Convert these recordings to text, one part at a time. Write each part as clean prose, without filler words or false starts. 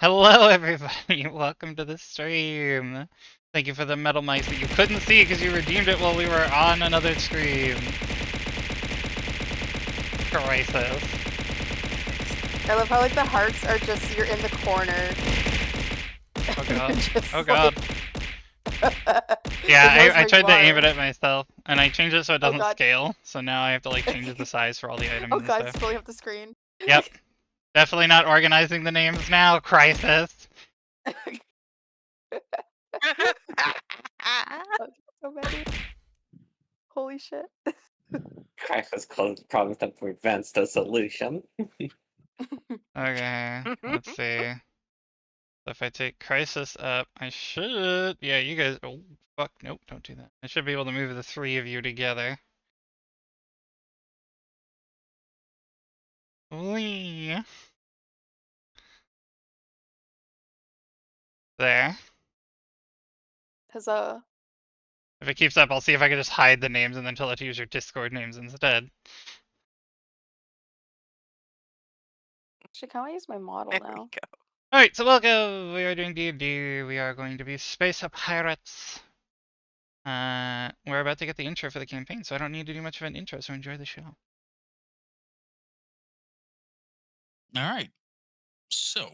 Hello, everybody. Welcome to the stream. Thank you for the metal mice that you couldn't see because you redeemed it while we were on another stream. Crisis. I love how like the hearts are just you're in the corner. Oh god. Just Oh like god. Yeah, it knows I where you tried to aim are. it at myself, and I changed it so it Oh doesn't god. scale. So now I have to like change the size for all the items Oh and god, stuff. it's filling up the screen. Yep. Definitely not organizing the names now. Crisis. That's so many. Holy shit. Crisis code promise that prevents the solution. Okay. Let's see. So if I take Crisis up, I should. Yeah, you guys. Oh, fuck. Nope, don't do that. I should be able to move the three of you together. Whee! There. Huzzah. If it keeps up, I'll see if I can just hide the names and then tell it to use your Discord names instead. Actually, can I use my model There now? we go. Alright, so welcome! We are doing D&D. We are going to be Space Pirates. We're about to get the intro for the campaign, so I don't need to do much of an intro, so enjoy the show. All right. So,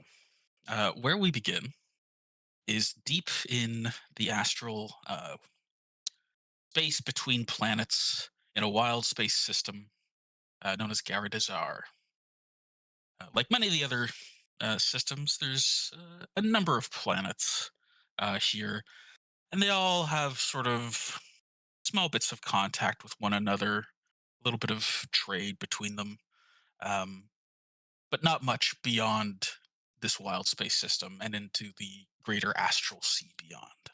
where we begin is deep in the astral space between planets in a wild space system known as Garadazar. Like many of the other systems, there's a number of planets here, and they all have sort of small bits of contact with one another, a little bit of trade between them. Um, but not much beyond this wild space system and into the greater astral sea beyond.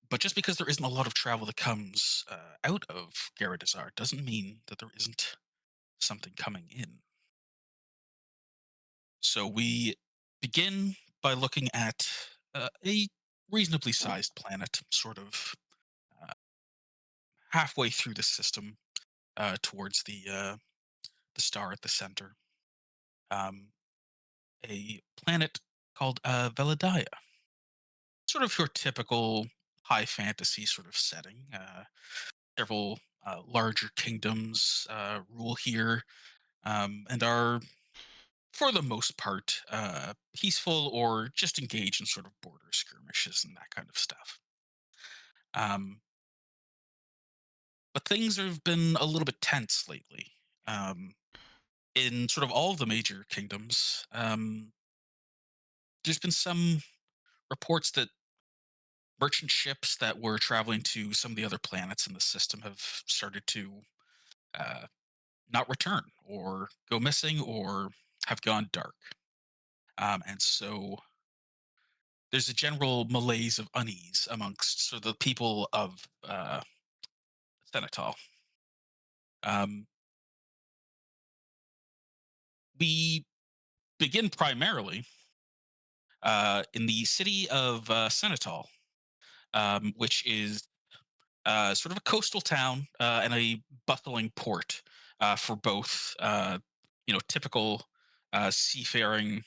But just because there isn't a lot of travel that comes out of Garadazar doesn't mean that there isn't something coming in. So we begin by looking at a reasonably sized planet, sort of uh, halfway through the system towards the star at the center. Um, a planet called Veladaya. Sort of your typical high fantasy sort of setting. Several larger kingdoms rule here and are, for the most part, peaceful or just engaged in sort of border skirmishes and that kind of stuff. Um, but things have been a little bit tense lately. In sort of all of the major kingdoms, there's been some reports that merchant ships that were traveling to some of the other planets in the system have started to uh, not return or go missing or have gone dark. And so there's a general malaise of unease amongst sort of the people of Senetal. Um, we begin primarily in the city of Senetal, which is sort of a coastal town and a bustling port for both, typical seafaring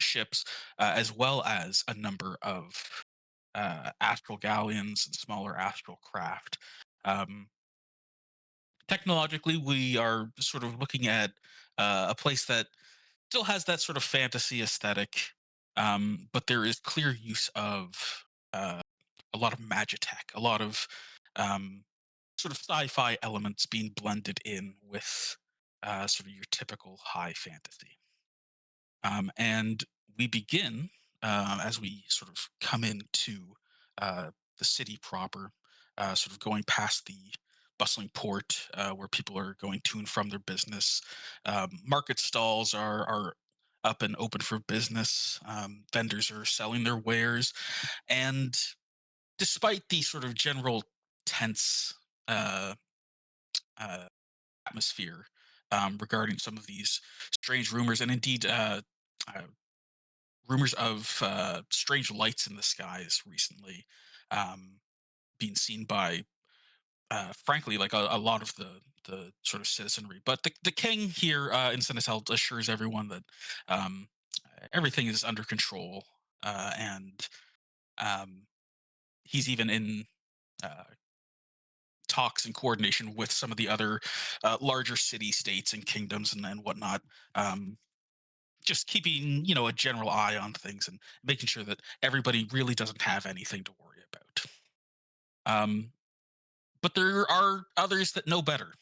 ships, as well as a number of astral galleons and smaller astral craft. Um, Technologically, we are sort of looking at a place that still has that sort of fantasy aesthetic, but there is clear use of a lot of magitech, a lot of um, sort of sci-fi elements being blended in with sort of your typical high fantasy. And we begin as we sort of come into the city proper, sort of going past the bustling port where people are going to and from their business. Market stalls are up and open for business. Vendors are selling their wares, and despite the sort of general tense uh, uh, atmosphere regarding some of these strange rumors, and indeed uh, rumors of strange lights in the skies recently um, being seen by, frankly, like a lot of the sort of citizenry. But the king here in Senegal assures everyone that um, everything is under control, and um, he's even in uh, talks and coordination with some of the other larger city states and kingdoms and whatnot. Um, just keeping a general eye on things and making sure that everybody really doesn't have anything to worry about. Um, but there are others that know better.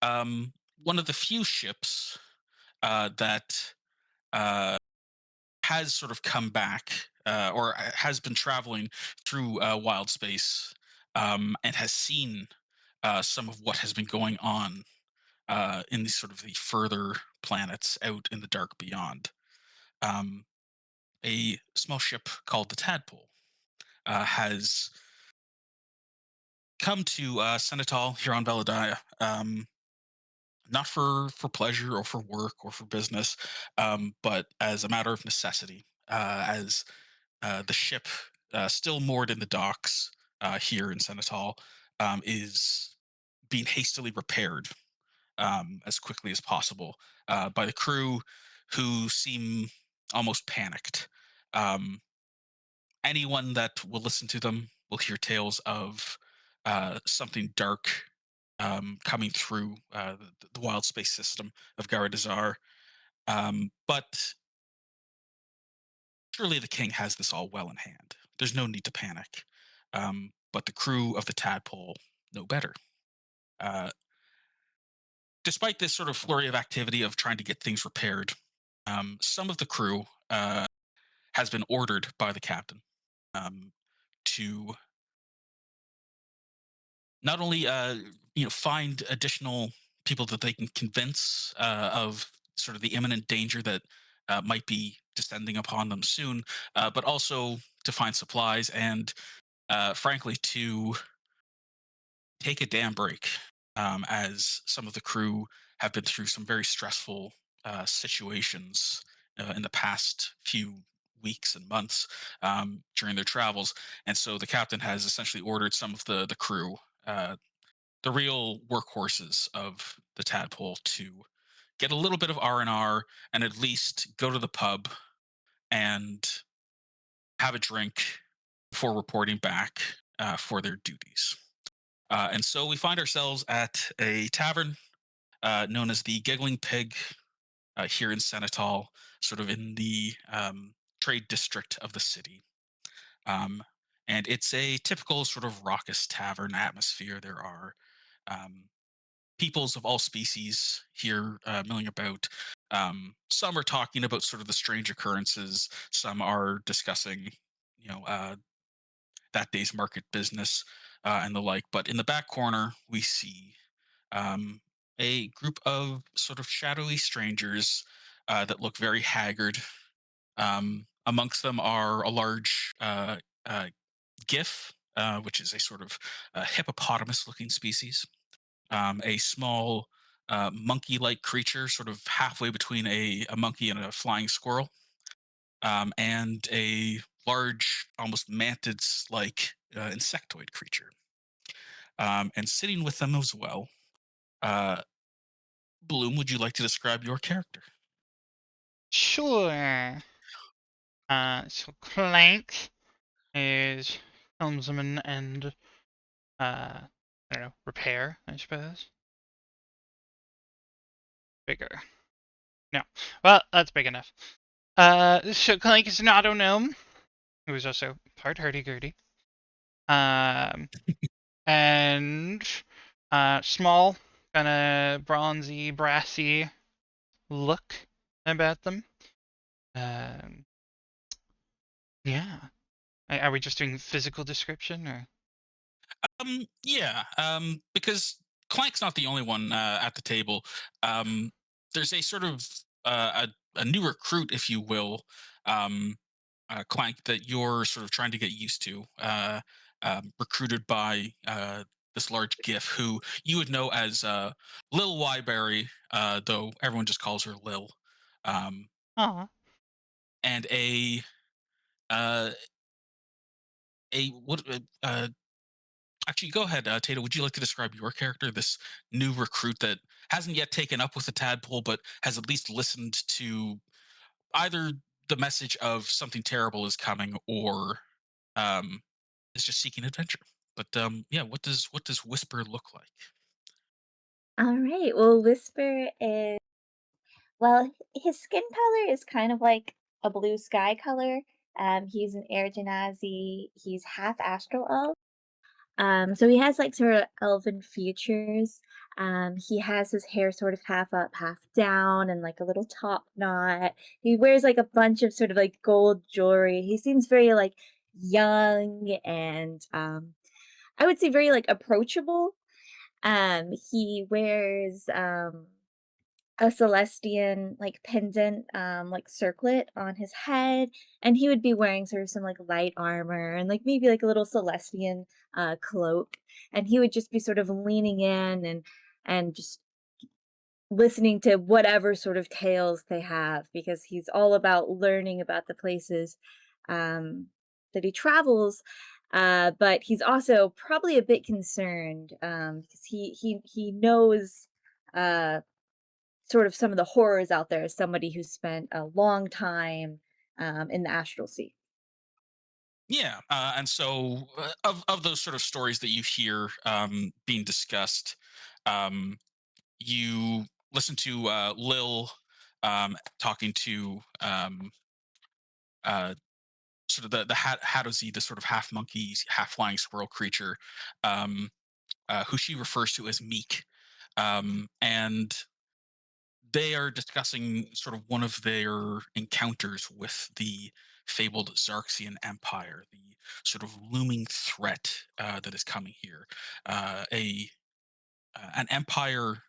One of the few ships that uh, has sort of come back or has been traveling through wild space and has seen some of what has been going on in the sort of the further planets out in the dark beyond. Um, a small ship called the Tadpole has come to Senatol here on Veladaya, not for pleasure or for work or for business, but as a matter of necessity, as the ship still moored in the docks here in Senatol is being hastily repaired as quickly as possible by the crew who seem almost panicked. Um, Anyone that will listen to them will hear tales of something dark coming through the wild space system of Garadazar. But surely the king has this all well in hand. There's no need to panic. But the crew of the Tadpole know better. Uh, Despite this sort of flurry of activity of trying to get things repaired, some of the crew has been ordered by the captain um, to not only find additional people that they can convince of sort of the imminent danger that might be descending upon them soon, but also to find supplies and frankly to take a damn break, as some of the crew have been through some very stressful situations in the past few weeks and months during their travels. And so the captain has essentially ordered some of the crew, the real workhorses of the Tadpole, to get a little bit of R&R and at least go to the pub and have a drink before reporting back for their duties. And so we find ourselves at a tavern known as the Giggling Pig here in Senatol, sort of in the trade district of the city. Um, and it's a typical sort of raucous tavern atmosphere. There are um, peoples of all species here milling about. Some are talking about sort of the strange occurrences. Some are discussing, you know, uh, that day's market business and the like. But in the back corner, we see um, a group of sort of shadowy strangers that look very haggard. Amongst them are a large gif, which is a sort of hippopotamus-looking species, a small monkey-like creature, sort of halfway between a monkey and a flying squirrel, and a large, almost mantis-like insectoid creature. And sitting with them as well, uh, Bloom, would you like to describe your character? Sure. So Clank is helmsman and I don't know, repair, I suppose. Bigger. No. Well, that's big enough. So Clank is an auto gnome who is also part hurdy-gurdy. Um, and small, kind of bronzy, brassy look about them. Um, yeah. Are we just doing physical description or? Yeah, because Clank's not the only one at the table. Um, there's a sort of a new recruit, if you will, um, Clank, that you're sort of trying to get used to. Recruited by this large GIF, who you would know as Lil Wyberry, though everyone just calls her Lil, um, Aw. and uh, a what actually, go ahead, Tato. Would you like to describe your character, this new recruit that hasn't yet taken up with the tadpole, but has at least listened to either the message of something terrible is coming, or um, is just seeking adventure. But yeah, what does Whisper look like? All right. Well, Whisper is well, his skin color is kind of like a blue sky color. He's an air genasi. He's half astral elf. So he has like sort of elven features. He has his hair sort of half up, half down, and like a little top knot. He wears like a bunch of sort of like gold jewelry. He seems very like young and I would say very like approachable. He wears a Celestian like pendant, like circlet on his head, and he would be wearing sort of some like light armor and like maybe like a little Celestian cloak, and he would just be sort of leaning in and just listening to whatever sort of tales they have because he's all about learning about the places um, that he travels. But he's also probably a bit concerned because he knows uh, sort of some of the horrors out there as somebody who spent a long time in the astral sea. Yeah, and so of those sort of stories that you hear being discussed, um, you listen to Lil talking to uh, sort of the Hadozi, the sort of half monkey, half flying squirrel creature, um, who she refers to as Meek, and they are discussing sort of one of their encounters with the fabled Zarxian Empire, the sort of looming threat that is coming here. A An empire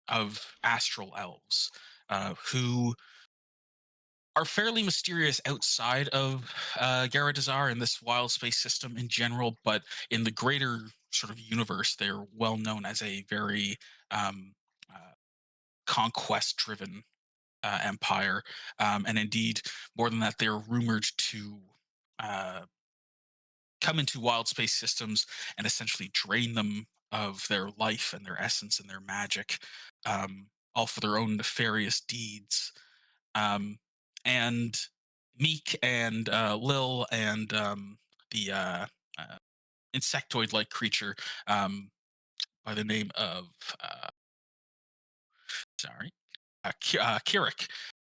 of astral elves who are fairly mysterious outside of Garadazar and this wild space system in general, but in the greater sort of universe, they're well known as a very um, uh, conquest-driven empire, and indeed, more than that, they're rumored to uh, come into wild space systems and essentially drain them of their life and their essence and their magic, all for their own nefarious deeds. Um, and Meek and Lil and the uh, insectoid-like creature by the name of uh, sorry, Kirik,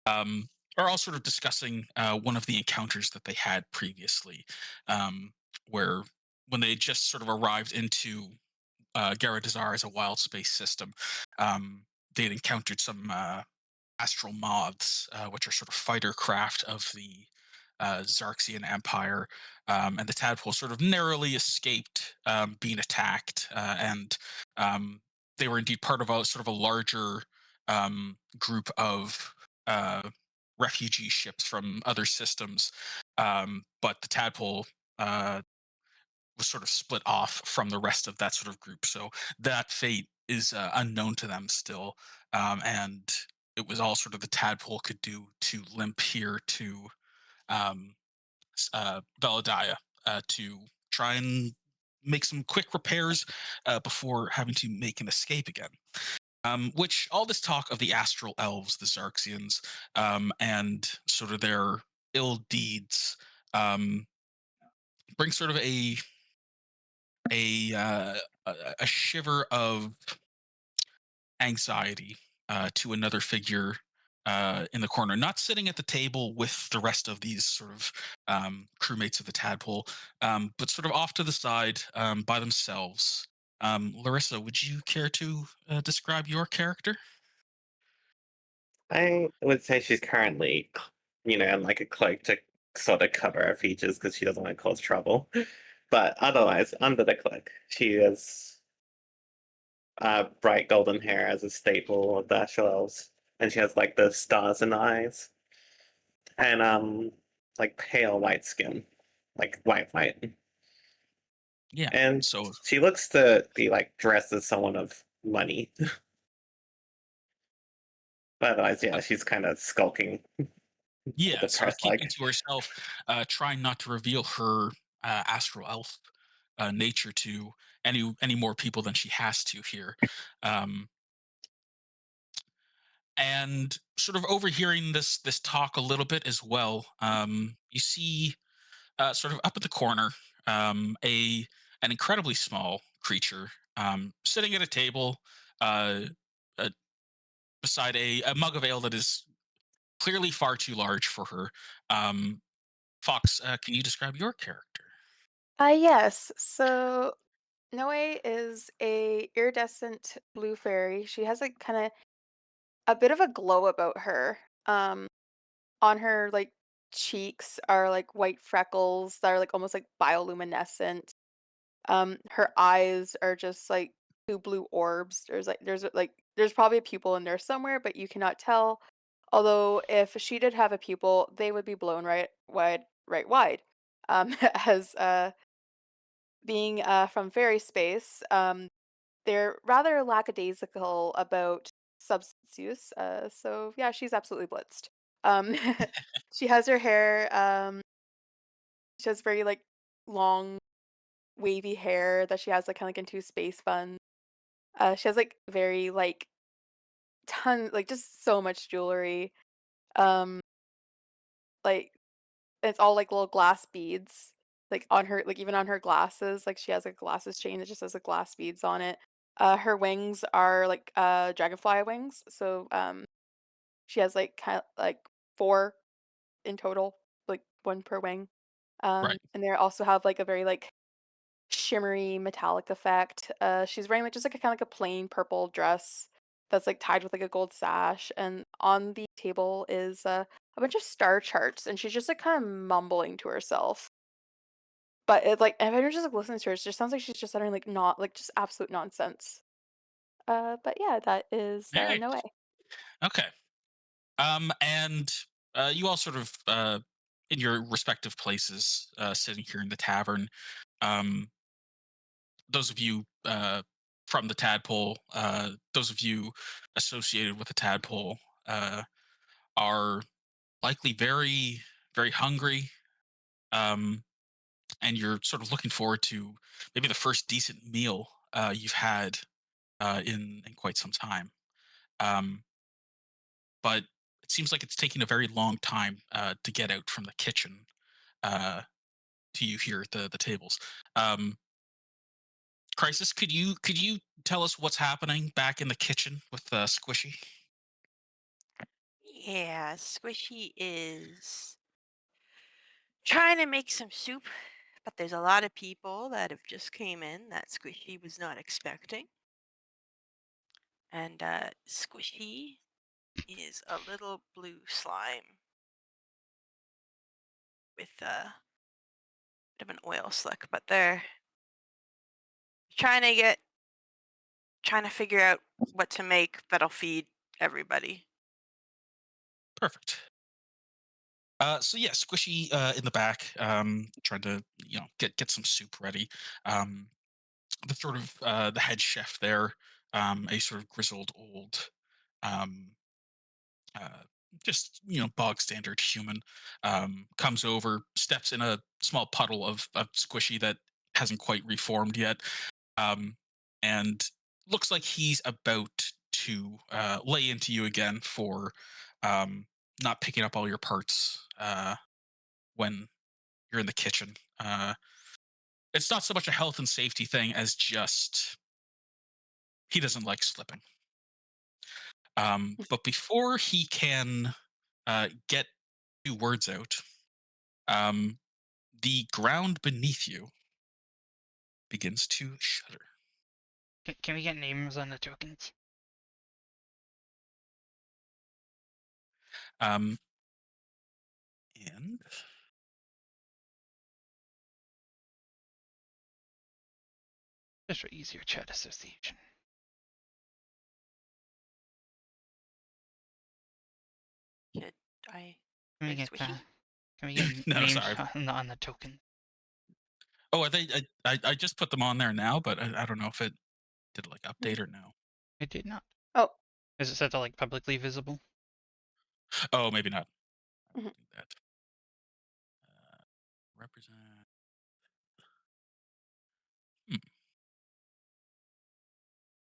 um, are all sort of discussing one of the encounters that they had previously, um, where when they just sort of arrived into Garadazar as a wild space system, they had encountered some astral moths, which are sort of fighter craft of the Zarxian Empire, and the tadpole sort of narrowly escaped being attacked, and um, they were indeed part of a sort of a larger group of uh, refugee ships from other systems, but the tadpole was sort of split off from the rest of that sort of group. So that fate is unknown to them still, and it was all sort of the tadpole could do to limp here to um, Valadaya to try and make some quick repairs before having to make an escape again. Which all this talk of the astral elves, the Zarxians, and sort of their ill deeds um, brings sort of a uh, a shiver of anxiety to another figure in the corner, not sitting at the table with the rest of these sort of crewmates of the tadpole, but sort of off to the side by themselves. Larissa, would you care to describe your character? I would say she's currently, in like a cloak to sort of cover her features because she doesn't want to cause trouble. But otherwise, under the cloak, she is bright golden hair as a staple of the Astral Elves, and she has like the stars in the eyes, and like pale white skin, like white, Yeah. and So she looks to be like dressed as someone of money. But otherwise, yeah, she's kind of skulking, yeah, sort of depressed, keeping like. to herself, trying not to reveal her astral elf nature to any more people than she has to here. Um, And sort of overhearing this talk a little bit as well, you see sort of up at the corner a an incredibly small creature sitting at a table uh, uh, beside a mug of ale that is clearly far too large for her. Fox, can you describe your character? Yes. So Noe is a iridescent blue fairy. She has like kind of a bit of a glow about her. On her like cheeks are like white freckles that are like almost like bioluminescent. Her eyes are just like two blue orbs. There's probably a pupil in there somewhere, but you cannot tell. Although if she did have a pupil, they would be blown right wide. As being from fairy space, they're rather lackadaisical about substance use. So yeah, she's absolutely blitzed. Um, she has her hair. She has very like long, wavy hair that she has like kind of like into space bun. She has like very like like just so much jewelry. Um, like it's all like little glass beads, like on her, like even on her glasses. Like she has a glasses chain that just has like glass beads on it. Her wings are like dragonfly wings, so she has like kind of like four in total, like one per wing. Right. And they also have like a very like shimmery metallic effect. She's wearing like just like a kind of like a plain purple dress that's like tied with like a gold sash, and on the table is a bunch of star charts, and she's just like kind of mumbling to herself. But it like if you're just like listening to her, it just sounds like she's just uttering like not like just absolute nonsense. But yeah, that is All right. Noe. Okay. And you all sort of in your respective places, sitting here in the tavern. Um, those of you from the tadpole, those of you associated with the tadpole, uh, are likely very hungry. Um, and you're sort of looking forward to maybe the first decent meal you've had in quite some time. Um, but it seems like it's taking a very long time to get out from the kitchen uh, to you here at the tables. Um, Crisis, could you tell us what's happening back in the kitchen with Squishy? Yeah, Squishy is trying to make some soup, but there's a lot of people that have just came in that Squishy was not expecting. And Squishy is a little blue slime with a bit of an oil slick, but they're trying to get trying to figure out what to make that'll feed everybody. Perfect. So yeah, Squishy in the back, trying to get some soup ready. Um, the sort of the head chef there, a sort of grizzled old, um, uh, just bog standard human, comes over, steps in a small puddle of Squishy that hasn't quite reformed yet, um, and looks like he's about to lay into you again for um, not picking up all your parts when you're in the kitchen. It's not so much a health and safety thing as just he doesn't like slipping. But before he can get 2 words out, um, the ground beneath you begins to shudder. Can we get names on the tokens? Um, and Just for easier chat association. Should I Can we play get Squishy? no, names sorry. on the token? Oh, are they? I just put them on there now, but I don't know if it did like Mhm. update or no. It did not. Oh, Is it set to like publicly visible? Oh, maybe not. I will mhm. do that. Represent. Hmm.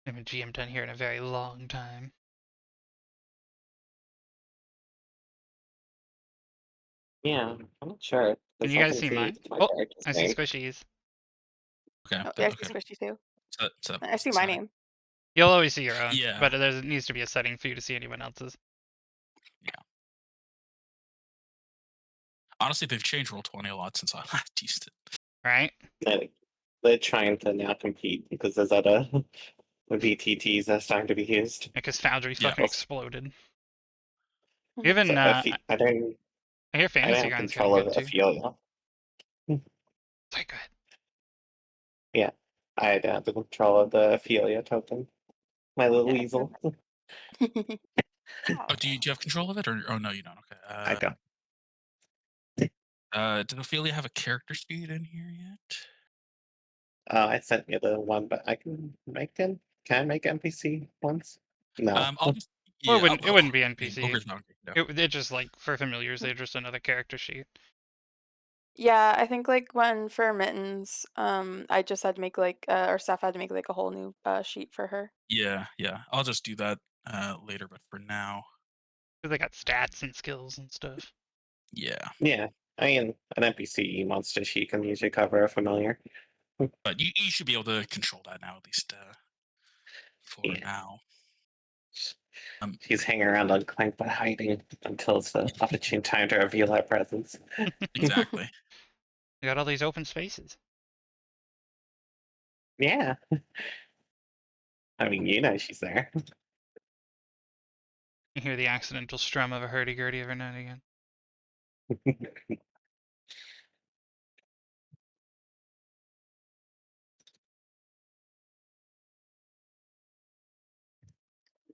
I haven't GM done here in a very long time. Yeah, I'm not sure. Can There's you guys something see to mine? my Oh, character's I see name. squishies. Okay, Oh, yeah, I see okay. Squishy too. So that I was see the my setting. name. You'll always see your own, Yeah, but there needs to be a setting for you to see anyone else's, yeah. Honestly, they've changed Roll20 a lot since I last used it. right? Like, they're trying to now compete because there's other VTTs that's starting to be used. Because Foundry Yeah. fucking exploded. Mhm. Even So I don't I hear I don't Fantasy have Ground's getting control of good too. Ophelia. It's like good. Yeah, I don't have the control of the Ophelia token. My little Yeah, weasel. Oh, do you have control of it, or oh no, you don't? Okay. I don't. Did Ophelia have a character sheet in here yet? I sent you the one, but I can make him. Can I make NPC ones? No. I'll just Well, yeah. it wouldn't be I mean, NPC. Ogre's Bounty. No. It just like for familiars, they're just another character sheet. Yeah, I think like when for mittens, I just had to make like our staff had to make like a whole new sheet for her. Yeah, yeah. I'll just do that later, but for now, 'Cause they got stats and skills and stuff. yeah. Yeah, I mean, an NPC monster she can usually cover a familiar. But you should be able to control that now, at least for Yeah, now. Um, she's hanging around on Clank but hiding until it's the opportune time to reveal her presence. exactly. You got all these open spaces. Yeah, I mean, you know she's there. You hear the accidental strum of a hurdy-gurdy every now and again.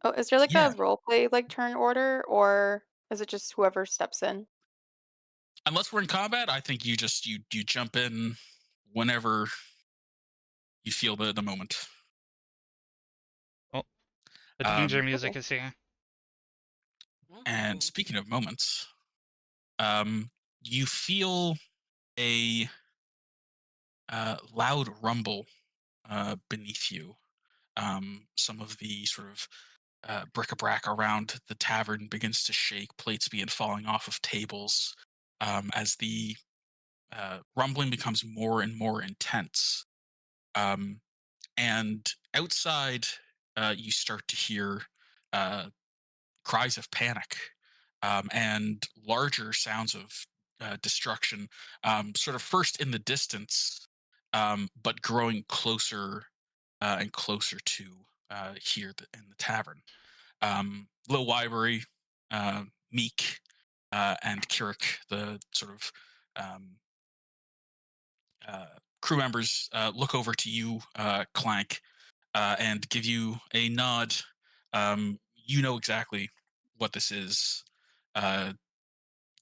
Oh, is there like Yeah. a role play like turn order, or is it just whoever steps in? Unless we're in combat, I think you jump in whenever you feel the moment. Oh, the danger Um, music Okay. is here. and speaking of moments, um, you feel a loud rumble beneath you. Some of the sort of bric-a-brac around the tavern begins to shake, plates begin falling off of tables as the rumbling becomes more and more intense. Um, and outside, you start to hear uh, cries of panic and larger sounds of destruction, sort of first in the distance, but growing closer and closer to here in the tavern. Lil Wybery, Meek, and Kirik, the sort of um, uh, crew members, look over to you, Clank, and give you a nod. You know exactly what this is. Uh,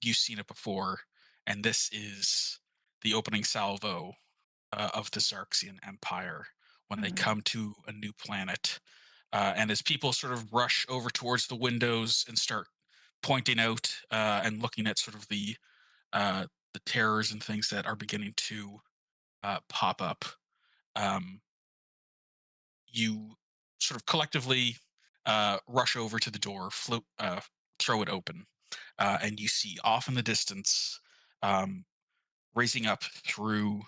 you've seen it before, and this is the opening salvo of the Xarxian Empire when they Mhm. come to a new planet. And as people sort of rush over towards the windows and start pointing out and looking at sort of the terrors and things that are beginning to pop up, um, you sort of collectively rush over to the door, throw it open, and you see off in the distance, um, raising up through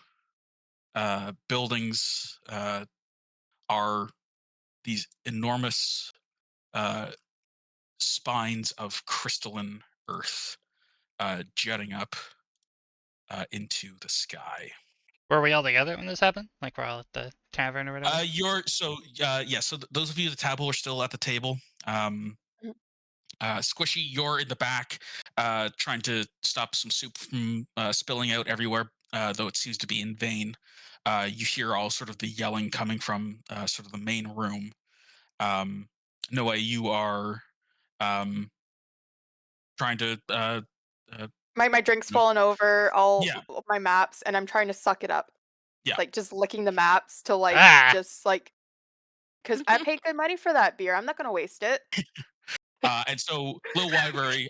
buildings, are these enormous uh, spines of crystalline earth jutting up into the sky. Were we all together when this happened? Like we're all at the tavern or whatever? You're so yeah. So those of you at the table are still at the table. Um, Mhm. Squishy, you're in the back, trying to stop some soup from spilling out everywhere, though it seems to be in vain. You hear all sort of the yelling coming from sort of the main room. Um, Noah, you are um, trying to, uh, My drink's you know, fallen over, all yeah, my maps, and I'm trying to suck it up. yeah. Like just licking the maps to like Ah! just like because I paid good money for that beer. I'm not gonna waste it. And so Lil Wyberry,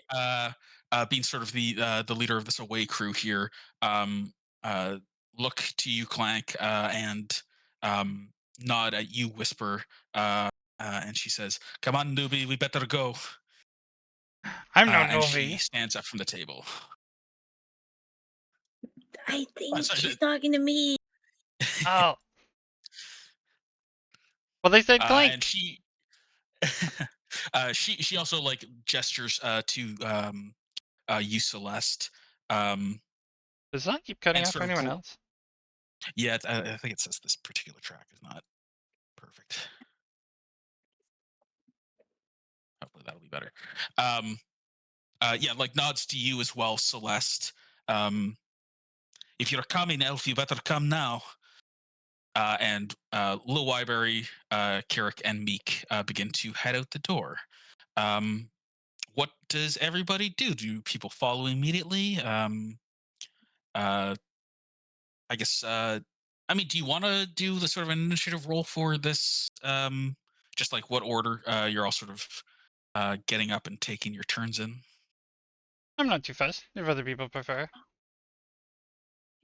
being sort of the leader of this away crew here, um, uh, look to you, Clank, and um, nod at you, Whisper, and she says, "Come on, newbie, we better go." I'm no And she Novi. stands up from the table. I Oh, think sorry, she's talking to me. Oh, well, they said and clink. she also like gestures to you, Celeste, um, Does that keep cutting and off for sort of anyone else? yeah. I think it says this particular track is not perfect. Hopefully that'll be better. Um, yeah, like nods to you as well, Celeste. Um, if you're coming, Elf, you better come now. And Lil Wyberry, Carrick, and Meek begin to head out the door. Um, what does everybody do? Do people follow immediately? Uh, I guess. I mean, do you want to do the sort of initiative roll for this? Just like what order you're all sort of getting up and taking your turns in? I'm not too fussed if other people prefer.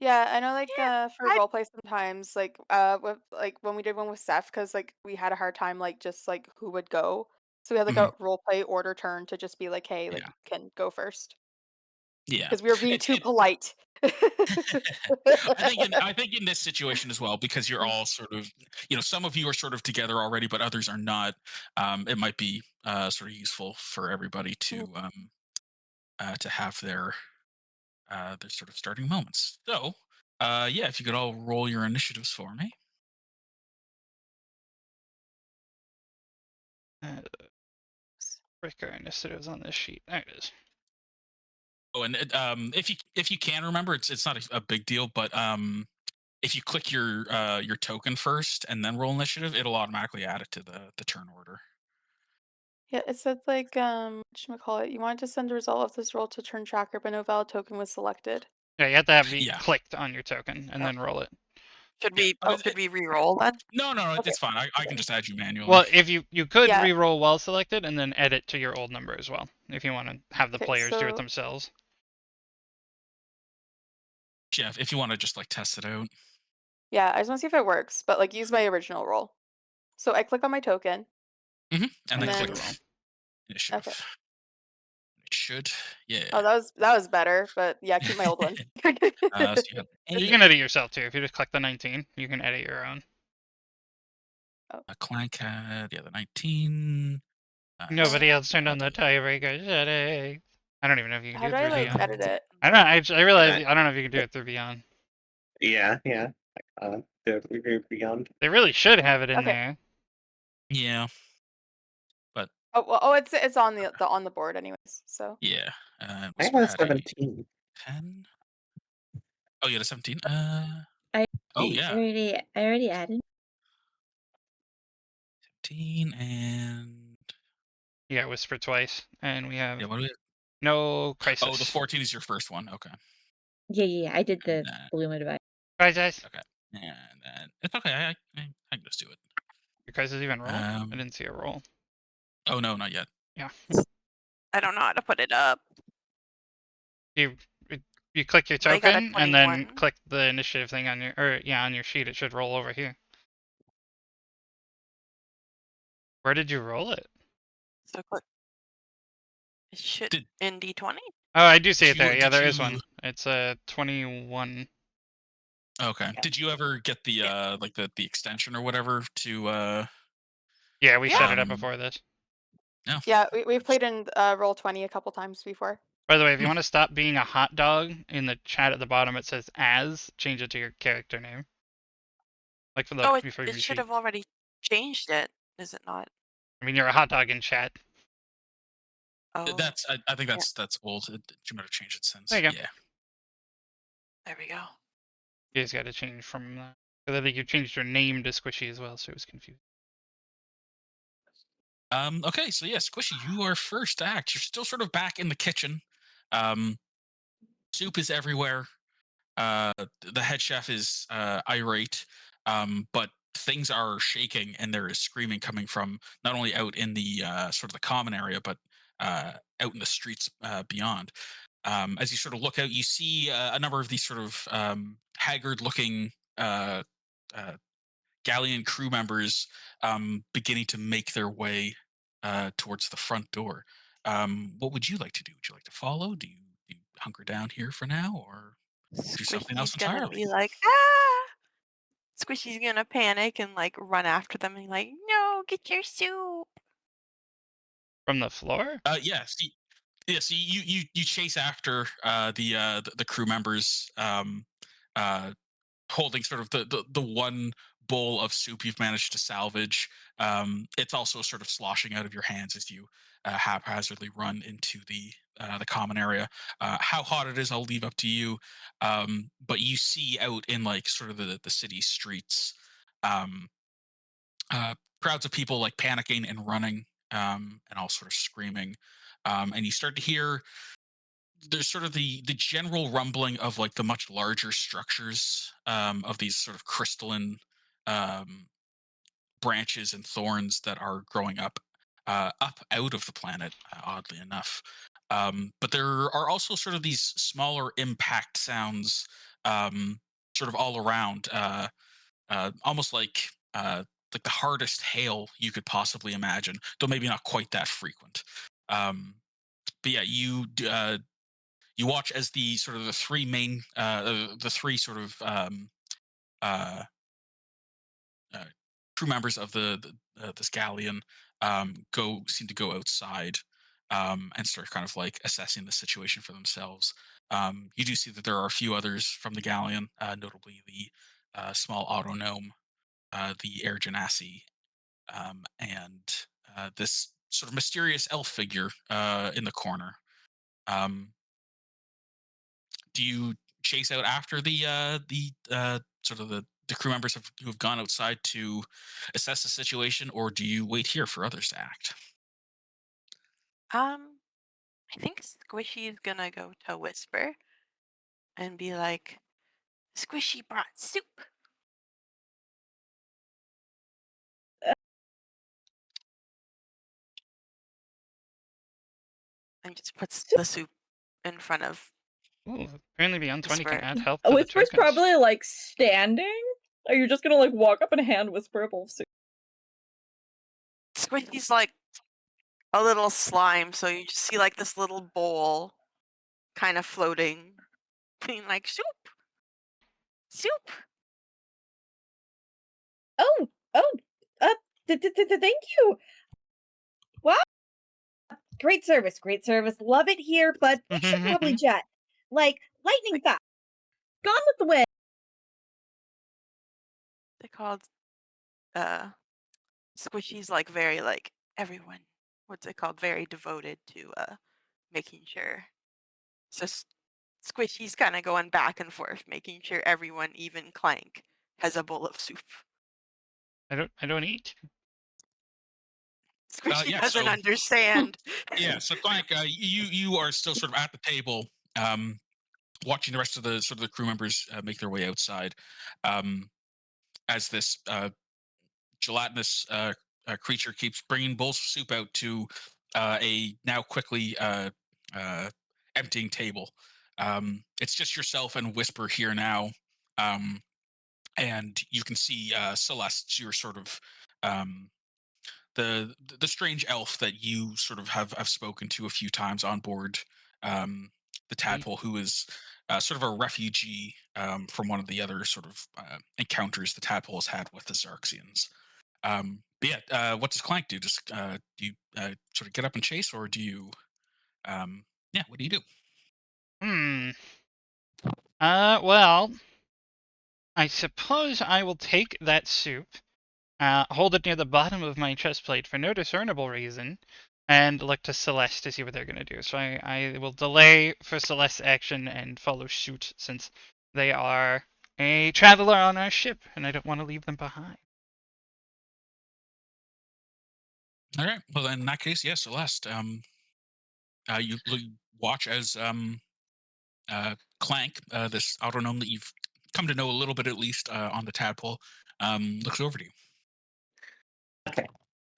Yeah, I know like Yeah, for I roleplay sometimes with like when we did one with Seth because like we had a hard time like just like who would go. So we had like Mhm. a roleplay order turn to just be like, hey, like Yeah, you can go first. yeah. Because we were being too It polite. I think in this situation as well, because you're Mm, all sort of, some of you are sort of together already, but others are not. It might be sort of useful for everybody mhm. to have their sort of starting moments. So, yeah, if you could all roll your initiatives for me. Uh, Break our initiatives on this sheet. There it is. Oh, and if you can remember, it's not a big deal, but if you click your token first and then roll initiative, it'll automatically add it to the turn order. Yeah, it said like whatchamacallit, you wanted to send the result of this roll to turn tracker, but no valid token was selected. Yeah, you have to have be Yeah, clicked on your token and Oh, then roll it. should yeah. we oh, should we re-roll then? No, okay. it's fine. I Okay. can just add you manually. Well, if you could Yeah. re-roll while selected and then edit to your old number as well, if you want to have the Okay. players do it So themselves. Jeff, if you want to just like test it out. yeah, I just want to see if it works, but like use my original roll. So I click on my token And And and then then click then click roll. okay. initiative. It should. Yeah. Oh, that was better, but yeah, keep my old one. So you have You 8, can edit yourself too. If you just click the 19, you can edit your own. Oh, a Clank had the other 19. So Nobody else turned on the added. tiebreaker setting. I don't even know if you can how do do it I through like Beyond. edit it? I don't know. I realize Yeah, I don't know if you can do it through Beyond. yeah. They're beyond. They really should have it in Okay. there. Yeah, but Oh well, oh it's on the board anyways. So yeah. I Whisper have had a 17. 10. Oh, you had a 17. I Oh Yeah. yeah, I already added. 17 and Yeah, whisper twice, and we yeah. have What do we? no Oh, the crisis. 14 is your first one. Okay. Yeah, I did And the then Bluma device. Crisis. okay, and then it's okay. I can just do it. Your crisis even rolled? I Um. didn't see a roll. Oh no, not yet. Yeah. I don't know how to put it up. You you click your They got a token and then 21. click the initiative thing on on your sheet. It should roll over here. Where did you roll it? So click. It should Did in D20. Oh, I do see did it there. you Yeah, did there is you? one. It's a 21. Okay. Did you ever get the Yeah. like the extension or whatever to Yeah, we set Yeah. it up um before this. no? yeah, we've played in Roll20 a couple times before. By the way, if you Hmm. want to stop being a hot dog, in the chat at the bottom it says as, change it to your character name. Like for the Oh, it before it your should sheet. have already changed it. Is it not? I mean, you're a hot dog in chat. Oh, That's I think yeah. that's old. You might have changed it There since. you go. Yeah. There we go. You just got to change from. Because I think you changed your name to Squishy as well, so it was confused. Okay. So yeah, Squishy, you are first act. You're still sort of back in the kitchen. Um. Soup is everywhere. Uh, the head chef is irate, but things are shaking and there is screaming coming from not only out in the sort of the common area, but out in the streets beyond. As you sort of look out, you see a number of these sort of haggard-looking uh, galleon crew members beginning to make their way towards the front door. What would you like to do? Would you like to follow? Do you hunker down here for now, or? do something else Squishy's gonna entirely. be like, ah! Squishy's gonna panic and like run after them and like, no, get your soup. From the floor? Yes. Yes, you chase after the crew members, uh, holding sort of the one bowl of soup you've managed to salvage. It's also sort of sloshing out of your hands as you haphazardly run into the common area. How hot it is, I'll leave up to you. But you see out in like sort of the city streets, um, uh, crowds of people like panicking and running, and all sort of screaming. And you start to hear there's sort of the general rumbling of like the much larger structures, of these sort of crystalline, um, branches and thorns that are growing up out of the planet, oddly enough. But there are also sort of these smaller impact sounds, um, sort of all around, almost like the hardest hail you could possibly imagine, though maybe not quite that frequent. Um, but yeah, you watch as the sort of the three main the three sort of uh, uh, crew members of this galleon go seem to go outside, and start kind of like assessing the situation for themselves. You do see that there are a few others from the galleon, notably the small autonome, the air genasi, and this sort of mysterious elf figure in the corner. Um, do you chase out after the sort of the crew members who have gone outside to assess the situation, or do you wait here for others to act? Um, I think Squishy's gonna go to Whisper and be like, Squishy brought soup, and just puts the soup in front of Ooh, apparently beyond 20 can Whisper. add health A to the Whisper's tokens. probably like standing. Are you just gonna like walk up and hand Whisper a bowl of soup? Squishy's like a little slime, so you just see like this little bowl kind of floating, being like, soup, soup. Oh, oh, uh, thank you. Wow, great service, great service. Love it here, but we should probably jet. Like lightning fast. Gone with the wind. They called uh Squishy's like very like everyone. What's it called? Very devoted to making sure. So Squishy's kind of going back and forth, making sure everyone, even Clank, has a bowl of soup. I don't eat. Squishy Yeah. doesn't So understand. yeah. So Clank, you are still sort of at the table, um, watching the rest of the sort of the crew members make their way outside, um, as this gelatinous creature keeps bringing bowls of soup out to a now quickly uh, emptying table. It's just yourself and Whisper here now, um, and you can see Celeste. You're sort of um, the strange elf that you sort of have spoken to a few times on board, um, the Sweet. tadpole, who is sort of a refugee, from one of the other sort of encounters the tadpole has had with the Xarxians. But yeah, what does Clank do? Just do you sort of get up and chase, or do you? Yeah, what do you do? Hmm. Well, I suppose I will take that soup, hold it near the bottom of my chest plate for no discernible reason, and look to Celeste to see what they're going to do. So I will delay for Celeste's action and follow suit since they are a traveler on our ship, and I don't want to leave them behind. All right. Well, then in that case, yes, Celeste. You watch as Clank, this autonome that you've come to know a little bit at least on the tadpole, looks over to you. Okay.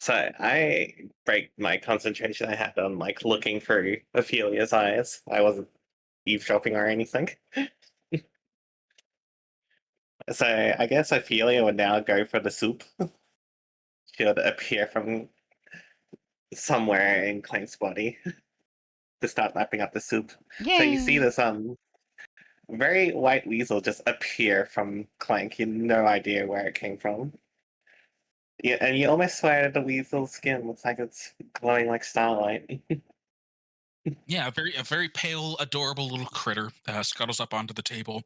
So I break my concentration I had on like looking through Ophelia's eyes. I wasn't eavesdropping or anything. So I guess Ophelia would now go for the soup. She would appear from somewhere in Clank's body to start lapping up the soup. So you see Yay! this very white weasel just appear from Clank. You have no idea where it came from. Yeah, and you almost swear the weasel's skin looks like it's glowing like starlight. Yeah, a very pale, adorable little critter scuttles up onto the table.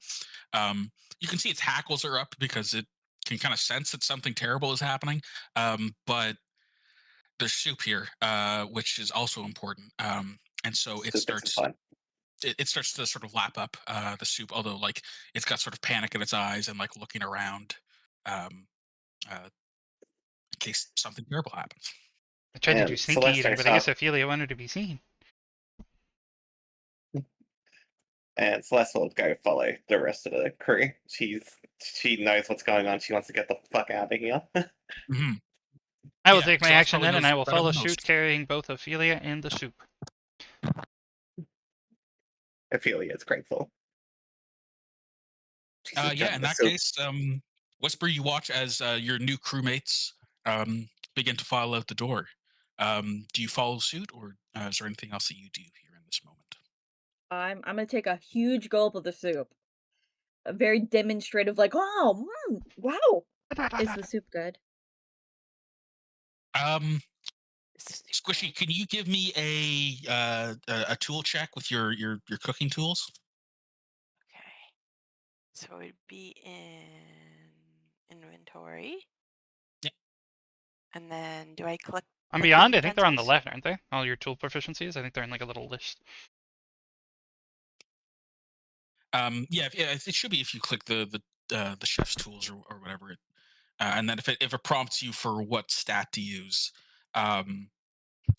You can see its hackles are up because it can kind of sense that something terrible is happening. But there's soup here, which is also important. And so Super fun. it starts to sort of lap up the soup, although like it's got sort of panic in its eyes and like looking around um, in case something terrible happens. I tried to do And sneaky Celeste eating, but I guess herself, Ophelia wanted to be seen. and Celeste will go follow the rest of the crew. She knows what's going on. She wants to get the fuck out of here. Hmm. I will Yeah, take my Celeste action probably then, and knows I this will better follow than suit most. carrying both Ophelia and the soup. Ophelia is grateful. She's Yeah, enjoying in the that soup. case, Whisper, you watch as your new crewmates begin to file out the door. Do you follow suit, or is there anything else that you do here in this moment? I'm gonna take a huge gulp of the soup. A very demonstrative, like, oh, wow. Is the soup good? Um, This is too Squishy, good. can you give me a tool check with your cooking tools? Okay. So it'd be in inventory. Yeah. And then do I On click the Beyond, I think they're on the utensils? left, aren't they? All your tool proficiencies. I think they're in like a little list. Yeah, it should be if you click the chef's tools or whatever it, and then if it prompts you for what stat to use, um,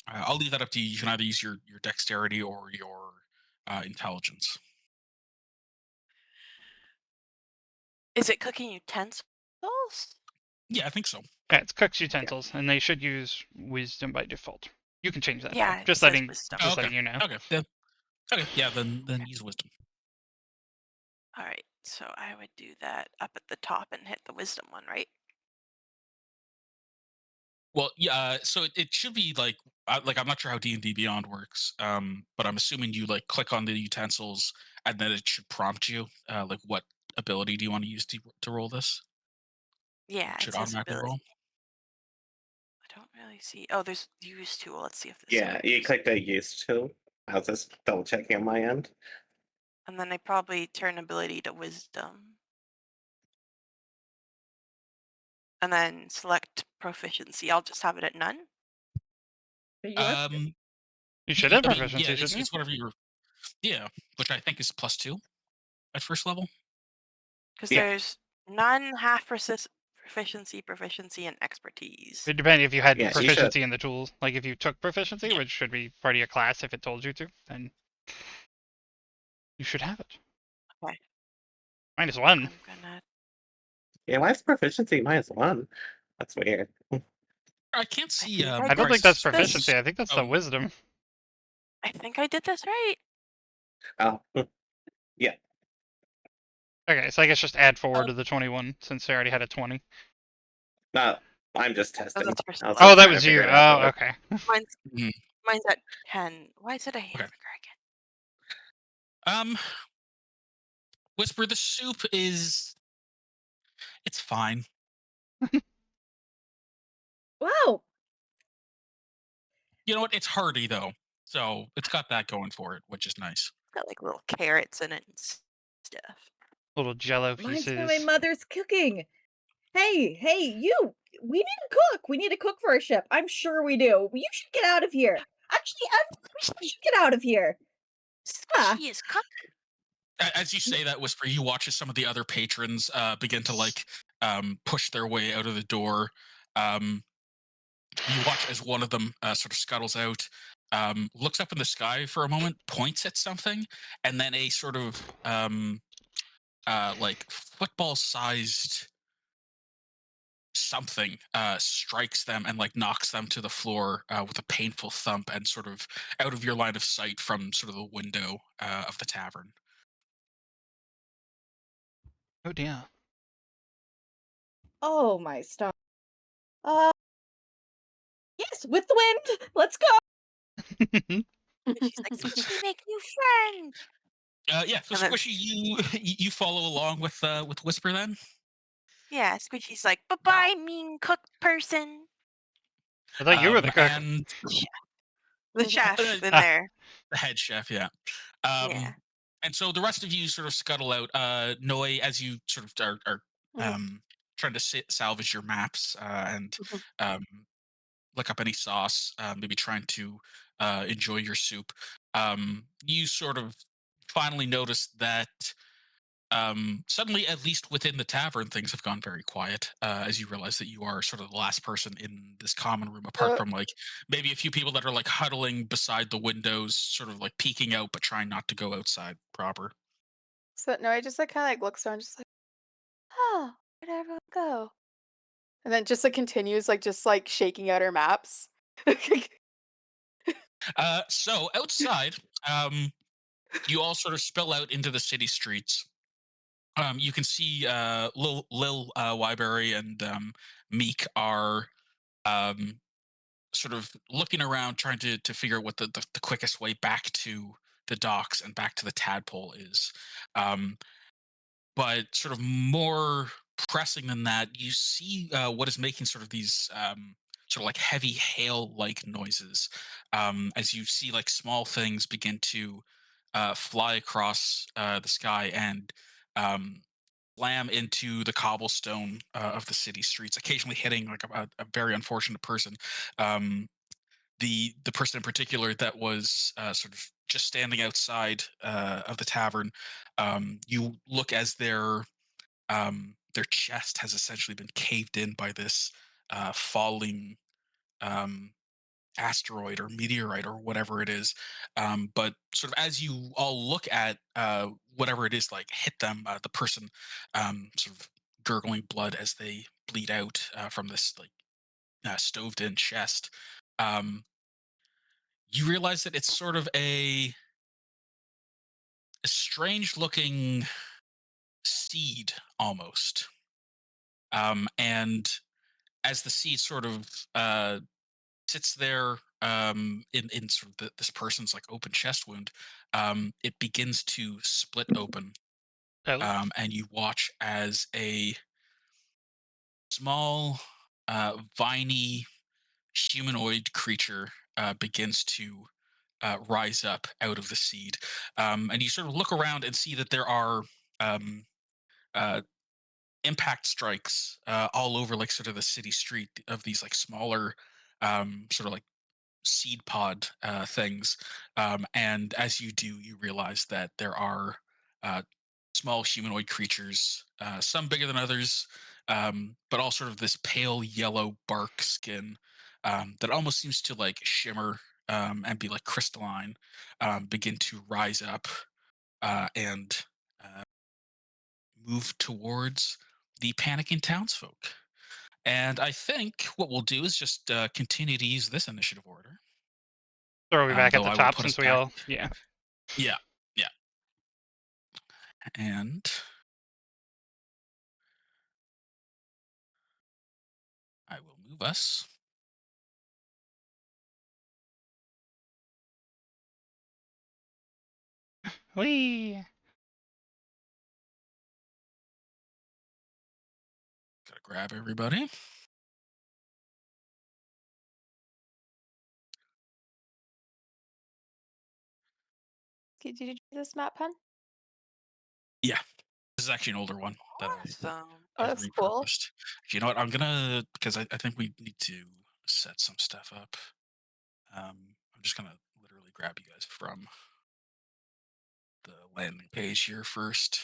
I'll leave that up to you. You can either use your dexterity or your intelligence. Is it cooking utensils? Yeah, I think so. Yeah, it's cook's Yeah. utensils, and they should use wisdom by default. You can change that though. Yeah, it says wisdom. Oh, Just okay. letting you know. Okay. Okay. Yeah. Then use wisdom. All right. So I would do that up at the top and hit the wisdom one, right? Well, yeah. So it should be like I'm not sure how D&D Beyond works, but I'm assuming you like click on the utensils and then it should prompt you like what ability do you want to use to roll this? Yeah, It it should says automatically roll. ability. I don't really see. Oh, there's use tool. Let's see if this Yeah, you works. click the use tool. I was just double checking on my end. And then I probably turn ability to wisdom. And then select proficiency. I'll just have it at none. You have Um, You should have I mean, yeah, proficiency, shouldn't you? it's whatever you're. Yeah, which I think is +2 at first level. Because Yeah, there's none, half proficiency, and expertise. It depends if you had yeah, you should. proficiency in the tools. Like if you took proficiency, Yeah. which should be part of your class if it told you to, then you should have it. Okay. -1. I'm gonna. Yeah, why is proficiency -1? That's weird. I can't I see think I I don't did think that's price this. proficiency. I think that's the Oh, wisdom. I think I did this right. Oh, yeah, Okay, so I guess just add forward oh, to the 21 since they already had a 20. no, I'm just Oh, testing. that's for I was Oh, just that trying to was you. figure it out Oh, for okay. Mine's mhm, mine's at 10. Why is it a okay. hamburger again? Um, Whisper, the soup is it's fine. wow. You know what? It's hearty though, so it's got that going for it, which is nice. It's got like little carrots in it and stuff. Little jello Reminds me of my pieces. mother's cooking. Hey, you. We need to cook. We need to cook for our ship. I'm sure we do. You should get out of here. Actually, everyone Squishy, should get out of here. Ah, squishy is cooked. As you say that, Whisper, you watch as some of the other patrons begin to like push their way out of the door. Um, you watch as one of them sort of scuttles out, looks up in the sky for a moment, points at something, and then a sort of like football-sized something strikes them and like knocks them to the floor with a painful thump and sort of out of your line of sight from sort of the window of the tavern. Oh dear. oh my star. Uh, yes, with the wind. Let's go. And she's like, squishy, make new friends. Yeah. So And then Squishy, you follow along with Whisper then. yeah, Squishy's like, "Bye bye, mean cook person." I thought you were the cook. And Chef. The chef in Ah, there. the head chef, yeah. Yeah. And so the rest of you sort of scuttle out. Noi, as you sort of are Mhm, trying to salvage your maps and mhm. um, look up any sauce, maybe trying to enjoy your soup. You sort of finally notice that suddenly, at least within the tavern, things have gone very quiet as you realize that you are sort of the last person in this common room, apart So from like maybe a few people that are like huddling beside the windows, sort of like peeking out, but trying not to go outside proper. so no, I just like kind of like looks around, just like, oh, where'd everyone go? And then just like continues, like just like shaking out her maps. So outside, you all sort of spill out into the city streets. You can see Lil Wyberry and Meek are um, sort of looking around, trying to figure out what the quickest way back to the docks and back to the tadpole is. Um, but sort of more pressing than that, you see what is making sort of these sort of like heavy hail like noises as you see like small things begin to fly across the sky and um, slam into the cobblestone of the city streets, occasionally hitting like a very unfortunate person. Um, the person in particular that was sort of just standing outside of the tavern, you look as their chest has essentially been caved in by this falling um, asteroid or meteorite or whatever it is. But sort of as you all look at whatever it is, like hit them, the person sort of gurgling blood as they bleed out from this like stoved in chest. Um, you realize that it's sort of a strange looking seed almost. And as the seed sort of sits there in sort of this person's like open chest wound, it begins to split open. oh, And you watch as a small, viney humanoid creature begins to rise up out of the seed. And you sort of look around and see that there are um, uh, impact strikes all over, like sort of the city street of these like smaller, sort of like seed pod things. And as you do, you realize that there are uh, small humanoid creatures, some bigger than others, but all sort of this pale yellow bark skin that almost seems to like shimmer and be like crystalline, begin to rise up and uh, move towards the panicking townsfolk. And I think what we'll do is just continue to use this initiative order. throw me back at Though the I will top put us since we back. all, yeah. Yeah, yeah. And I will move us. We Gotta grab everybody. Did you do this map, hun? Yeah, this is actually an older one that Awesome. Oh, I've that's cool. repurposed. You know what? I'm gonna because I think we need to set some stuff up. I'm just gonna literally grab you guys from the landing page here first.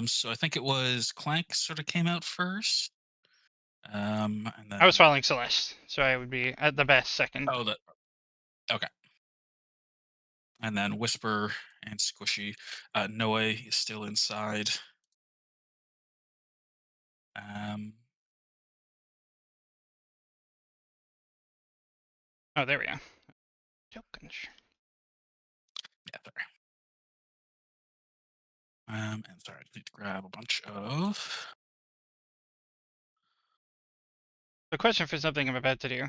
So I think it was Clank sort of came out first. And I was then following Celeste, so I would be at the best second. oh, that okay. And then Whisper and Squishy. Noe is still inside. Um, Oh, there we go. Tokens. yeah, sorry. And sorry, I need to grab a bunch of A question for something I'm about to do.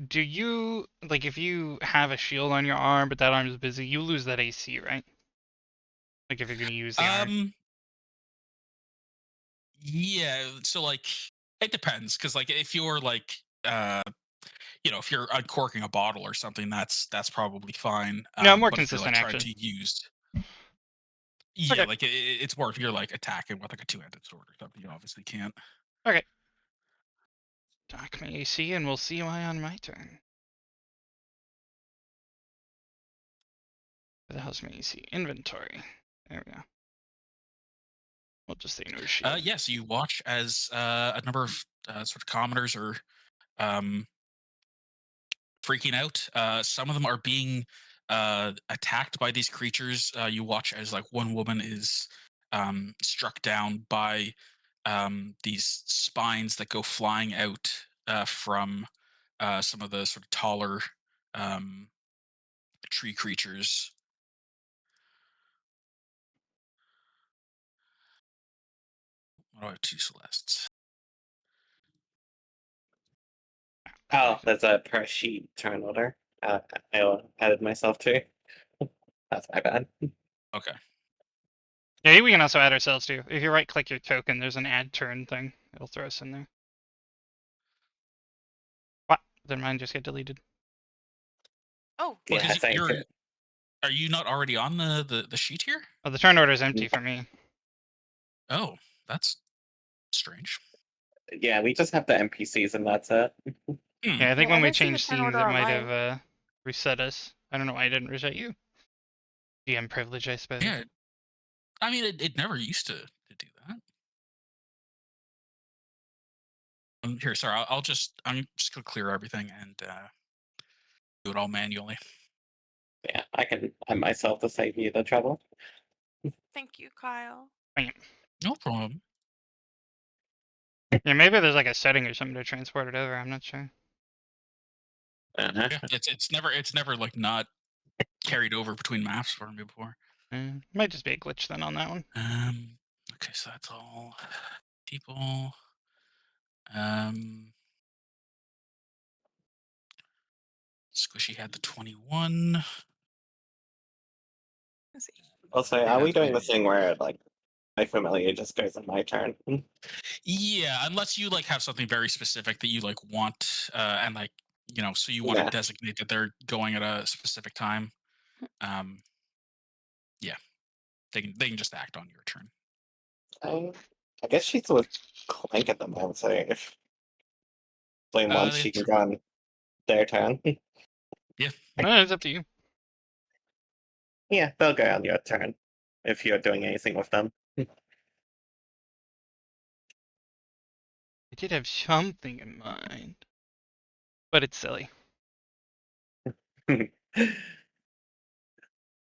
Do you like if you have a shield on your arm, but that arm is busy, you lose that AC, right? Like if you're gonna use the arm. Yeah. So like, it depends because like if you're like if you're uncorking a bottle or something, that's probably fine. No, more But if you're like consistent trying action. to use, yeah, Okay. like it's more if you're like attacking with like a two-handed sword or something, you obviously can't. Okay. Dock my AC, and we'll see why on my turn. Where the hell's my AC? Inventory. There we go. We'll just say no shield. Yeah, so you watch as a number of sort of commoners are um, freaking out. Some of them are being attacked by these creatures. You watch as like one woman is struck down by these spines that go flying out from some of the sort of taller um, tree creatures. What do I have? Two Celestes. Oh, there's a per sheet turn order. I added myself to. That's my bad. Okay. Yeah, we can also add ourselves too. If you right-click your token, there's an add turn thing. It'll throw us in there. What? Did mine just get deleted? Oh, Well, Yeah, I because think. are you not already on the sheet here? Oh, the turn order is empty for me. Oh, that's strange. Yeah, we just have the NPCs and that's it. Hmm. Yeah, I think Yeah, I when we didn't see the changed turn these, order it on might mine. have reset us. I don't know why I didn't reset you. GM privilege, I suppose. Yeah. I mean, it never used to do that. Here, sorry. I'm just gonna clear everything and do it all manually. Yeah, I can add myself to save you the trouble. thank you, Kyle. Bam. No problem. Yeah, maybe there's like a setting or something to transport it over. I'm not sure. Uh-huh. Yeah, it's never like not carried over between maps for me before. Might just be a glitch then on that one. Okay, so that's all people. Um, Squishy had the 21. Let's see. Also, are we And doing the thing where like my familiar just goes on my turn? yeah, unless you like have something very specific that you like want, and like so you want to Yeah. designate that they're going at a specific time. Um, yeah, they can just act on your turn. I guess she's with Clank at the moment, so if Flame wants, she can It's go on their turn. yeah. No, it's up to you. Yeah, they'll go on your turn if you're doing anything with them. I did have something in mind, but it's silly.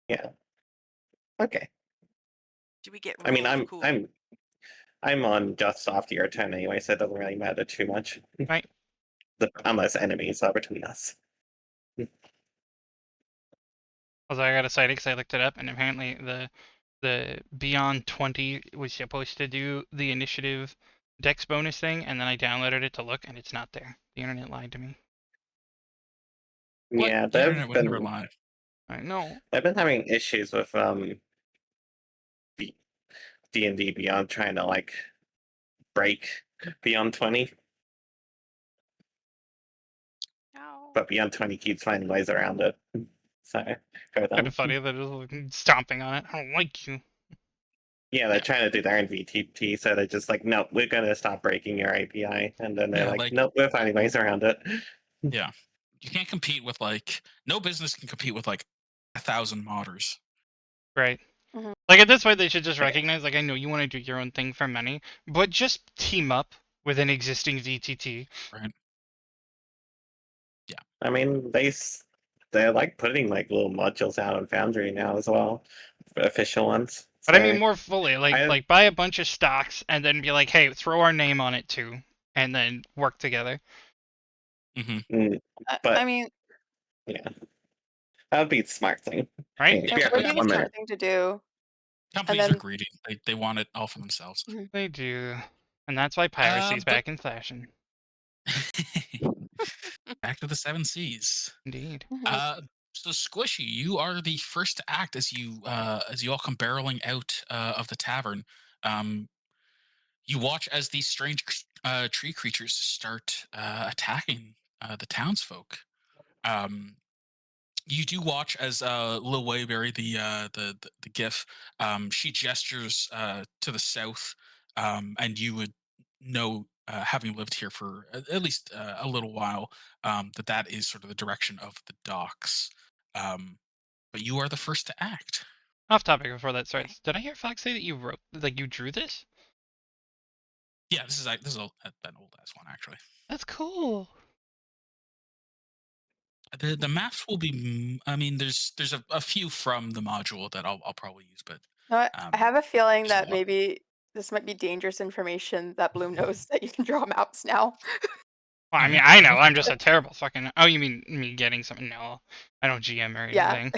Yeah. Okay. Do we get I mean, rules? Cool. I'm on just after your turn anyway, so it doesn't really matter too much. Right. Unless enemies are between us. Although I got excited because I looked it up, and apparently the Beyond 20 was supposed to do the initiative dex bonus thing, and then I downloaded it to look, and it's not there. The internet lied to me. What? Yeah, The internet would never lie. I know. they've been having issues with D&D Beyond trying to like break Beyond 20, No. but Beyond 20 keeps finding ways around it. So go Kind them. of funny that it's like stomping on it. I don't like you. Yeah, they're Yeah. trying to do their own VTT, so they're just like, no, we're gonna stop breaking your API, and then they're Yeah, like, like nope, we're finding ways around it. yeah, you can't compete with like no business can compete with like 1,000 modders, Right. Mhm. Like at this point, they should just Yeah. recognize, like, I know you want to do your own thing for money, but just team up with an existing VTT. right? Yeah. I mean, they're like putting like little modules out on Foundry now as well, official ones. But I mean So more fully, I like buy a bunch of stocks and then be like, hey, throw our name on it too, and then work together. Mm-hmm. I but mean, yeah, that would be the smart thing. I Right? mean, if it you Yeah, have would a be like the one smart minute, thing to do. And companies are then, greedy. They want it all for themselves. mhm. They do. And that's why piracy's But back in fashion. Back to the seven seas. Indeed. Mhm. Uh, so Squishy, you are the first to act as you all come barreling out of the tavern. Um, you watch as these strange tree creatures start attacking the townsfolk. Um, you do watch as Lil Wayberry, the GIF, she gestures to the south, and you would know, having lived here for at least a little while, that that is sort of the direction of the docks. Um, but you are the first to act. Off topic before that Okay. starts. Did I hear Fox say that you wrote, like, you drew this? Yeah, this is an old ass one actually. That's cool. The maps will be. I mean, there's a few from the module that I'll probably use, but No, I um, have a feeling there's a that lot. maybe this might be dangerous information that Bloom knows that you can draw maps now. Well, Oh I mean, yeah, I I know. hope he I'm just does. a terrible fucking. Oh, you mean me getting something? No, I don't GM or Yeah, anything.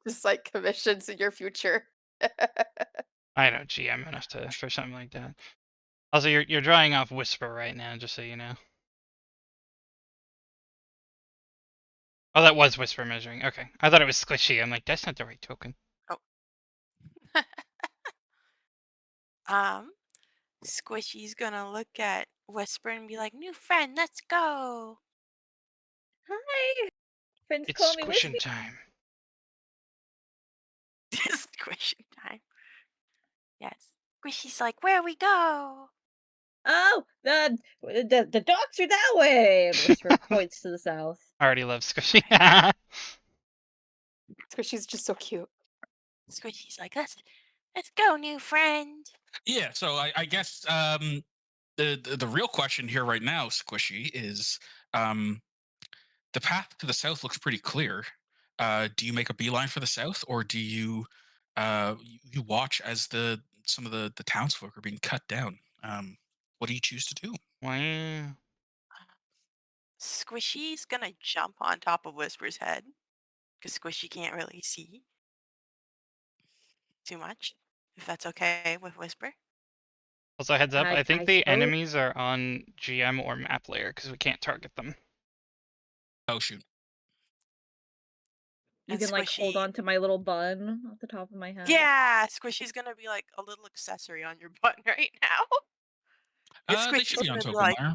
just like commissions in your future. I don't GM enough to for something like that. Also, you're drawing off Whisper right now, just so you know. Oh, that was Whisper measuring. Okay, I thought it was Squishy. I'm like, that's not the right token. Oh. um, Squishy's gonna look at Whisper and be like, "New friend, let's go." Hi. Friends It's call me squishing Wispy. time. Squishy time. Yes. Squishy's like, "Where we go?" Oh, the docks are that way. And Whisper points to the south. I already love Squishy. Right. So she's just so cute. Squishy's like, let's go, new friend." Yeah, so I guess the real question here right now, Squishy, is um, the path to the south looks pretty clear. Do you make a beeline for the south, or do you you watch as the some of the townsfolk are being cut down? What do you choose to do? Wow. Squishy's gonna jump on top of Whisper's head because Squishy can't really see too much. If that's okay with Whisper. Also, heads up, I think I the suppose enemies are on GM or map layer because we can't target them. Oh shoot! you And can like hold Squishy, on to my little bun off the top of my head. yeah, Squishy's gonna be like a little accessory on your butt right now. And They should Squishy's be on gonna be token like, wire.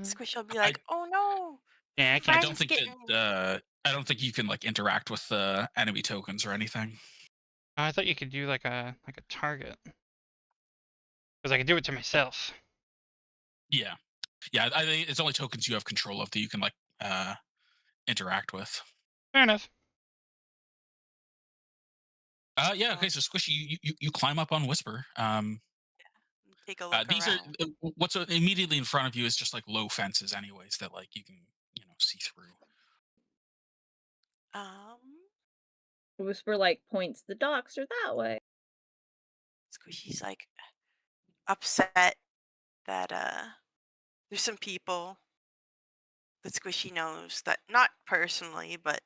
Squish will be I like, "Oh no, Yeah, I I can't don't friend's see. think getting." that I don't think you can like interact with enemy tokens or anything. Oh, I thought you could do like a target because I could do it to myself. Yeah, yeah. I think it's only tokens you have control of that you can like interact with. Fair enough. Yeah. So Okay. So Squishy, you climb up on Whisper. take a look These are around. what's immediately in front of you is just like low fences, anyways, that like you can see through. Um, Whisper like points the docks are that way. Squishy's like upset that there's some people that Squishy knows that not personally, but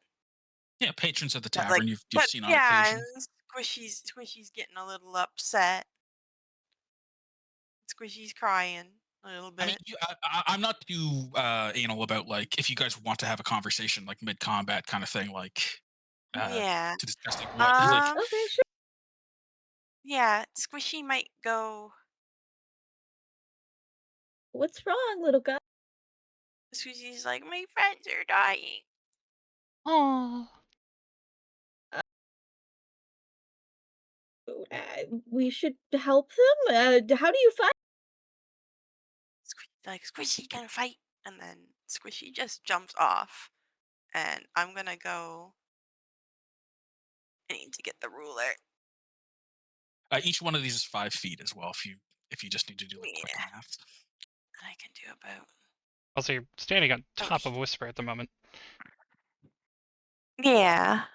Yeah, patrons of the that like, tavern you've but seen on yeah, and occasion. Squishy's getting a little upset. Squishy's crying a little I mean, bit. I'm not too anal about like if you guys want to have a conversation like mid combat kind of thing, like uh, Yeah. to discuss like what like Um. Okay, sure. Yeah. Squishy might go. What's wrong, little guy? Squishy's like, my friends are dying. Oh, Uh, we should help them. How do you fight? Like Squishy gonna fight, and then Squishy just jumps off, and I'm gonna go. I need to get the ruler. each one of these is 5 feet as well. If you just need to do like quick Yeah, math. and I can do about. also you're standing on Oh, top of Whisper at the moment. yeah.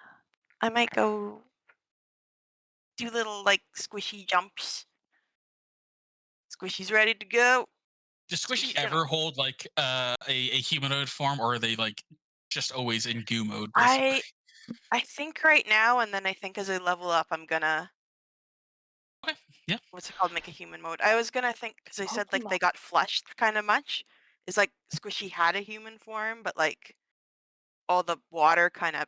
I might go do little like squishy jumps. Squishy's ready to go. Does Squishy Squishy gonna. ever hold like a humanoid form, or are they like just always in goo mode, basically? I I think right now, and then I think as I level up, I'm gonna Okay. Yeah. What's it called? Make a human mode. I was gonna think because they said like Pokemon. they got fleshed kind of much. It's like Squishy had a human form, but like all the water kind of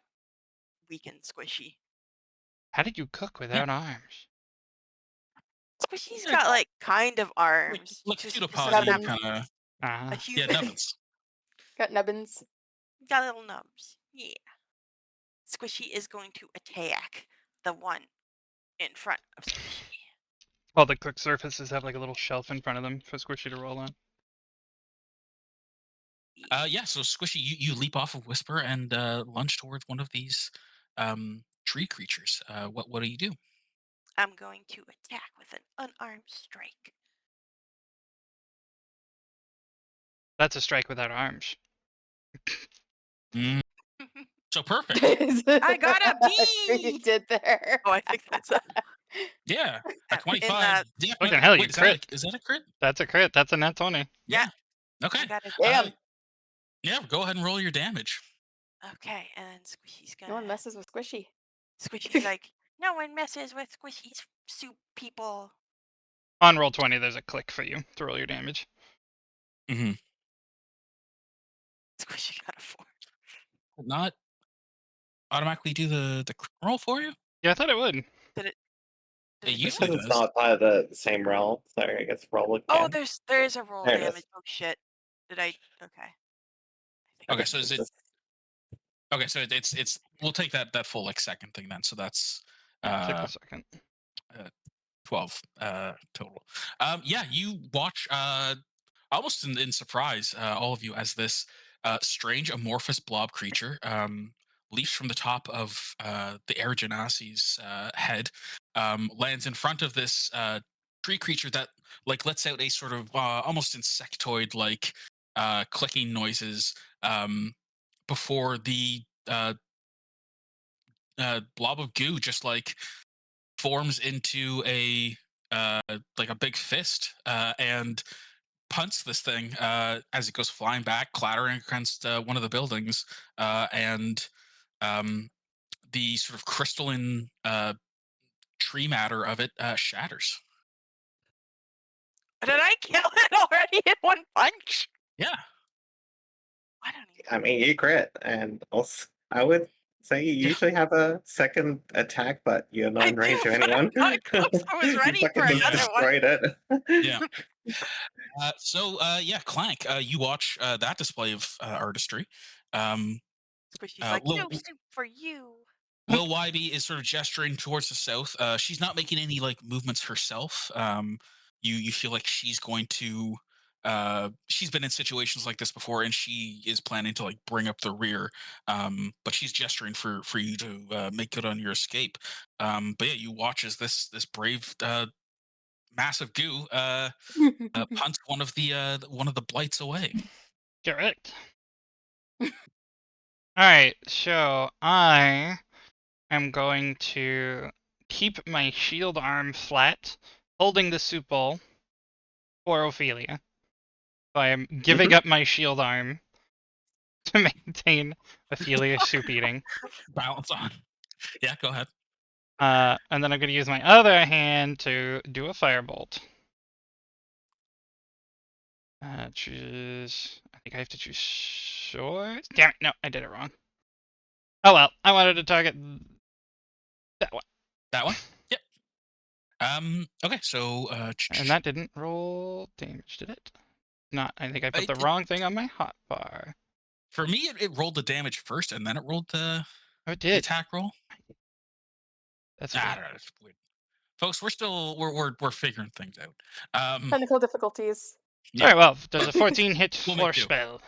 weakened Squishy. How did you cook Yeah. without arms? Squishy's Yeah, got like kind of like arms. like Just he doesn't pseudopody have Nubbins. kind of. a Ah, Yeah, human. nubbins. Got nubbins. Got little nubs. Yeah. Squishy is going to attack the one in front of Squishy. all the cooked surfaces have like a little shelf in front of them for Squishy to roll on. Yeah. So Squishy, you leap off of Whisper and lunge towards one of these tree creatures. What do you do? I'm going to attack with an unarmed strike. That's a strike without arms. Mm, so perfect. I got a I see what you B. did there. Oh, I think that's a Yeah, a in 25. that. Fucking Definite. hell, you Wait, is that crit. a crit? That's a crit. That's a nat 20. Yeah, Yeah. Okay. I got a. Uh, Damn. yeah. Go ahead and roll your damage. Okay, and then Squishy's No gonna. one messes with Squishy. Squishy's like, no one messes with Squishy's soup people. On roll 20, there's a click for you to roll your damage. Mm-hmm. Squishy got a 4. Not automatically do the crit roll for you. Yeah, I thought it would. Did it? Did It it do Just it? usually because it's does. not part of the same roll, so I guess roll Oh, again. there is a roll There it damage. is. Oh shit. Did I? Okay. I think Okay, Okay, so is it's it just okay? So it's we'll take that full like second thing then. So that's Yeah, take uh the second. 12 total. Yeah, you watch almost in surprise, all of you, as this strange amorphous blob creature leaps from the top of the air genasi's head, lands in front of this tree creature that like lets out a sort of almost insectoid like clicking noises before the blob of goo just like forms into a like a big fist and punts this thing as it goes flying back, clattering against one of the buildings, and um, the sort of crystalline tree matter of it shatters. did I kill it already in one punch? Yeah, I don't even. I mean, you crit, and also I would say you yeah. usually have a second attack, but you're not I in do, range of but I'm anyone. not close. I was You ready for fucking just another one. destroyed it. Yeah. So Clank, you watch that display of artistry. Um, Squishy's like, Lil no soup for you. Lil Wybe is sort of gesturing towards the south. She's not making any like movements herself. You feel like she's going to. She's been in situations like this before, and she is planning to like bring up the rear. But she's gesturing for you to make good on your escape. But yeah, you watch as this brave massive goo punts one of the blights away. Correct. Alright, so I am going to keep my shield arm flat, holding the soup bowl for Ophelia. So I am giving Mhm. up my shield arm to maintain Ophelia's soup eating. Balance on. Yeah, go ahead. And then I'm going to use my other hand to do a firebolt. Choose. I think I have to choose swords. Damn it! No, I did it wrong. Oh well, I wanted to target that one, That one. Yep. Okay, so and that didn't roll damage, did it? Not. I think I put the it, wrong thing on my hotbar. for me, it rolled the damage first, and then it rolled Oh, it the did. attack roll. That's I weird. don't know. It's weird. Folks, we're still we're figuring things out. Technical difficulties. Yeah, Alright, well, does a 14 hit we'll make for do. spell?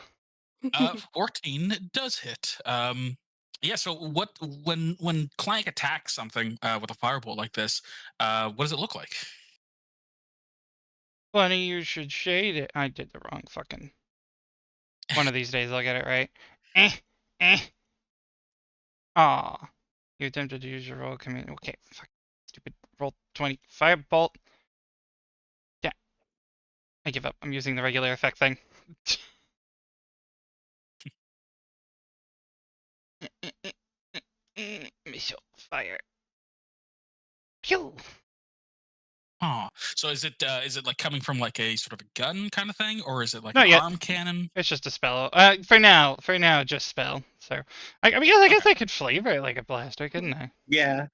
14 does hit. Yeah. So what when Clank attacks something with a firebolt like this, what does it look like? Funny you should shade it. I did the wrong fucking. One of these days I'll get it right. Eh, eh. Aw. You attempted to use your roll command. Okay, fuck. Stupid roll 20. Firebolt. Yeah, I give up. I'm using the regular effect thing. Missile fire. Pew! Oh, so is it like coming from like a sort of a gun kind of thing, or is it like an Not yet. arm cannon? It's just a spell. For now, just spell. So, I guess Okay. I could flavor it like a blaster, couldn't I? Yeah,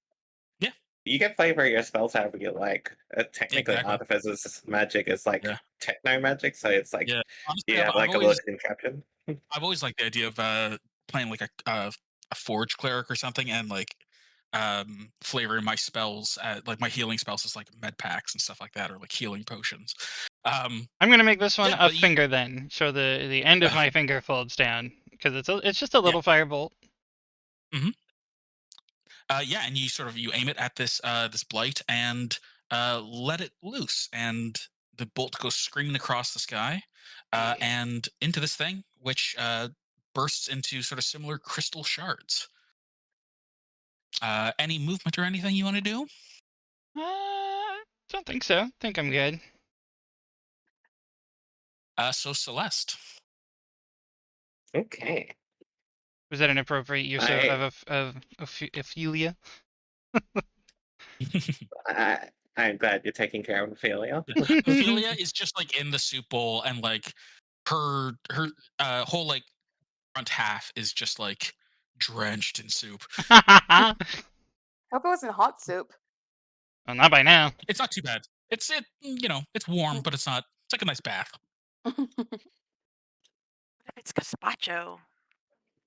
Yeah. you can flavor your spells however you like. Technically, Exactly. artificer's magic is like Yeah. techno magic, so it's like Yeah. Honestly, you I've, have I've like a little always contraption. I've always liked the idea of playing like a forge cleric or something, and like flavoring my spells, like my healing spells, as like med packs and stuff like that, or like healing potions. Um, I'm gonna make this one yeah, a but you. finger then, so the end of my finger folds down because it's just a Yeah. little firebolt. hmm yeah, and you aim it at this blight and let it loose, and the bolt goes screaming across the sky Yeah. and into this thing, which bursts into sort of similar crystal shards. Any movement or anything you want to do? Don't think so. Think I'm good. So Celeste. Okay, Was that an appropriate use I, of Ophelia? I'm glad you're taking care of Ophelia. Ophelia is just like in the soup bowl, and like her whole like front half is just like drenched in soup. Well, Hope it wasn't hot soup. not by now. It's not too bad. It's warm, but it's not. It's like a nice bath. What if it's gazpacho?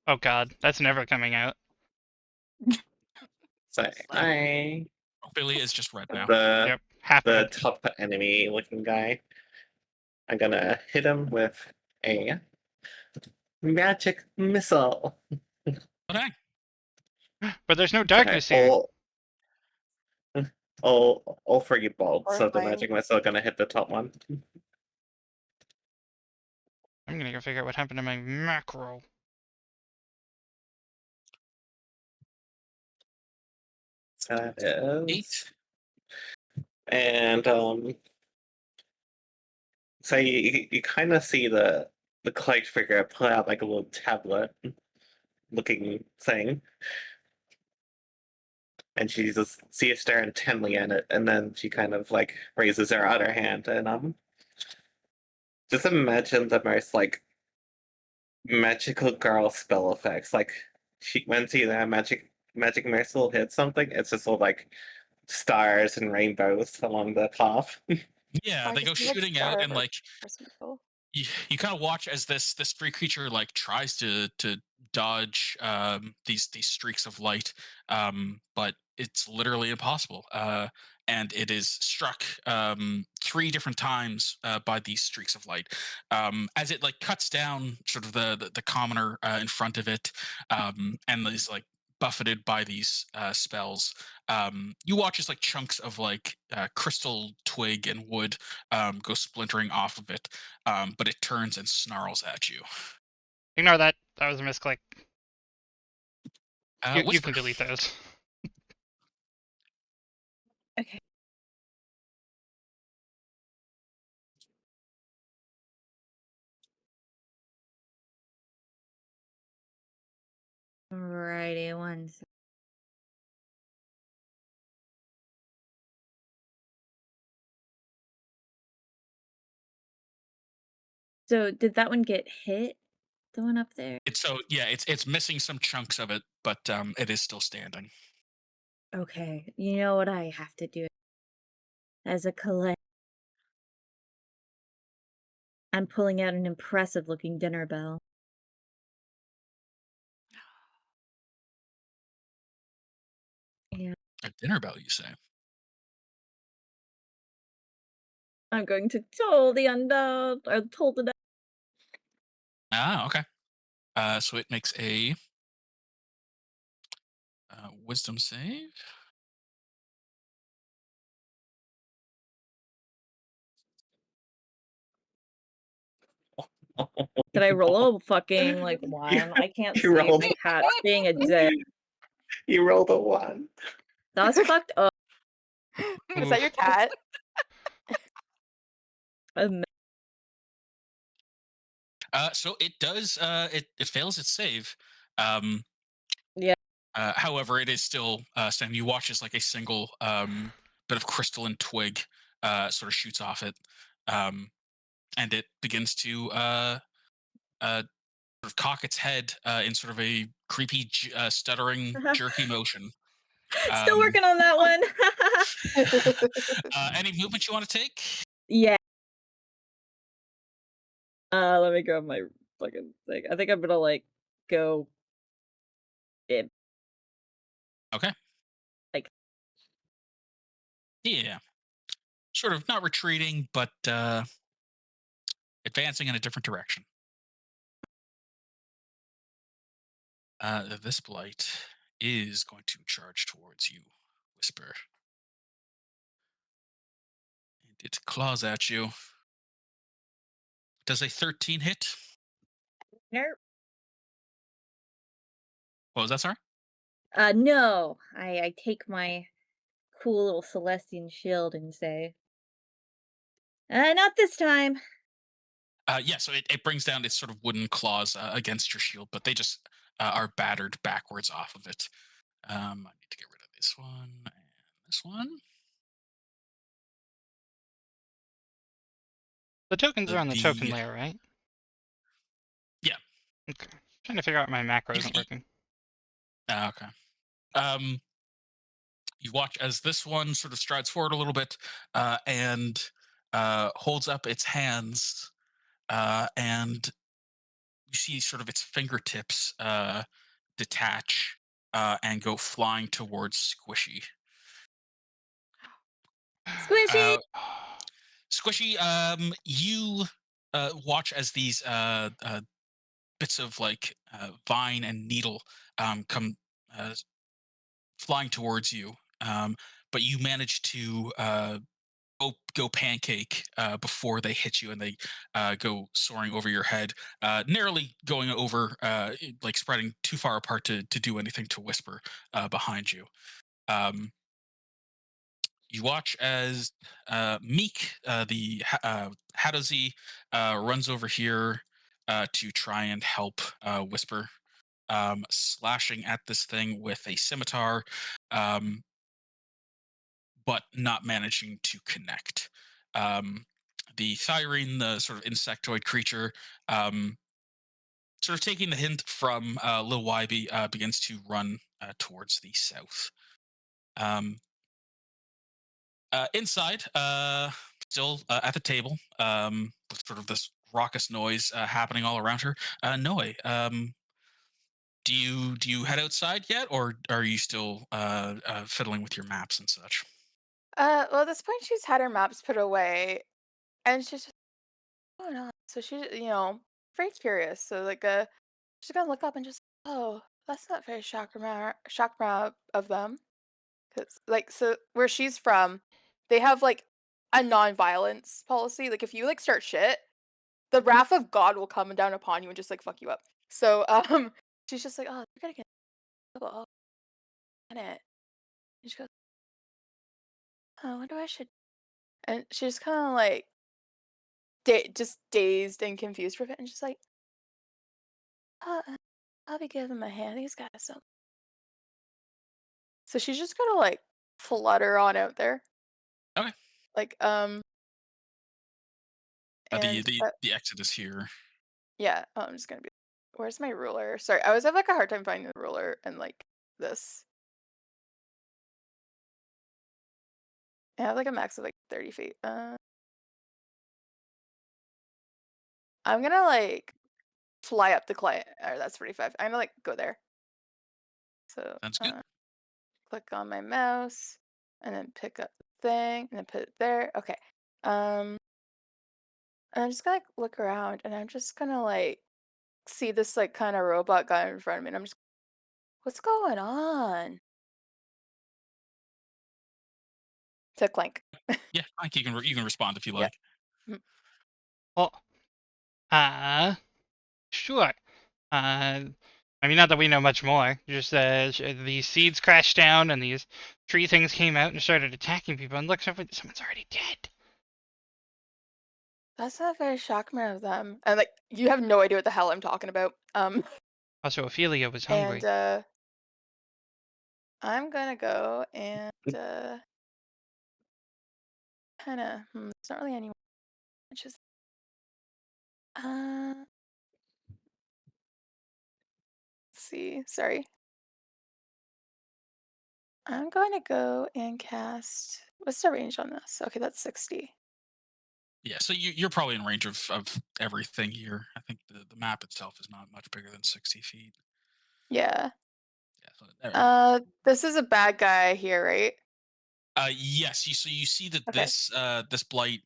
Oh God, that's never coming out. So Slow. I Ophelia is just red now. the Yep, half the red. top enemy looking guy. I'm gonna hit him with a magic missile. Okay. But there's no So darkness here. all three bolts of the Horrifying. magic missile gonna hit the top one. I'm gonna go figure out what happened to my macro. So that is 8. and so you kind of see the cloaked figure pull out like a little tablet looking thing, and she just see you stare intently at it, and then she kind of like raises her other hand and just imagine the most like magical girl spell effects. Like she when see that magic missile hit something, it's just all like stars and rainbows along the path. Yeah, I they go just need a shooting out, jar and of like Christmas metal. you kind of watch as this free creature like tries to dodge these streaks of light, but it's literally impossible, and it is struck 3 different times by these streaks of light, as it like cuts down sort of the commoner in front of it, and is like buffeted by these spells. You watch as like chunks of like crystal twig and wood go splintering off of it, but it turns and snarls at you. Ignore that. That was a misclick. You Whisper. can delete those. Okay. Alrighty, one sec. So did that one get hit? The one up there? It's missing some chunks of it, but it is still standing. Okay. You know what I have to do as a collect. I'm pulling out an impressive looking dinner bell. Yeah. A dinner bell, you say? I'm going to toll the undead or toll the dead. Ah, okay. So it makes a wisdom save. Did I roll a fucking like you, one? I can't you see. rolled My cat's being a dick. you rolled a one. That's fucked up. Is that your Oof. cat? Um, So it does. It fails its save. Um, Yeah. However, it is still standing. You watch as like a single bit of crystal and twig sort of shoots off it, and it begins to sort of cock its head in sort of a creepy, stuttering, jerky motion. Still Um, working on that one. any movement you want to take? Yeah. Let me grab my fucking thing. I think I'm gonna like go in Okay. like Yeah. Sort of not retreating, but advancing in a different direction. This blight is going to charge towards you, Whisper. And it claws at you. Does a 13 hit? nope. What was that, sorry? No. I take my cool little Celestian shield and say, not this time. Yeah, so it brings down its sort of wooden claws against your shield, but they just are battered backwards off of it. I need to get rid of this one and this one. The tokens are on the token The layer, right? Yeah, Okay. Trying to figure out why my macro you, isn't working. okay. Um, you watch as this one sort of strides forward a little bit and holds up its hands, and you see sort of its fingertips detach and go flying towards Squishy. Squishy! Uh, Squishy, you watch as these bits of like vine and needle come uh, flying towards you, but you manage to go pancake before they hit you, and they go soaring over your head, narrowly going over, like spreading too far apart to do anything to Whisper behind you. Um, you watch as Meek, the Hadozi, runs over here to try and help Whisper, slashing at this thing with a scimitar, um, but not managing to connect. Um, the Thyrene, the sort of insectoid creature, um, sort of taking the hint from Lil Yb, begins to run towards the south. Um, inside, still at the table, with sort of this raucous noise happening all around her. Noe, do you head outside yet, or are you still fiddling with your maps and such? Well, at this point, she's had her maps put away, and she's just going on. So she, very curious. So like, she's gonna look up and just, oh, that's not very chakra of them. Cause like, so where she's from, they have like a non-violence policy. Like, if you like start shit, the wrath of God will come down upon you and just like fuck you up. So, she's just like, oh, you're gonna get, oh, in it. And she goes, oh, I wonder what I should. And she's kind of like just dazed and confused for a bit, and she's like, I'll be giving my hand. These guys don't. So she's just gonna like flutter on out there, Okay. like The and the the exit is here. yeah. I'm just gonna be. Where's my ruler? Sorry, I always have like a hard time finding the ruler and like this. I have like a max of like 30 feet. I'm gonna like fly up the client. Or that's 45. I'm gonna like go there. So Sounds good. click on my mouse and then pick up the thing and then put it there. Okay. Um, and I'm just gonna like, look around and I'm just gonna like see this like kind of robot guy in front of me. And I'm just, what's going on? To Clank. Yeah, I think you can respond if you Yeah. like. Mm. Well, uh, sure. Uh, I mean, not that we know much more. Just these seeds crashed down, and these tree things came out and started attacking people. And look, someone's already dead. That's not very shocking of them. And like, you have no idea what the hell I'm talking about. Also, Ophelia was And hungry. I'm gonna go and kind of. There's not really anyone. Which is. Let's see. Sorry. I'm going to go and cast. What's the range on this? Okay, that's 60. Yeah, so you're probably in range of everything here. I think the map itself is not much bigger than 60 feet. Yeah. Yeah, so everything's. This is a bad guy here, right? Yes, so you see that Okay. this blight,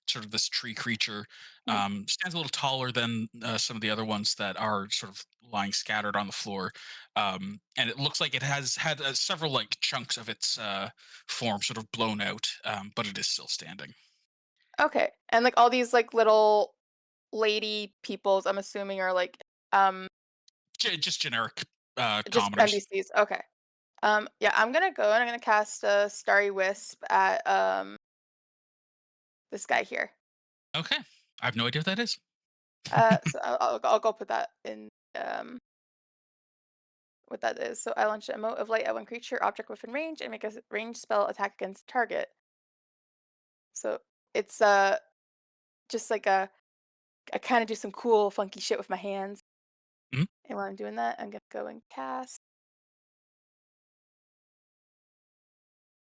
sort of this tree creature, Mhm. stands a little taller than some of the other ones that are sort of lying scattered on the floor, and it looks like it has had several like chunks of its form sort of blown out, but it is still standing. Okay. And like all these like little lady peoples, I'm assuming are like um Just generic just commoners. NPCs. Okay. Yeah, I'm gonna go and I'm gonna cast a Starry Wisp at this guy here. Okay, I have no idea what that is. So I'll go put that in what that is. So I launch a mote of light at one creature, object within range, and make a ranged spell attack against target. So it's just like I kind of do some cool funky shit with my hands. Mhm. And while I'm doing that, I'm gonna go and cast.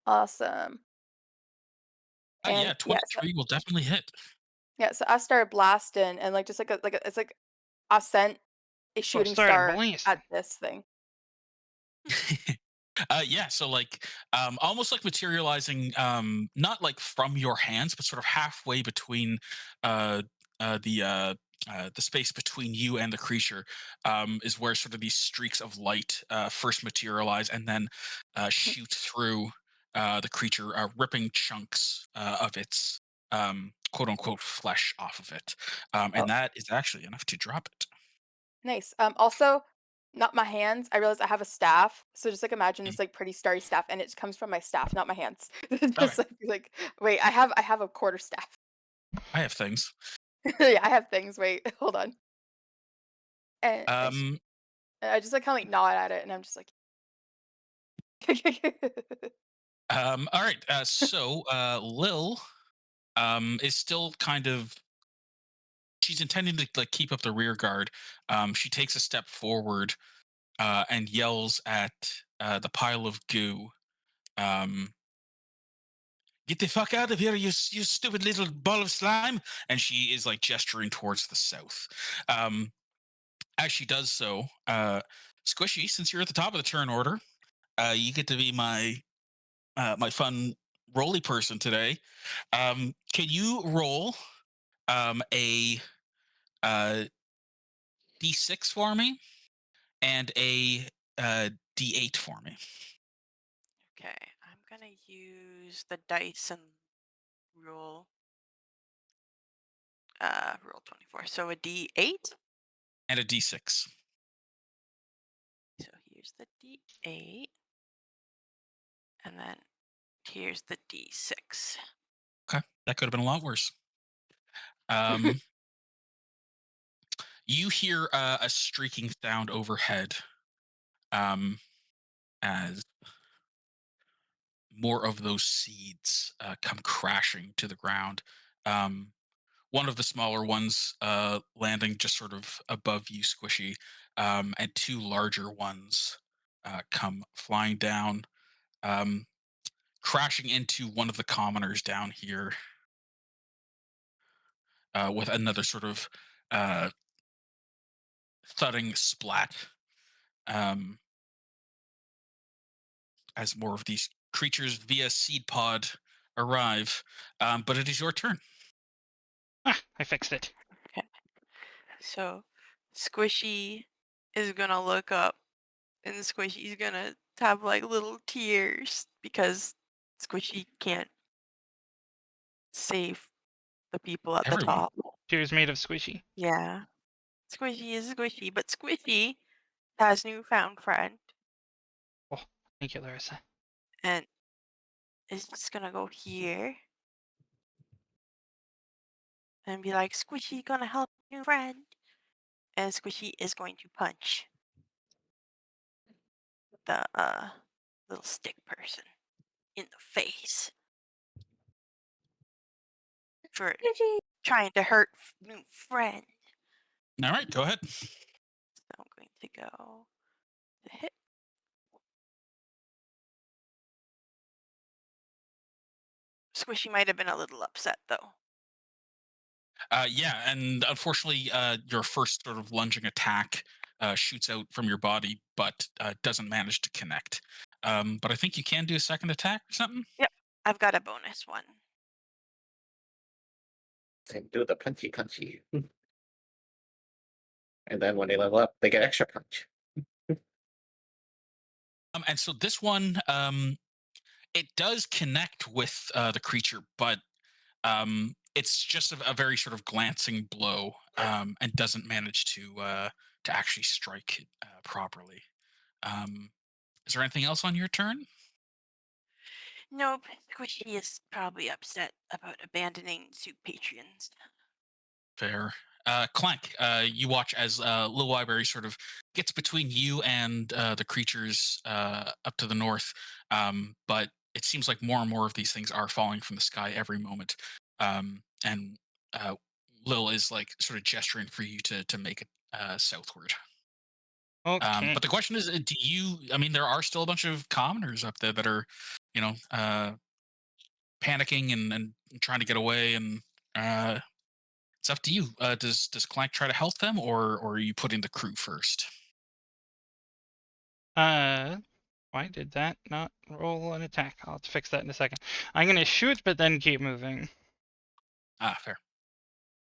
Awesome. Yeah, And yeah, so 23 will definitely hit. yeah, so I started blasting and like just it's like I sent a Oh, shooting started star blasting. at this thing. Yeah, so like almost like materializing, not like from your hands, but sort of halfway between uh uh the uh the space between you and the creature, is where sort of these streaks of light first materialize and then shoot through the creature, ripping chunks of its quote unquote flesh off of it, Oh, and that is actually enough to drop it. nice. Also, not my hands. I realized I have a staff, so just like imagine Mm. this like pretty starry staff, and it comes from my staff, not my hands. Okay, Just like wait, I have a quarter staff. I have things. Yeah, I have things. Wait, hold on. And um I just like kind of like nod at it, and I'm just like. all right. So Lil is still kind of, she's intending to like keep up the rear guard. She takes a step forward and yells at the pile of goo. Um, Get the fuck out of here, you stupid little ball of slime! And she is like gesturing towards the south. Um, as she does so, Squishy, since you're at the top of the turn order, you get to be my fun roly person today. Can you roll a uh, D6 for me and a D8 for me? Okay, I'm gonna use the dice and roll roll 24. So a D8. And a D6. So here's the D8, and then here's the D6. Okay, that could have been a lot worse. Um, you hear a streaking sound overhead, um, as more of those seeds come crashing to the ground. Um, one of the smaller ones landing just sort of above you, Squishy, and two larger ones come flying down, um, crashing into one of the commoners down here, with another sort of uh, thudding splat, um, as more of these creatures via seed pod arrive. But it is your turn. Ah, I fixed it. Okay. So Squishy is gonna look up, and Squishy's gonna have like little tears because Squishy can't save the people at the Everyone. top. She was made of squishy. Yeah. Squishy is squishy, but Squishy has newfound friend Oh, thank you, Larissa. and is just gonna go here and be like, Squishy gonna help new friend. And Squishy is going to punch the, little stick person in the face. for Energy. trying to hurt new friend. All right, go ahead. So I'm going to go to hit. Squishy might have been a little upset though. Yeah, and unfortunately, your first sort of lunging attack shoots out from your body, but doesn't manage to connect. But I think you can do a second attack or something. Yep, I've got a bonus one. And do the punchy punchy. And then when they level up, they get extra punch. And so this one, it does connect with the creature, but it's just a very sort of glancing blow, and doesn't manage to actually strike it properly. Um, is there anything else on your turn? Nope, Squishy is probably upset about abandoning Soup Patrons. Fair. Clank, you watch as Lil Wyberry sort of gets between you and the creatures up to the north, but it seems like more and more of these things are falling from the sky every moment. And Lil is like sort of gesturing for you to make it southward. Okay. But the question is, do you? I mean, there are still a bunch of commoners up there that are, panicking and trying to get away, and it's up to you. Does Clank try to help them, or are you putting the crew first? Why did that not roll an attack? I'll have to fix that in a second. I'm gonna shoot, but then keep moving. Fair.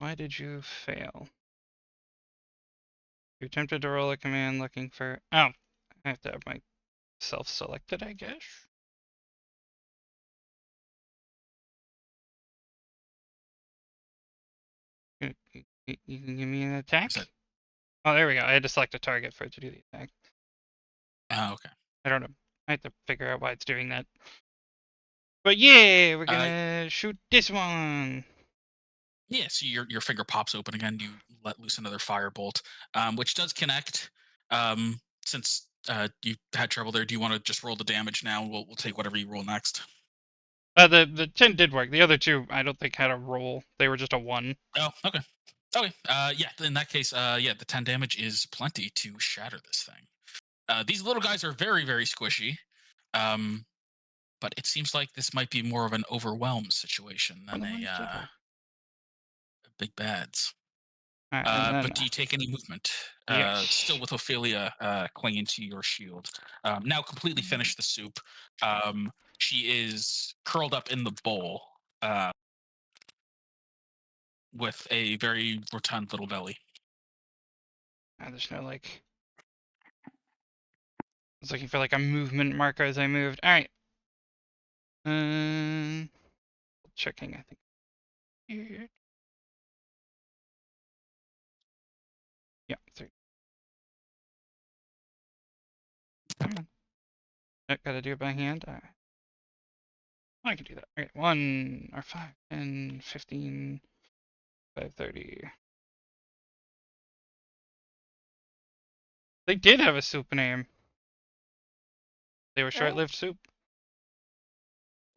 Why did you fail? You attempted to roll a command looking for. Oh, I have to have myself selected, I guess. You can give me an Is that? attack? Oh, there we go. I had to select a target for it to do the attack. Okay. I don't know. I have to figure out why it's doing that. But yeah, we're Uh, gonna shoot this one. yeah. So your finger pops open again. You let loose another firebolt, which does connect. Since you had trouble there, do you want to just roll the damage now? We'll take whatever you roll next. The 10 did work. The other two, I don't think had a roll. They were just a 1. Oh, okay. Okay. Yeah. In that case, yeah, the 10 damage is plenty to shatter this thing. These little guys are very, very squishy. Um, but it seems like this might be more of an overwhelmed situation Oh, than the a ones did work. big bads. Alright, and then But do you take any movement? Still yes. with Ophelia clinging to your shield. Now completely Mm, finished the soup. She is curled up in the bowl with a very rotund little belly. there's no like. I was looking for like a movement marker as I moved. Alright. Um, checking. I think. Here. Yeah, 3. Come on. I gotta do it by hand. Alright. I can do that. Alright, 1 or 5, 10, 15, 530. They did have a soup name. They were Right? short-lived soup.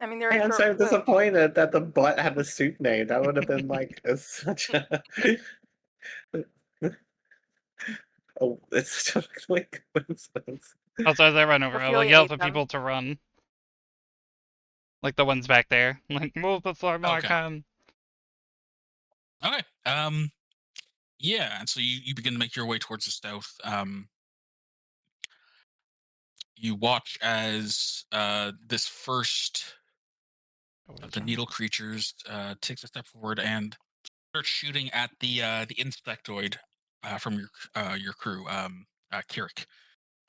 I mean, they're And so short-lived. disappointed that the butt had a soup name. That would have been like such a. Oh, it's such a like coincidence. Also, as I run over, I will Ophelia yell ate for them. people to run. Like the ones back there. Like, move before more Okay. come. Okay. Yeah, and so you begin to make your way towards the south. You watch as this first of the needle creatures takes a step forward and starts shooting at the insectoid from your crew, Kirik.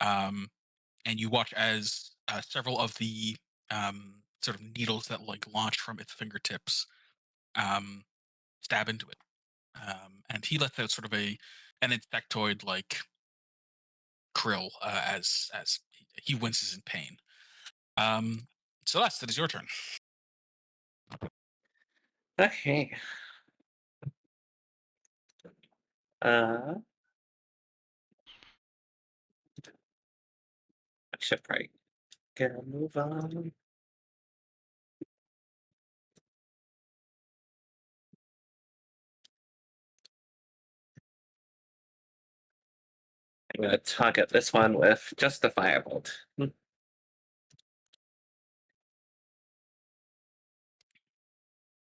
Um, and you watch as several of the sort of needles that like launch from its fingertips um, stab into it, and he lets out sort of an insectoid like krill as he winces in pain. Celeste, it is your turn. Okay. Uh, I should probably get a move on. I'm gonna target this one with just a firebolt.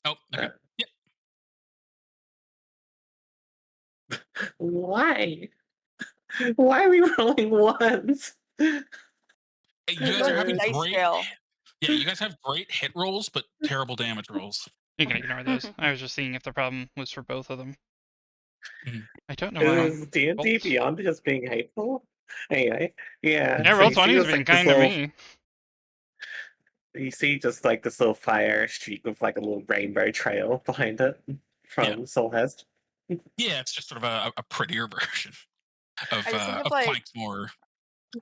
Oh, okay. Uh, Yep. why? Why are we rolling ones? Hey, you You're guys are going with the having dice great. trail. Yeah, you guys have great hit rolls, but terrible damage rolls. You can ignore those. I was just seeing if the problem was for both of them. Mhm. I don't know why. Is D&D Bolts. beyond just being hateful? Anyway, yeah. Yeah, So roll you see 20's this been like this kind to little, me. you see just like this little fire streak with like a little rainbow trail behind it Yeah, from Soulhest. yeah, it's just sort of a prettier version I just think of of like Plank's more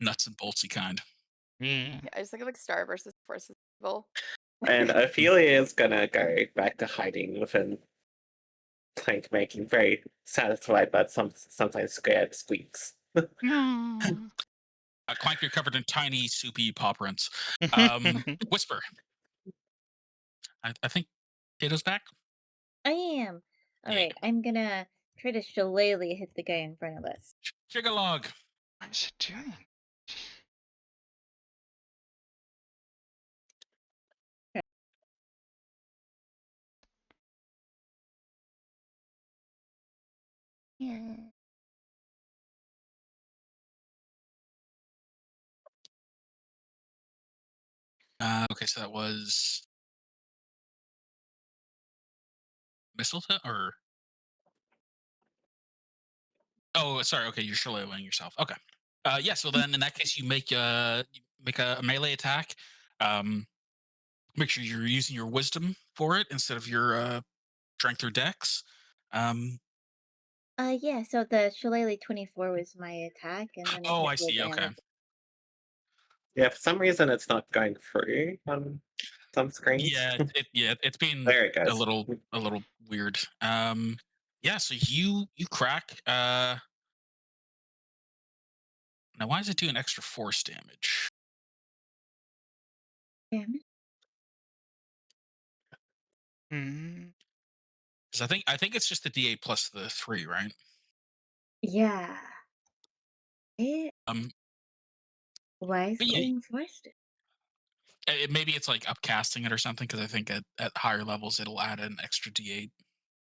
nuts and boltsy kind. Yeah. Yeah, I just think of like Star versus Forces of Evil. And Ophelia is gonna go back to hiding within Clank, making very satisfied but sometimes scared squeaks. No. Clank, you're covered in tiny, soupy paw prints. Whisper. I think Kato's back. I am. All Yeah. right, I'm gonna try to shillelagh hit the guy in front of us. Chigalog. What is it doing? Yeah. Okay, so that was mistletoe or oh, sorry. Okay, you're shillelaghing yourself. Okay. Yeah. So then, in that case, you make a melee attack. Um, make sure you're using your wisdom for it instead of your strength or dex. Um, Yeah, so the shillelagh 24 was my attack, and then I oh, hit I with see. Okay. damage. Yeah, for some reason it's not going through on some screens. It's been There it a goes. little weird. Yeah. So you crack. Now why does it do an extra force damage? Damage? Mm. Because I think it's just the D8 plus the 3, right? Yeah. Eh, Um, why is but it yeah, doing forced? maybe it's like upcasting it or something. Because I think at higher levels it'll add an extra D8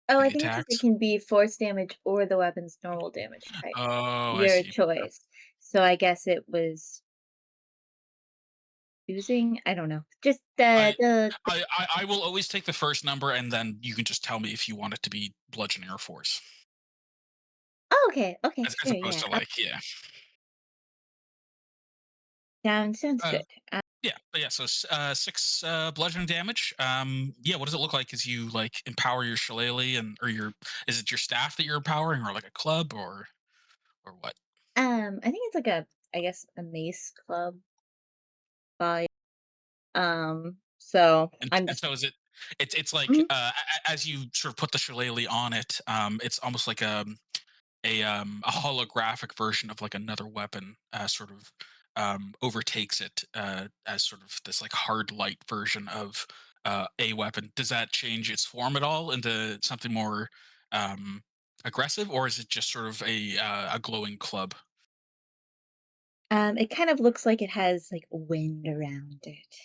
Oh, to I the think it's just it attacks. can be force damage or the weapon's normal damage type. Oh, I Your see. choice. So I guess it was choosing. I don't know. Just I, the I will always take the first number, and then you can just tell me if you want it to be bludgeoning or force, Oh, okay, okay, as sure, opposed yeah. to like yeah. Sounds Uh, good. yeah, but yeah. So 6 bludgeoning damage. Yeah. What does it look like as you like empower your shillelagh and or your is it your staff that you're empowering or like a club or what? I think it's like a I guess a mace club by so I'm And just so is it? It's like mhm. as you sort of put the shillelagh on it, it's almost like a holographic version of like another weapon, sort of overtakes it as sort of this like hard light version of a weapon. Does that change its form at all into something more um, aggressive, or is it just sort of a glowing club? It kind of looks like it has like wind around it.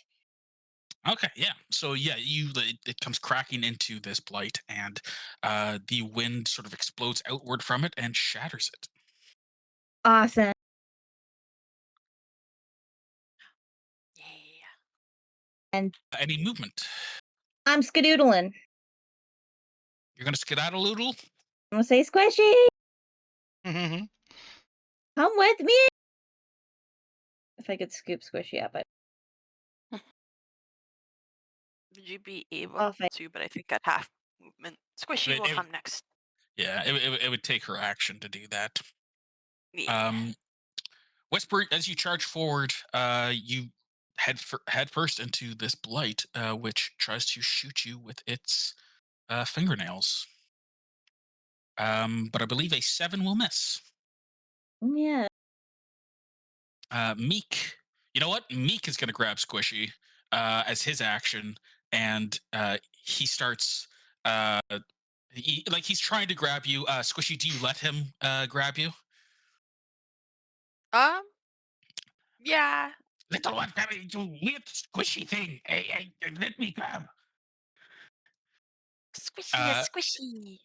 Okay, yeah. So yeah, it comes cracking into this blight, and the wind sort of explodes outward from it and shatters it. Awesome. Yeah. And Any movement? I'm skadoodling. You're gonna skedaddle. I'm gonna say squishy. Mhm. Come with me. If I could scoop squishy up, Would you be able off I to? But I think at half movement, Squishy It, will it, come next. yeah, it would take her action to do that. Yeah. Um, Whisper, as you charge forward, you head first into this blight, which tries to shoot you with its fingernails. But I believe a 7 will miss. yeah. Meek, you know what? Meek is going to grab Squishy as his action, and he starts. Uh, like he's trying to grab you. Squishy, do you let him grab you? Yeah. Little one, you weird squishy thing. Hey, let me grab. Squishy is Uh, squishy.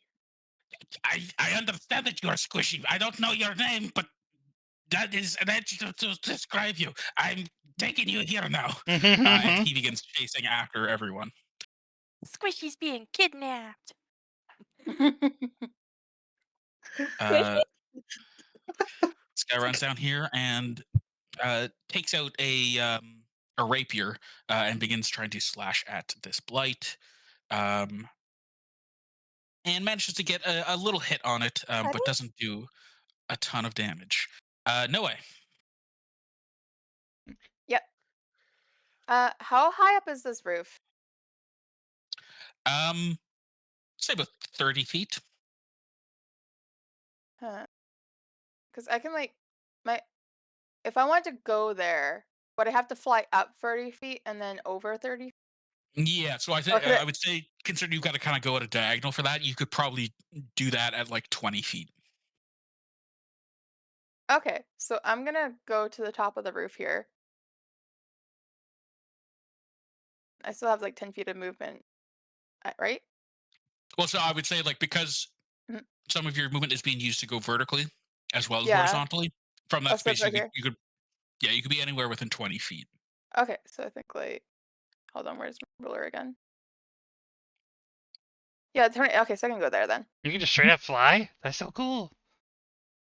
I understand that you are squishy. I don't know your name, but that is an adjective to describe you. I'm taking you here now. And he begins chasing after everyone. Squishy's being kidnapped. Uh, this guy runs down here and takes out a rapier and begins trying to slash at this blight. Um, and manages to get a little hit on it, but Honey? doesn't do a ton of damage. No way. Yep. How high up is this roof? Say about 30 feet. Huh. Because I can like my if I wanted to go there, would I have to fly up 30 feet and then over 30? Yeah, so I Or think could it? I would say, considering you've got to kind of go at a diagonal for that, you could probably do that at like 20 feet. Okay, so I'm gonna go to the top of the roof here. I still have like 10 feet of movement, right? Well, so I would say, like, because Mhm. some of your movement is being used to go vertically as well as Yeah. horizontally, from Oh, that so it's space, right here. you could, yeah, you could be anywhere within 20 feet. Okay, so I think like, hold on, where's my ruler again? Yeah, okay, so I can go there then. You can just straight up fly? That's so cool.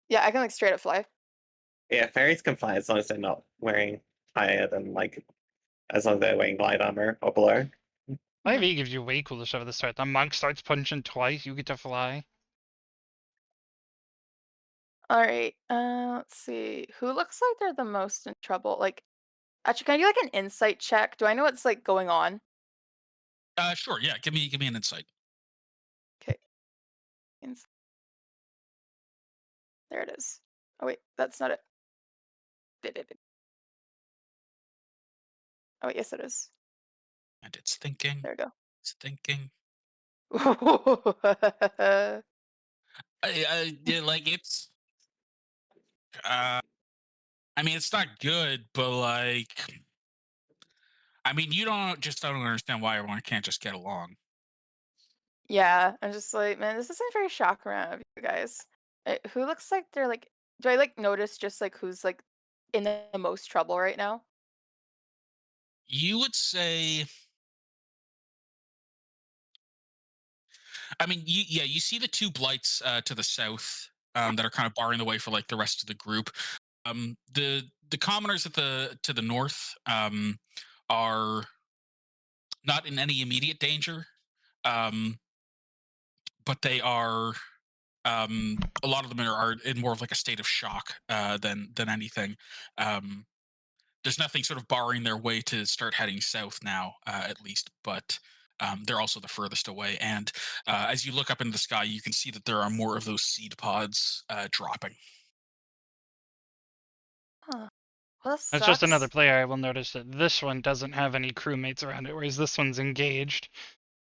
Yeah, I can like straight up fly. Yeah, fairies can fly as long as they're not wearing higher than like as long as they're wearing light armor or below. 5e gives you way cooler stuff at the start. The monk starts punching twice, you get to fly. All right. Let's see. Who looks like they're the most in trouble? Like, actually, can I do like an insight check? Do I know what's like going on? Sure, yeah, give me an insight. Okay. There it is. Oh wait, that's not it. Bit, bit, bit. Oh wait, yes it is. And it's thinking, There we go. it's thinking. Yeah, like uh, I mean, it's not good, but like, I mean, you don't understand why everyone can't just get along. Yeah, I'm just like, man, this isn't very shock around of you guys. Who looks like they're like? Do I like notice just like who's like in the most trouble right now? You would say, I mean, yeah, you see the two blights to the south that are kind of barring the way for like the rest of the group. The commoners at the to the north are not in any immediate danger, um, but they are. A lot of them are in more of like a state of shock than anything. Um, there's nothing sort of barring their way to start heading south now, at least, but. They're also the furthest away, and as you look up into the sky, you can see that there are more of those seed pods dropping. Huh. Well, that That's just another sucks. player I will notice that this one doesn't have any crewmates around it, whereas this one's engaged.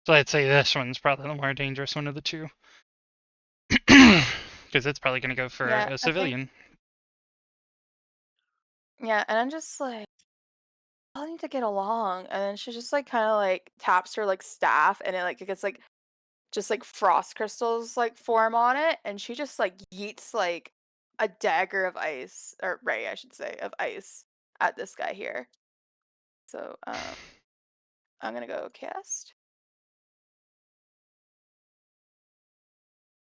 So I'd say this one's probably the more dangerous one of the two. Because it's probably going to go for Yeah, a I think. civilian. Yeah, and I'm just like, I need to get along, and then she just like kind of like taps her like staff, and it gets like just like frost crystals like form on it, and she just like yeets like a dagger of ice or ray, I should say, of ice at this guy here. So I'm gonna go cast.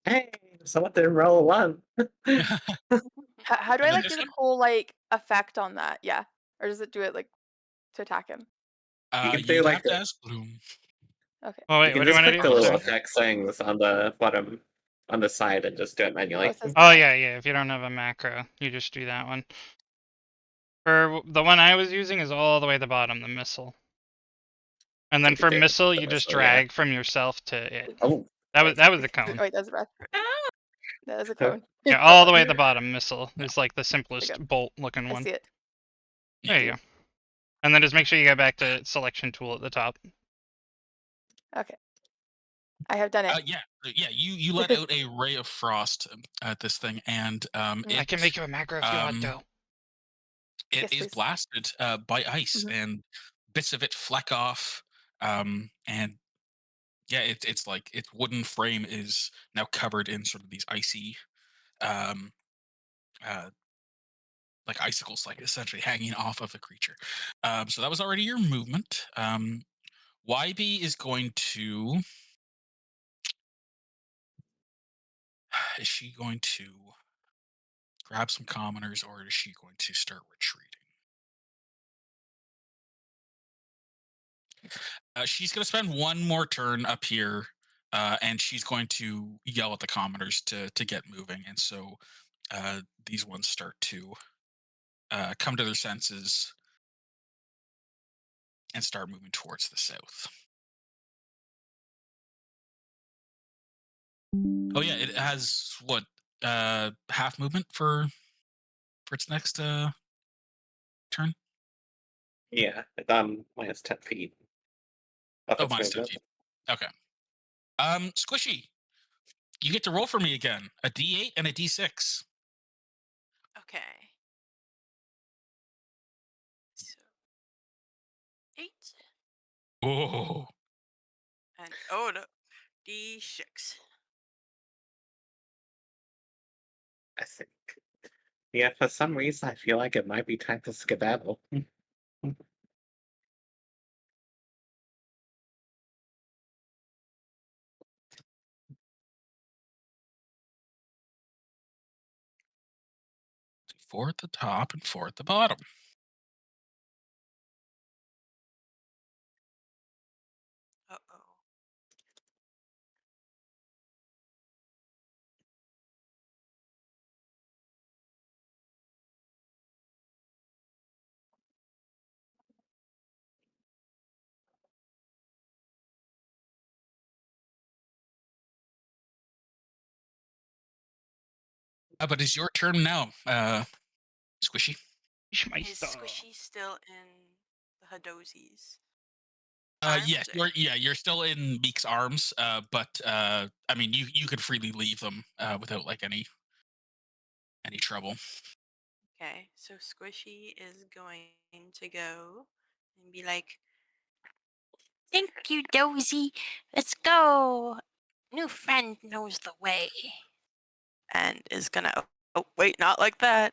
Hey, someone didn't roll a one. How do I And then like this do the one, cool like effect on that? Yeah, or does it do it like to attack him? You can do you'd like have to ask Bloom. Okay. Oh, you wait, can what do you just want to click do? the little Sorry. effects things on the bottom on the side and just do it Oh, manually. it says Oh, back. yeah. If you don't have a macro, you just do that one. For the one I was using is all the way at the bottom, the missile. And You then could for do missile, the you just missile, yeah. drag from yourself to it. Oh, That was the cone. Wait, that's a breath. Ow! That is a cone. Yeah, Hold all the on. way at the bottom, missile Yeah. is like the There we simplest go. bolt looking I one. see it. Yeah. There Thank you you. go. And then just make sure you go back to selection tool at the top. Okay, I have done it. Yeah. You let out a ray of frost at this thing, and Mm, I can it make you a macro if you want um to. It Yes, is please. blasted by ice, Mhm. and bits of it fleck off. And yeah, it's like its wooden frame is now covered in sort of these icy, um, uh, like icicles, like essentially hanging off of the creature. So that was already your movement. YB is going to. Is she going to grab some commoners, or is she going to start retreating? She's going to spend one more turn up here, and she's going to yell at the commoners to get moving. And so these ones start to come to their senses and start moving towards the south. Oh yeah, it has what, half movement for its next turn. Yeah, minus 10 feet of Oh, its minus 10 movement. feet. Okay. Squishy, you get to roll for me again. A D8 and a D6. Okay. So 8 Oh, and oh no, D6. I think. Yeah, for some reason I feel like it might be time to skedaddle. 4 at the top and 4 at the bottom. Uh oh. But it's your turn now, Squishy. Is Schmeister. Squishy still in the Hadozzi's Yes, arms? Or? you're still in Meek's arms, but I mean, you could freely leave them without like any trouble. Okay, so Squishy is going to go and be like, "Thank you, Dozy. Let's go. New friend knows the way." And is gonna. Oh, wait, not like that.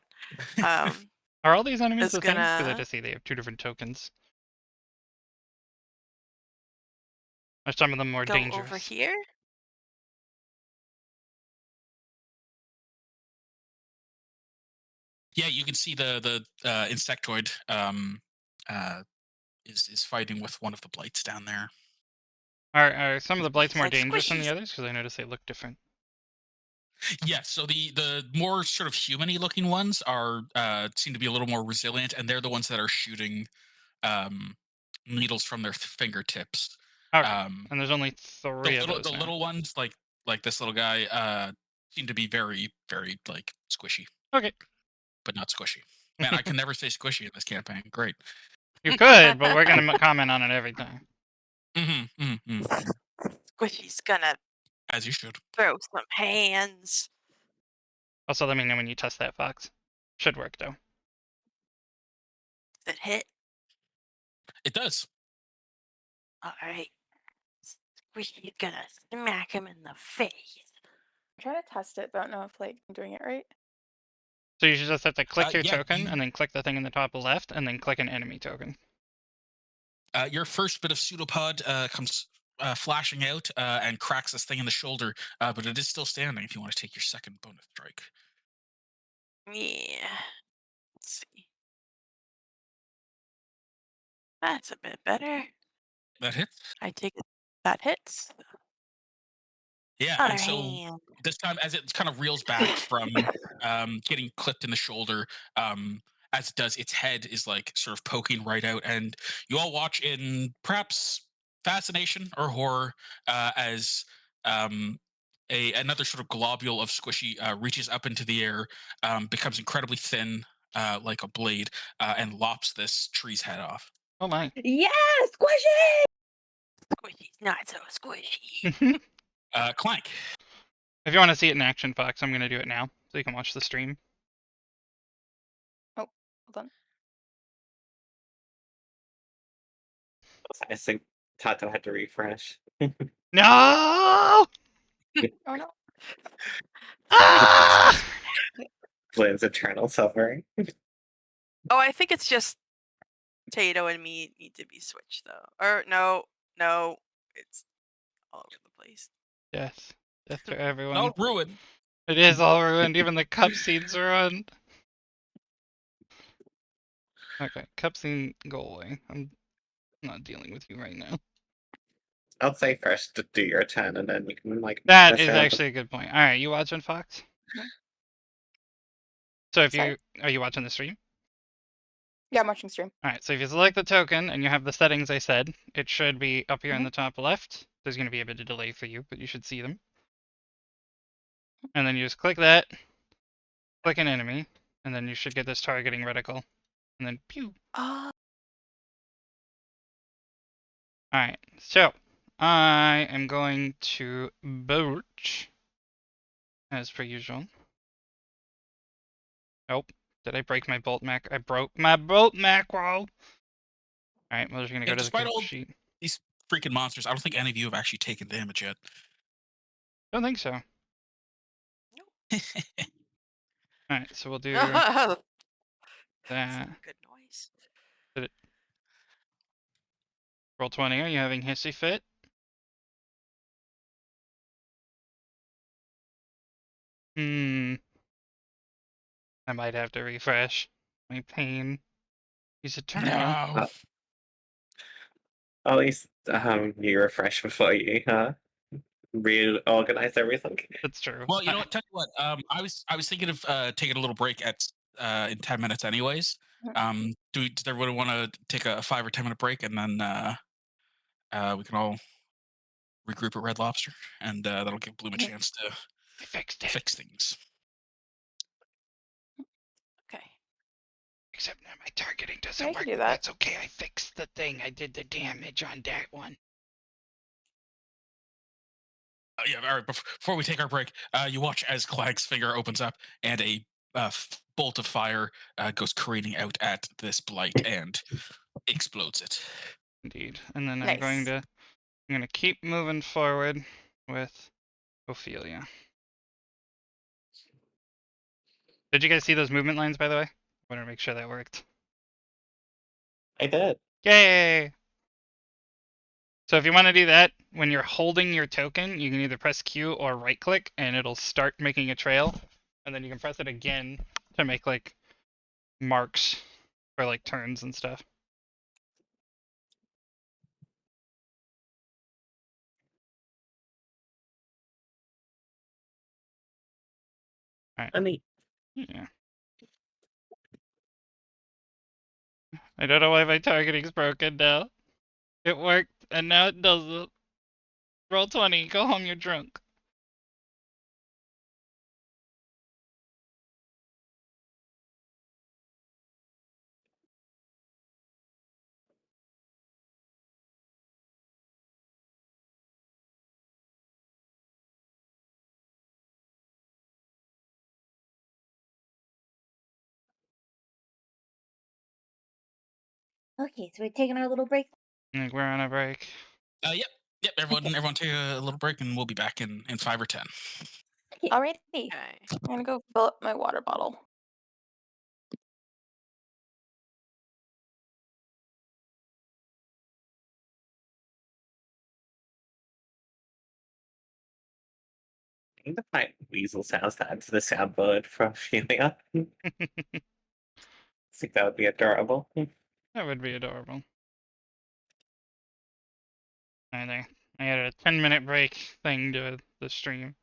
Are all these enemies Is the same? Because I gonna just see they have two different tokens. Are some of them more go over dangerous? here. Yeah, you can see the insectoid uh, is fighting with one of the blights down there. Are some of the blights He's more like, dangerous than the "Squishy's." others? Because I noticed they look different. Yes, so the more sort of humany looking ones are seem to be a little more resilient, and they're the ones that are shooting um, needles from their fingertips. Okay. Um, And there's only the 3 of little those the now. little ones like this little guy seem to be very like squishy, Okay. but not squishy. Man, I can never say squishy in this campaign. Great. You could, but we're gonna comment on it every time. Squishy's gonna As you should. throw some hands. Also, let me know when you test that, Fox. Should work, though. That hit. It does. All right. Squishy's gonna smack him in the face. I'm trying to test it, but I don't know if like I'm doing it right. So you just have to click your Yeah, token, and then click the thing in the top left, and then click an enemy token. your first bit of pseudopod comes flashing out and cracks this thing in the shoulder, but it is still standing. If you want to take your second bonus strike, Yeah. Let's see. That's a bit better. that hits. I take it. That hits. Yeah, Other and so hand. this time, as it kind of reels back from getting clipped in the shoulder, as it does, its head is like sort of poking right out, and you all watch in perhaps fascination or horror as another sort of globule of squishy reaches up into the air, becomes incredibly thin, like a blade, and lops this tree's head off. Oh my. Yeah, squishy! Squishy's not so squishy. If Clank. you want to see it in action, Fox, I'm gonna do it now, so you can watch the stream. Oh, hold on. I think Tato had to refresh. No! Oh no. Squishy's Ah! whisper now. Flynn's eternal suffering. Oh, I think it's just Tato and me need to be switched though. Or no, it's all over the place. Death. Death for All everyone. ruined. It is all ruined. Even the cup scenes are ruined. Okay, cup scene, go away. I'm not dealing with you right now. I'll say first to do your turn, and then you can like That mess is around. actually a good point. All right, you watching Fox? Mhm. So if Sorry? you are you watching the stream? Yeah, I'm watching stream. All right, so if you select the token and you have the settings I said, it should be up here in Mhm. the top left. There's going to be a bit of delay for you, but you should see them. And then you just click that, click an enemy, and then you should get this targeting reticle. And then pew. Oh, All right, so I am going to bolt as per usual. Nope. Did I break my bolt mac? I broke my bolt macro. All right, we're just going to Yeah, go to the despite character all sheet. these freaking monsters, I don't think any of you have actually taken damage yet. Don't think so. All right, so we'll do That's that. not a good noise. Did it roll 20? Are you having hissy fit? Hmm. I might have to refresh. My pain is eternal. No. At least you refresh before you reorganize everything. That's true. Well, you know what? Tell you what. I was thinking of taking a little break at in 10 minutes, anyways. Does everybody want to take a 5 or 10 minute break, and then we can all regroup at Red Lobster, and that'll give Bloom a chance I fixed to it. fix things. Okay. Except now my targeting yeah, doesn't I can work, do but that. that's okay. I fixed the thing. I did the damage on that one. Yeah. All right. Before we take our break, you watch as Clag's finger opens up, and a bolt of fire goes careening out at this blight and explodes it. Indeed. And then Nice. I'm gonna keep moving forward with Ophelia. Did you guys see those movement lines, by the way? I wanted to make sure that worked. I did. Yay! So if you want to do that, when you're holding your token, you can either press Q or right click and it'll start making a trail. And then you can press it again to make like marks for like turns and stuff. Alright. I mean, Yeah. I don't know why my targeting's broken now. It worked and now it doesn't. Roll 20, go home, you're drunk. Okay, so we're taking our little break. I think we're on a break. Yep. Yep. Everyone take a little break, and we'll be back in 5 or 10. Okay. Alrighty. Okay. I'm gonna go fill up my water bottle. I think the fight weasel sounds to add to the soundboard for Ophelia. I think that would be adorable. That would be adorable. I had a 10-minute break thing to the stream.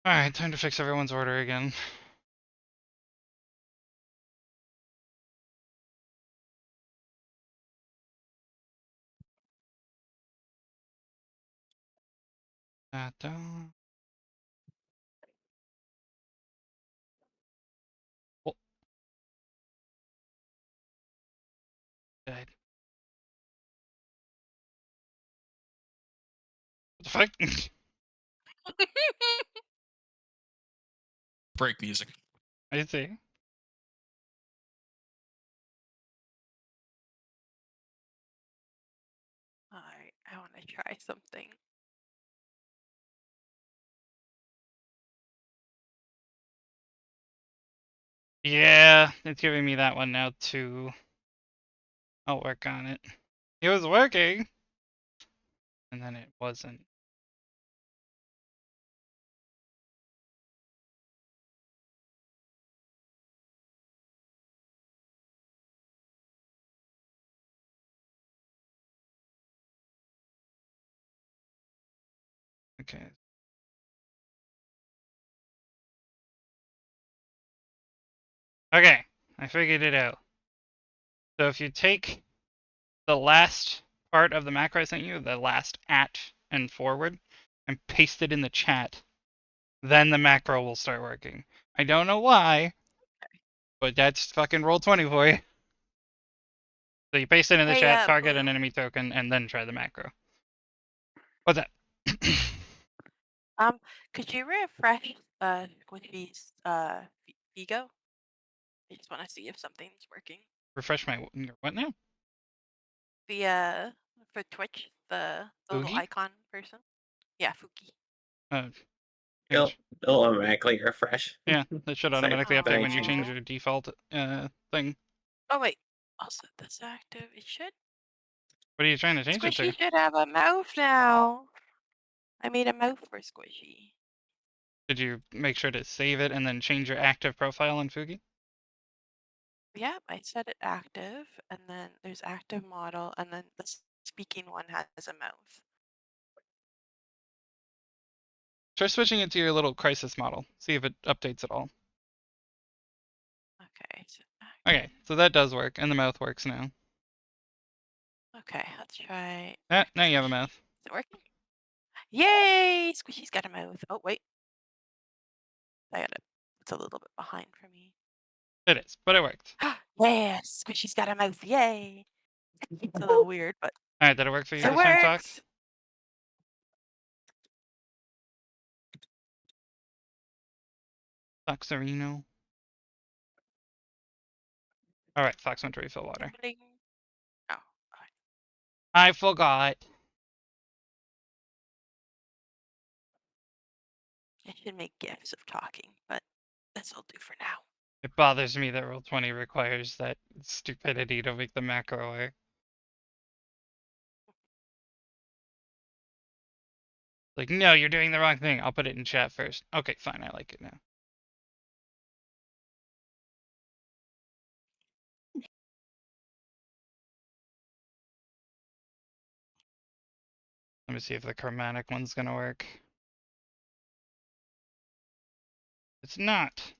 Alright, time to fix everyone's order again. Da-da. Oh, died. the fuck? Break music. I see. Alright, I want to try something. Yeah, it's giving me that one now too. I'll work on it. It was working, and then it wasn't. Okay. Okay, I figured it out. So if you take the last part of the macro I sent you, the last at and forward, and paste it in the chat, then the macro will start working. I don't know why, but that's fucking roll 20 for you. So you paste it in the Hey, chat, target an Blue. enemy token, and then try the macro. What's that? Could you refresh Squishy's Vigo? I just want to see if something's working. Refresh my what now? The for Twitch, the little Oogie? icon person. Yeah, Fuki. Uh, It'll, it'll automatically refresh. yeah, that should So automatically don't update need when you to change change it. your default thing. Oh wait, I'll set this active. It should. What are you trying to change it to? Squishy should have a mouth now. I made a mouth for Squishy. Did you make sure to save it and then change your active profile in Fugi? Yep, I set it active, and then there's active model, and then the speaking one has a mouth. Try switching it to your little crisis model. See if it updates at all. Okay, so Okay, active. so that does work, and the mouth works now. Okay, let's try. Ah, Back to now you have a Squishy. mouth. Is it working? Yay! Squishy's got a mouth. Oh wait, I got it. It's a little bit behind for me. It is, but it worked. Yeah, Squishy's got a mouth. Yay! It's a little weird, but Alright, did it work for you it this time, Fox? works. Foxarino. Alright, Fox went to refill water. Ding, ding. Oh, alright. I forgot. I should make gifs of talking, but this'll do for now. It bothers me that Roll20 requires that stupidity to make the macro work. Like, no, you're doing the wrong thing. I'll put it in chat first. Okay, fine, I like it now. Let me see if the chromatic one's gonna work. It's not.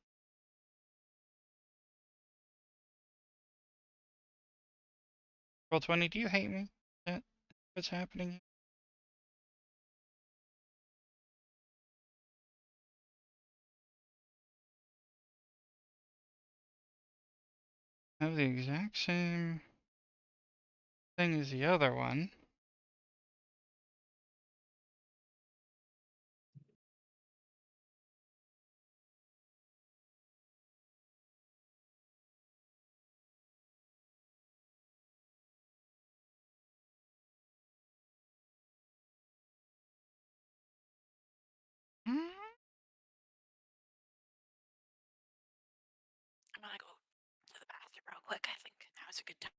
Roll20, do you hate me? What's happening? I have the exact same thing as the other one. Hmm? I'm gonna go to the bathroom real quick. I think now's a good time.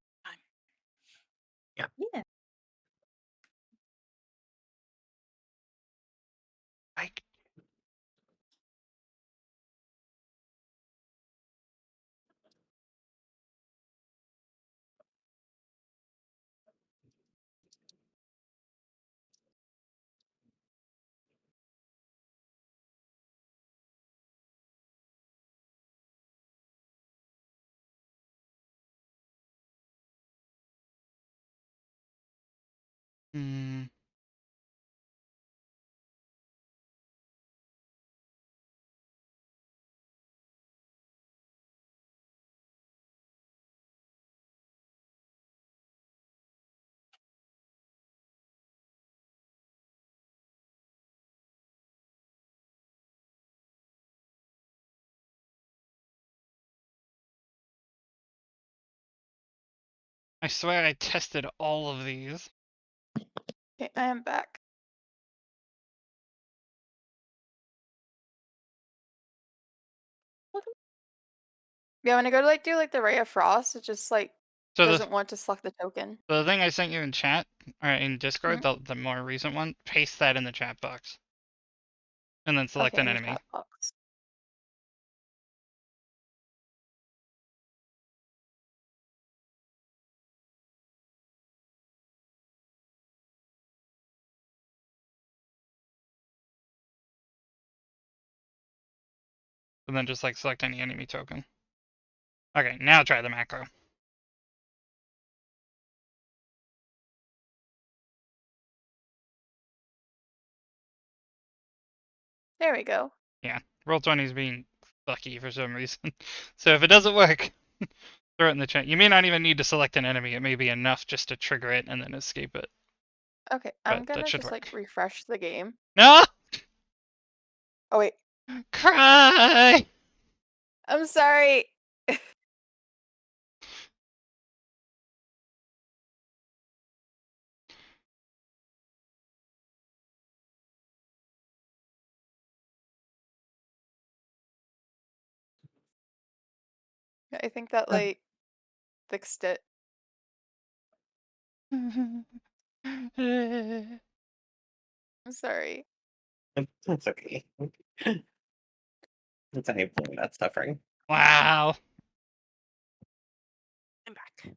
Yeah. I Hmm. I swear I tested all of these. Okay, I am back. Yeah, when I go to like do like the Ray of Frost, it just like So doesn't want to select the token. the thing I sent you in chat or in Discord, Mhm. the more recent one, paste that in the chat box, and then select Okay, an in the enemy. chat box. And then just like select any enemy token. Okay, now try the macro. There we go. Yeah, Roll20 is being fucky for some reason. So if it doesn't work, throw it in the chat. You may not even need to select an enemy. It may be enough just to trigger it and then escape it. Okay, I'm But that gonna should just like work. refresh the game. No! Oh wait, Cry! I'm sorry. I think that like fixed it. I'm sorry. That's okay. It's how you blame that suffering. Wow. I'm back.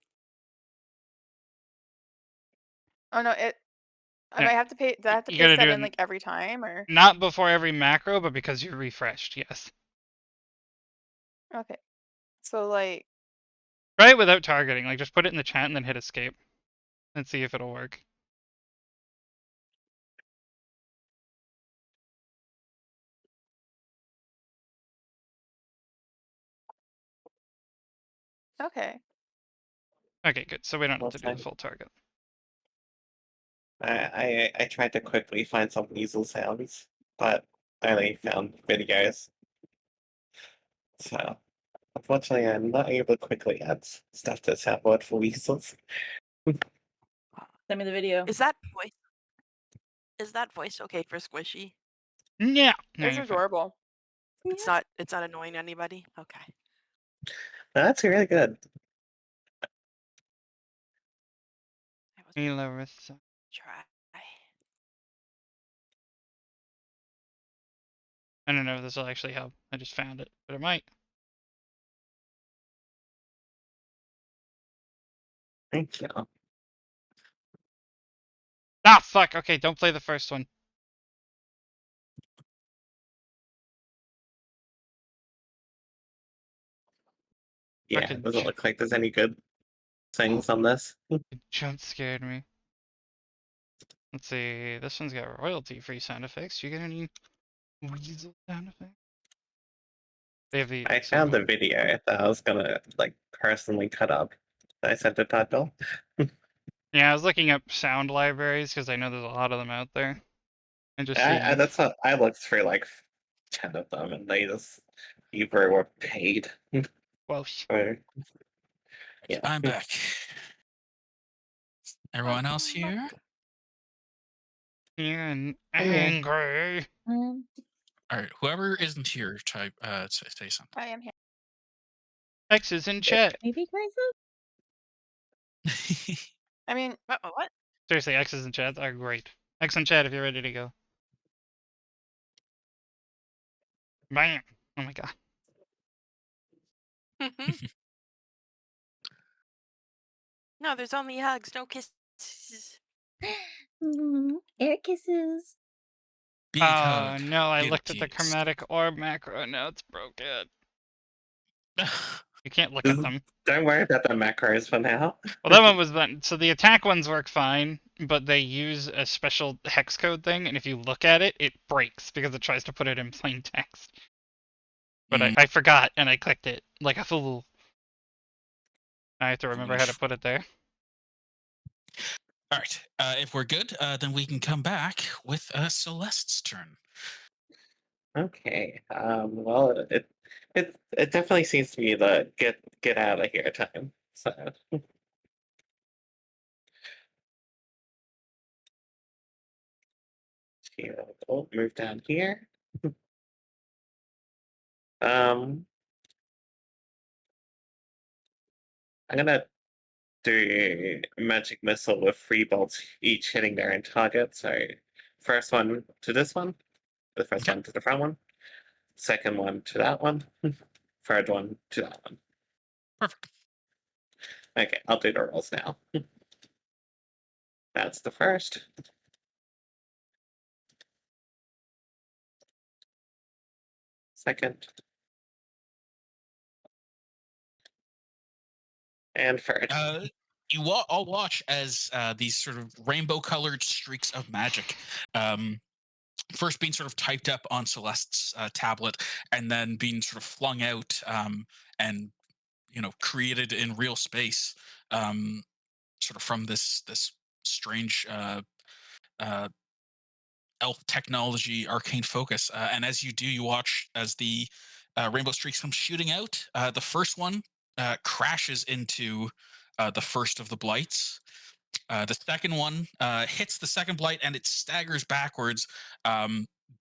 Oh no, it. I Yeah, might have to pay. Do I have to you paste gotta do that it in like every time or? not before every macro, but because you're refreshed, yes. Okay, so like. Try it without targeting. Like just put it in the chat and then hit escape. And see if it'll work. Okay. Okay, good. So we don't have Well, to do the full target. I tried to quickly find some weasel sounds, but I only found videos. So unfortunately, I'm not able to quickly add stuff to soundboard for weasels. Send me the video. Is that voice? Is that voice okay for Squishy? Yeah. No, It's you're fine. adorable. It's not. It's not annoying anybody. Okay. That's really good. I was Hey, Larissa. try. I don't know if this will actually help. I just found it, but it might. Thank you. Ah, fuck. Okay, don't play the first one. Yeah, it Fucking doesn't look like there's any good things on this. jump scared me. Let's see. This one's got royalty-free sound effects. Do you get any weasel sound effects? They have the I so. found a video that I was gonna like personally cut up. I sent to title. Yeah, I was looking up sound libraries because I know there's a lot of them out there, and just seeing. That's what I looked through like 10 of them, and they just either were paid Well, or yeah. I'm back. Everyone else Welcome here? back. here and Yeah. angry. Um, All right, whoever isn't here, type say something. I am here. X is in chat. maybe Grace? I mean, What? Seriously, X is in chat are great. X in chat if you're ready to go. Bam. Oh my god. No, there's only hugs, no kisses. Air kisses. Big Oh hug. no, I Get a looked at the kiss. chromatic orb macro. Now it's broken. You can't look at Just them. don't worry about the macros for now. Well, that one was done. So the attack ones work fine, but they use a special hex code thing, and if you look at it, it breaks because it tries to put it in plain text. But Mm, I forgot, and I clicked it like a fool. I have to remember how to grief. put it there. All right, if we're good, then we can come back with Celeste's turn. Okay. Well, it definitely seems to be the get out of here time. So we'll move down here. I'm gonna do magic missile with 3 bolts each hitting their own target. So first one to this one, the first Okay. one to the front one, second one to that one, third one to that one. Perfect. Okay, I'll do the rolls now. That's the first. Second. And third. All watch as these sort of rainbow-colored streaks of magic, first being sort of typed up on Celeste's tablet, and then being sort of flung out and created in real space, sort of from this strange uh, elf technology arcane focus. And as you do, you watch as the rainbow streaks come shooting out. The first one crashes into the first of the blights. The second one hits the second blight and it staggers backwards,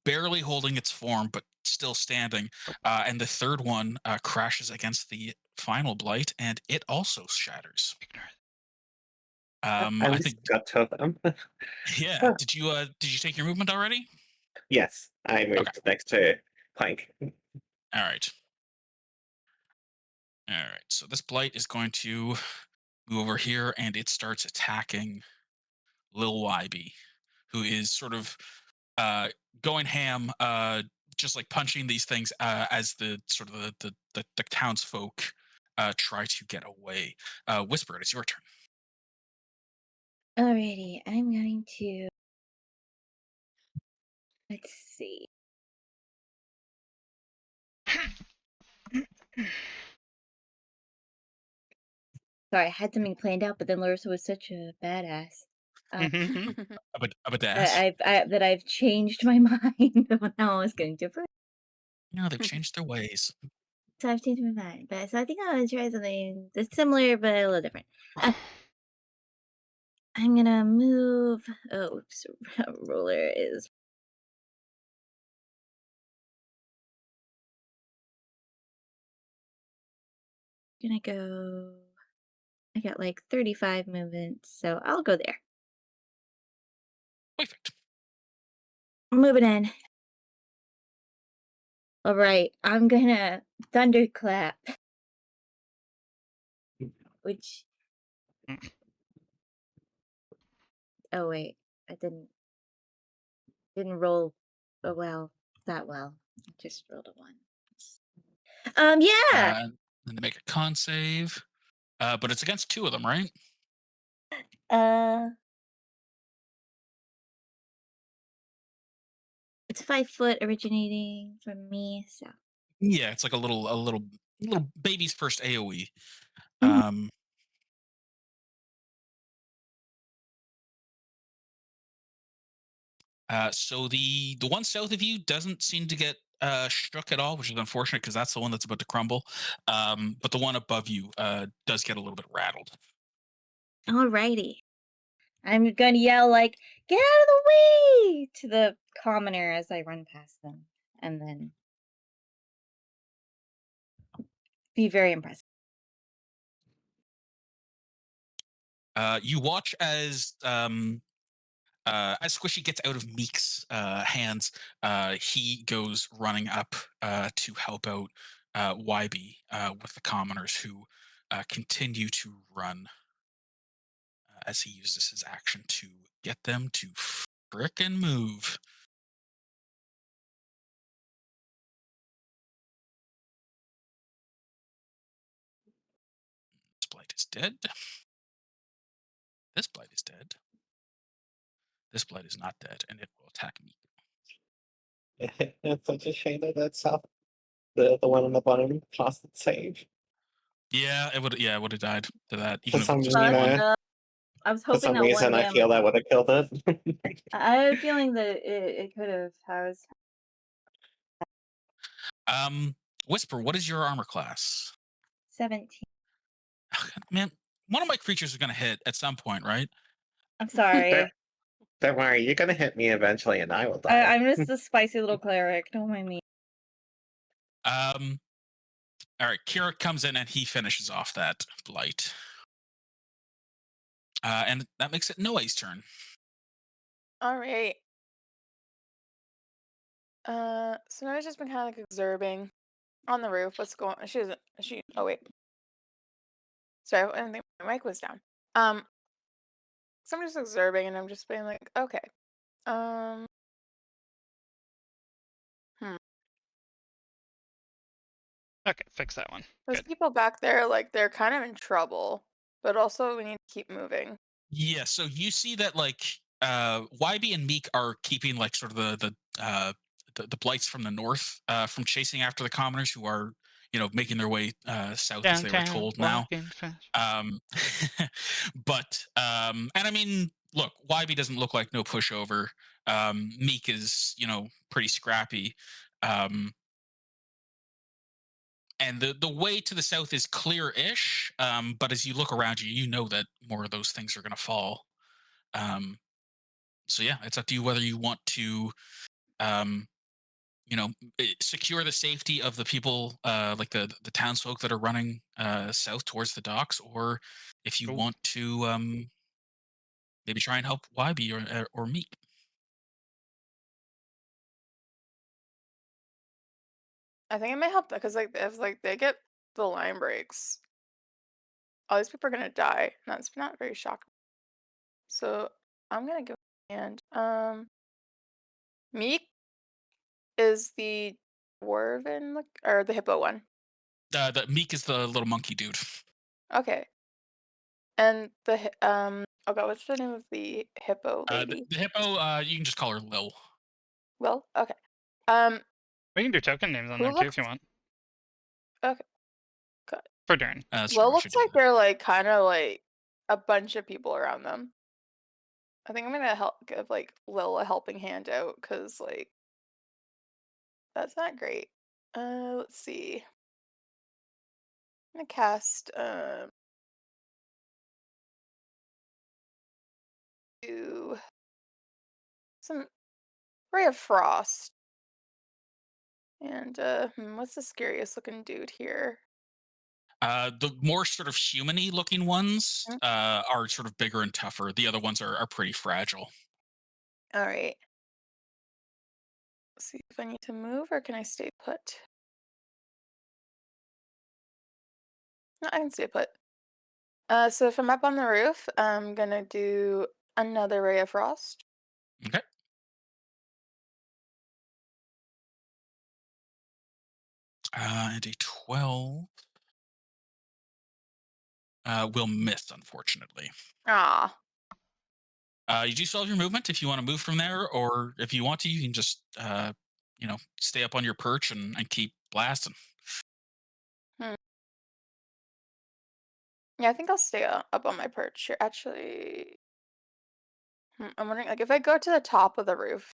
barely holding its form, but still standing. And the third one crashes against the final blight and it also shatters. At I least think, got 2 of them. yeah. Did you take your movement already? Yes, I Okay. moved next to Plank. All right. All right. So this blight is going to move over here and it starts attacking Lil YB, who is sort of uh, going ham, just like punching these things as the sort of the townsfolk try to get away. Whisper, it is your turn. Alrighty, I'm going to. Let's see. Sorry, I had something planned out, but then Larissa was such a badass. Up a dash. That I've changed my mind on how I was going to put. They've changed their ways. So I've changed my mind, but so I think I'm gonna try something that's similar but a little different. I'm gonna move. Oh, oops, roller is gonna go. I got like 35 movements, so I'll go there. Perfect. Moving in. All right, I'm gonna thunderclap, which. Oh wait, I didn't roll that well. I just rolled a 1. Yeah. And they make a con save, but it's against 2 of them, right? Uh, it's 5 foot originating from me, so. Yeah, it's like a little baby's first AOE. Mhm. So the one south of you doesn't seem to get struck at all, which is unfortunate because that's the one that's about to crumble. But the one above you does get a little bit rattled. Alrighty. I'm gonna yell like, "Get out of the way!" to the commoner as I run past them, and then be very impressive. You watch as Squishy gets out of Meek's hands. He goes running up to help out YB with the commoners who continue to run as he uses his action to get them to frickin' move. This blight is dead. This blight is dead. This blight is not dead, and it will attack me. It's such a shame that that's how the one on the bottom cost its save. Yeah, it would. Yeah, it would have died to that, For even if it some, was just you the Fucked one. know, up. I was for hoping some that one reason, I damage. feel that would have killed it. I had a feeling that it could have. I was. Um, Whisper, what is your armor class? 17. Man, one of my creatures is going to hit at some point, right? I'm They're sorry. Don't worry, you're gonna hit me eventually, and I will die. I'm just a spicy little cleric. Don't mind me. Um, all right, Kira comes in and he finishes off that blight. And that makes it Noe's turn. All right. So now I've just been kind of like observing on the roof. What's going? She doesn't. She. Oh wait. Sorry, I didn't think my mic was down. So I'm just observing, and I'm just being like, okay. Um. Hmm. Okay, fix that one. Those Good. people back there, like, they're kind of in trouble, but also we need to keep moving. Yeah, so you see that like YB and Meek are keeping like sort of the blights from the north from chasing after the commoners who are making their way south as they were Downtown, told now. walking fast. Um, and I mean, look, YB doesn't look like no pushover. Meek is pretty scrappy. Um, and the way to the south is clear-ish. But as you look around you, you know that more of those things are going to fall. Um, so yeah, it's up to you whether you want to um secure the safety of the people like the townsfolk that are running south towards the docks, or if you Cool. want to maybe try and help YB or Meek. I think it may help because like if like they get the line breaks, all these people are gonna die. And that's not very shocking. So I'm gonna go and Meek is the dwarven look or the hippo one. The Meek is the little monkey dude. Okay. And oh god, what's the name of the hippo The, lady? the hippo, you can just call her Lil. Will? Okay. Um We can do token names on who there too if looks you want. okay. Good. For Darren. That's true. Will We should looks do like that. they're like kind of like a bunch of people around them. I think I'm gonna help give like Lil a helping hand out because like that's not great. Let's see. I'm gonna cast do some ray of frost and what's the scariest looking dude here? The more sort of human-y looking ones Hmm? are sort of bigger and tougher. The other ones are pretty fragile. All right. Let's see if I need to move or can I stay put? No, I can stay put. So if I'm up on the roof, I'm gonna do another ray of frost. Okay. And a 12 will miss, unfortunately. Ah. You do still have your movement if you want to move from there, or if you want to, you can just stay up on your perch and keep blasting. Hmm. Yeah, I think I'll stay up on my perch here. Actually, I'm wondering, like, if I go to the top of the roof,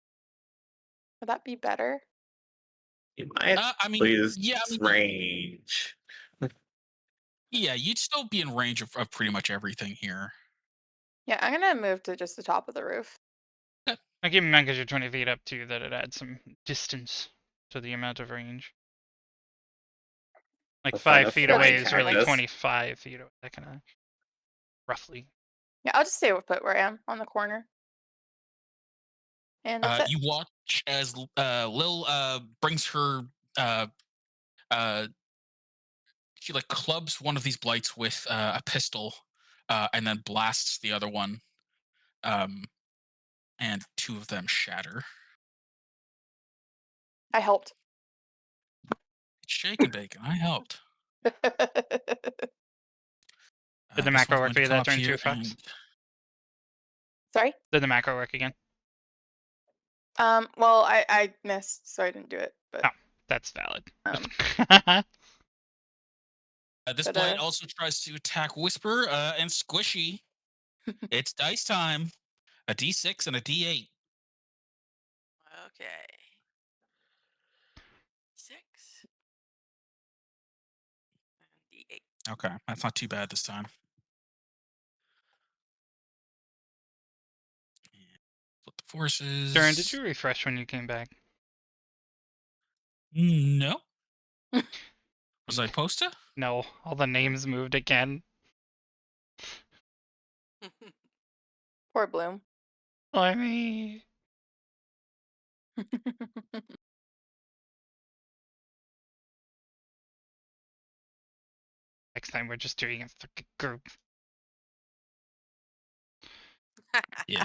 would that be better? You might I mean, lose yeah, I mean, range. yeah, you'd still be in range of pretty much everything here. Yeah, I'm gonna move to just the top of the roof. Okay. I keep in mind because you're 20 feet up too that it adds some distance to the amount of range. Like The fun 5 of feet But away flying like, is really like, characters. 25 feet away. That kind of roughly. yeah, I'll just stay put where I am on the corner, and that's it. You watch as Lil brings her. Uh, uh, she like clubs one of these blights with a pistol, and then blasts the other one. Um, and two of them shatter. I helped. Shake and bacon. I helped. Did I the guess we're macro work going for to you come that up turn too, here Fox? and Sorry. Did the macro work again? Well, I missed, so I didn't do it. Oh, But that's valid. um, this but blight also tries to attack Whisper and Squishy. It's dice time. A D6 and a D8. Okay. 6 and D8. Okay, that's not too bad this time. forces. Darren, did you refresh when you came back? No. Was I supposed to? No, all the names moved again. Poor Bloom. Blimey. Next time we're just doing a fucking group. Yeah.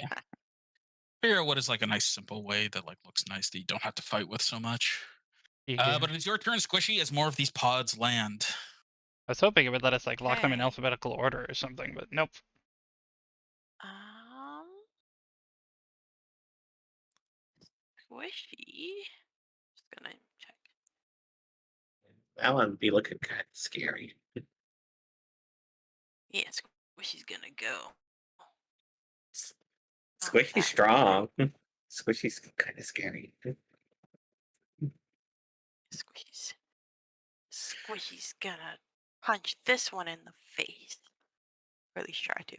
Figure out what is like a nice simple way that like looks nice that you don't have to fight with so much. Yeah. But it's your turn, Squishy, as more of these pods land. I was hoping it would let us like lock them in Okay. alphabetical order or something, but nope. Squishy. Just gonna check. That one be looking kind of scary. Yeah, Squishy's gonna go. Not Squishy's that strong. Squishy's kind of scary. Squishy's gonna punch this one in the face. Or at least try to.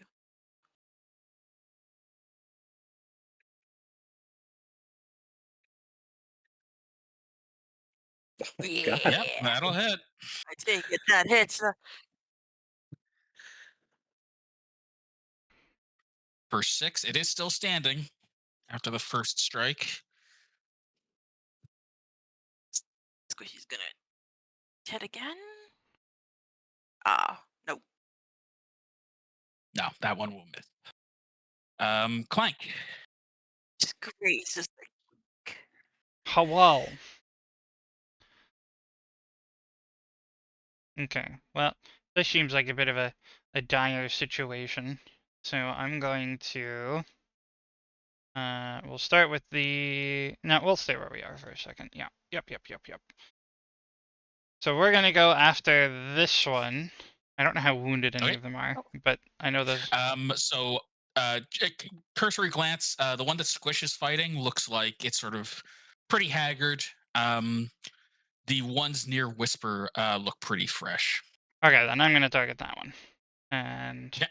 Oh my Yeah. god. Yep, that'll hit. I take it that hits. For 6, it is still standing after the first strike. Squishy's gonna hit again. Ah, nope. No, that one will miss. Clank. Disgrace is like. Hello. Okay, well, this seems like a bit of a dire situation. So I'm going to we'll start with the no, we'll stay where we are for a second. Yeah. Yep. So we're gonna go after this one. I don't know how wounded any Okay. of them are, Oh. but I know those. So cursory glance, the one that Squish is fighting looks like it's sort of pretty haggard. The ones near Whisper look pretty fresh. Okay, then I'm gonna target that one. And Okay.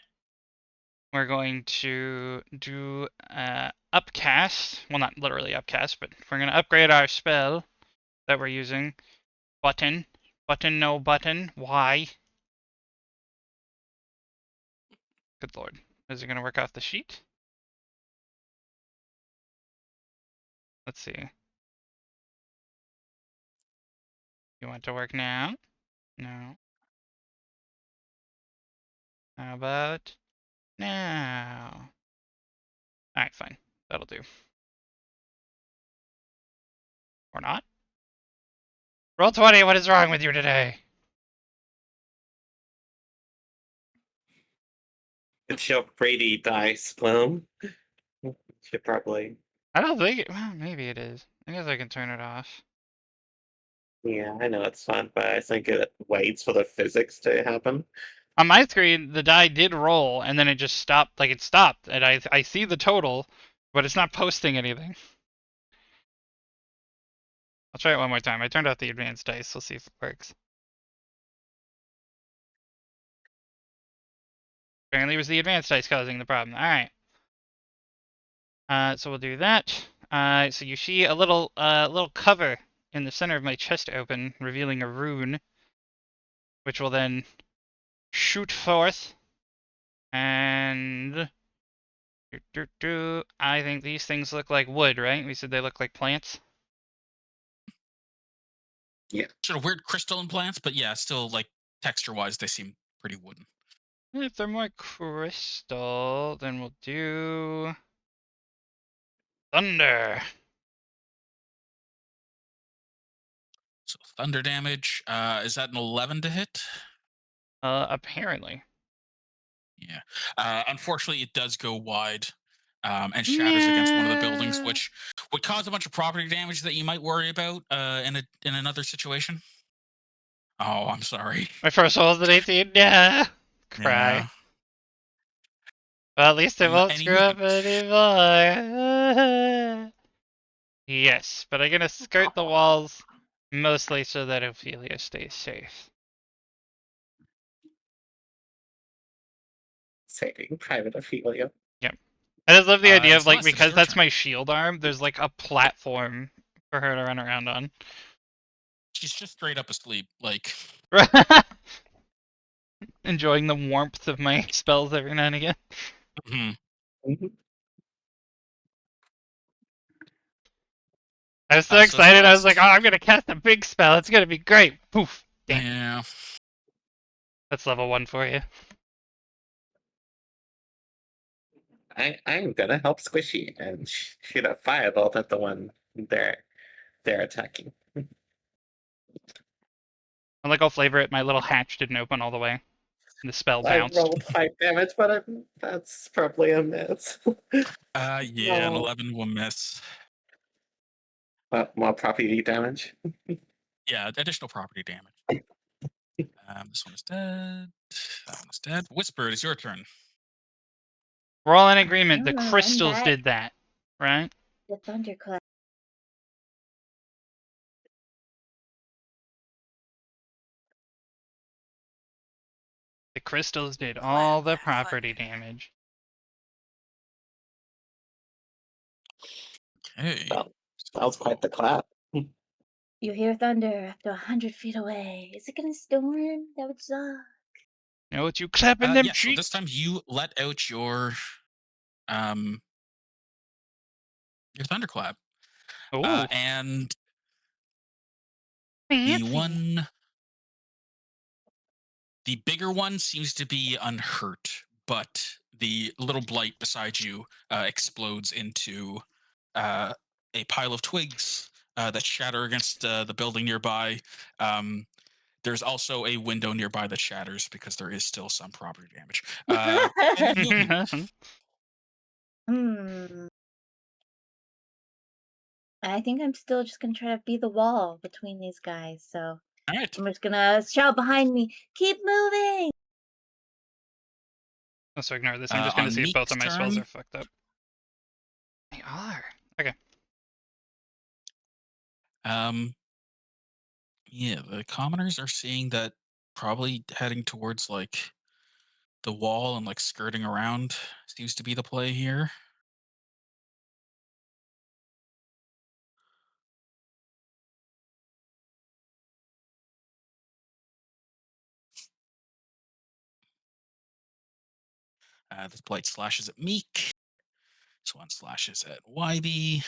we're going to do upcast. Well, not literally upcast, but we're gonna upgrade our spell that we're using. Button. Button, no button. Why? Good lord. Is it gonna work off the sheet? Let's see. You want to work now? No. How about now? Alright, fine. That'll do. Or not? Roll 20, what is wrong with you today? It's your Brady dice, Bloom. Should probably. I don't think it, well, maybe it is. I guess I can turn it off. Yeah, I know it's fun, but I think it waits for the physics to happen. On my screen, the die did roll, and then it just stopped, like it stopped, and I see the total, but it's not posting anything. I'll try it one more time. I turned off the advanced dice, we'll see if it works. Apparently it was the advanced dice causing the problem. Alright. So we'll do that. So you see a little cover in the center of my chest open, revealing a rune, which will then shoot forth. And I think these things look like wood, right? We said they look like plants. Sort of weird crystalline plants, but yeah, still like texture wise, they seem pretty wooden. If they're more crystal, then we'll do thunder. So thunder damage. Is that an 11 to hit? Apparently. Yeah. Unfortunately, it does go wide and shatters against one of the buildings, Yeah. which would cause a bunch of property damage that you might worry about in another situation. Oh, I'm sorry. My first roll is an 18. Yeah. Cry. Yeah. Well, at least it won't screw Anywho, up anymore. Yes, but I'm gonna skirt the walls mostly so that Ophelia stays safe. Saving Private Ophelia. Yep. I just love the idea And of like Celeste, it is because your that's turn. my shield arm. There's like a platform for her to run around on. She's just straight up asleep. Like, Enjoying the warmth of my spells every now and again. mhm. Mhm. I was so So excited. I was like, "Oh, Celeste. I'm gonna cast a big spell. It's gonna be great." Poof. Damn. Yeah. That's level 1 for you. I'm gonna help Squishy and shoot a firebolt at the one they're attacking. I'm like, I'll flavor it. My little hatch didn't open all the way. The spell I bounced. rolled 5 damage, but that's probably a miss. Yeah, an No. 11 will miss. More property damage. Yeah, additional property damage. This one is dead. That one is dead. Whisper, it is your turn. We're all in agreement. The I'm gonna run crystals back did that, right? the thunderclap. The crystals You did clap all the that property thunder. damage. Okay. That was quite the clap. You hear thunder up to 100 feet away. Is it gonna storm? That would suck. You know what you clapping them Yeah, so this cheeks? time you let out um your thunderclap. Oh, And the fancy. one the bigger one seems to be unhurt, but the little blight beside you explodes into uh, a pile of twigs that shatter against the building nearby. Um, there's also a window nearby that shatters because there is still some property damage. And you move. Hmm. I think I'm still just gonna try to be the wall between these guys. So All right. I'm just gonna shout behind me, "Keep moving!" Let's ignore this. I'm just gonna On see if both Meek's of my spells turn, are fucked up. They are. Okay. um, yeah, the commoners are seeing that probably heading towards like the wall and like skirting around seems to be the play here. This blight slashes at Meek. This one slashes at YB.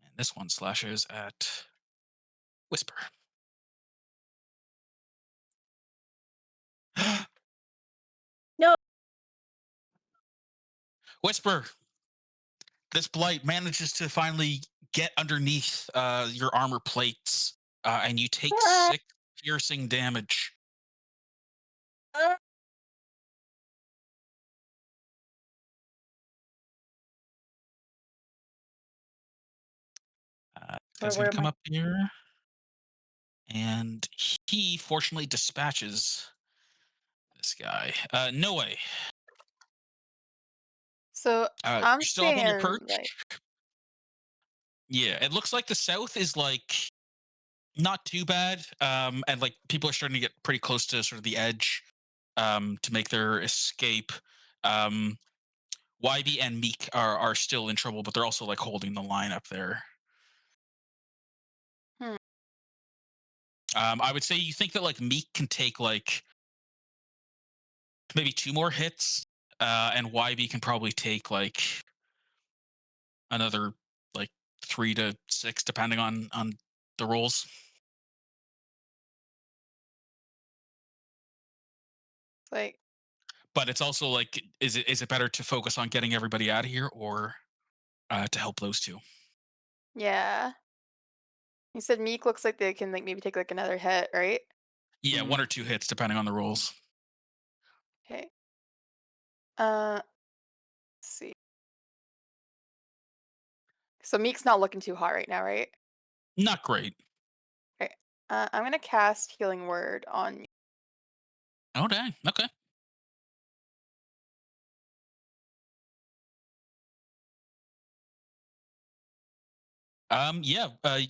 And this one slashes at Whisper. No. Whisper, this blight manages to finally get underneath your armor plates, and you take Ah, 6 piercing damage. ah. This Where guy's going where to am come I? up here, and he fortunately dispatches this guy. Noe, So you're I'm still up on your seeing perch. like Yeah, it looks like the south is like not too bad, and like people are starting to get pretty close to sort of the edge to make their escape. Um, YB and Meek are still in trouble, but they're also like holding the line up there. hmm, I would say you think that like Meek can take like maybe 2 more hits, and YB can probably take like another like 3 to 6, depending on the rolls. like But it's also like, is it better to focus on getting everybody out of here or to help those two? yeah. You said Meek looks like they can like maybe take like another hit, right? Yeah, 1 or 2 hits depending on the rolls. Okay. Let's see. So Meek's not looking too hot right now, right? Not great. Okay. I'm gonna cast Healing Word on Meek. Oh dang. Okay. Yeah.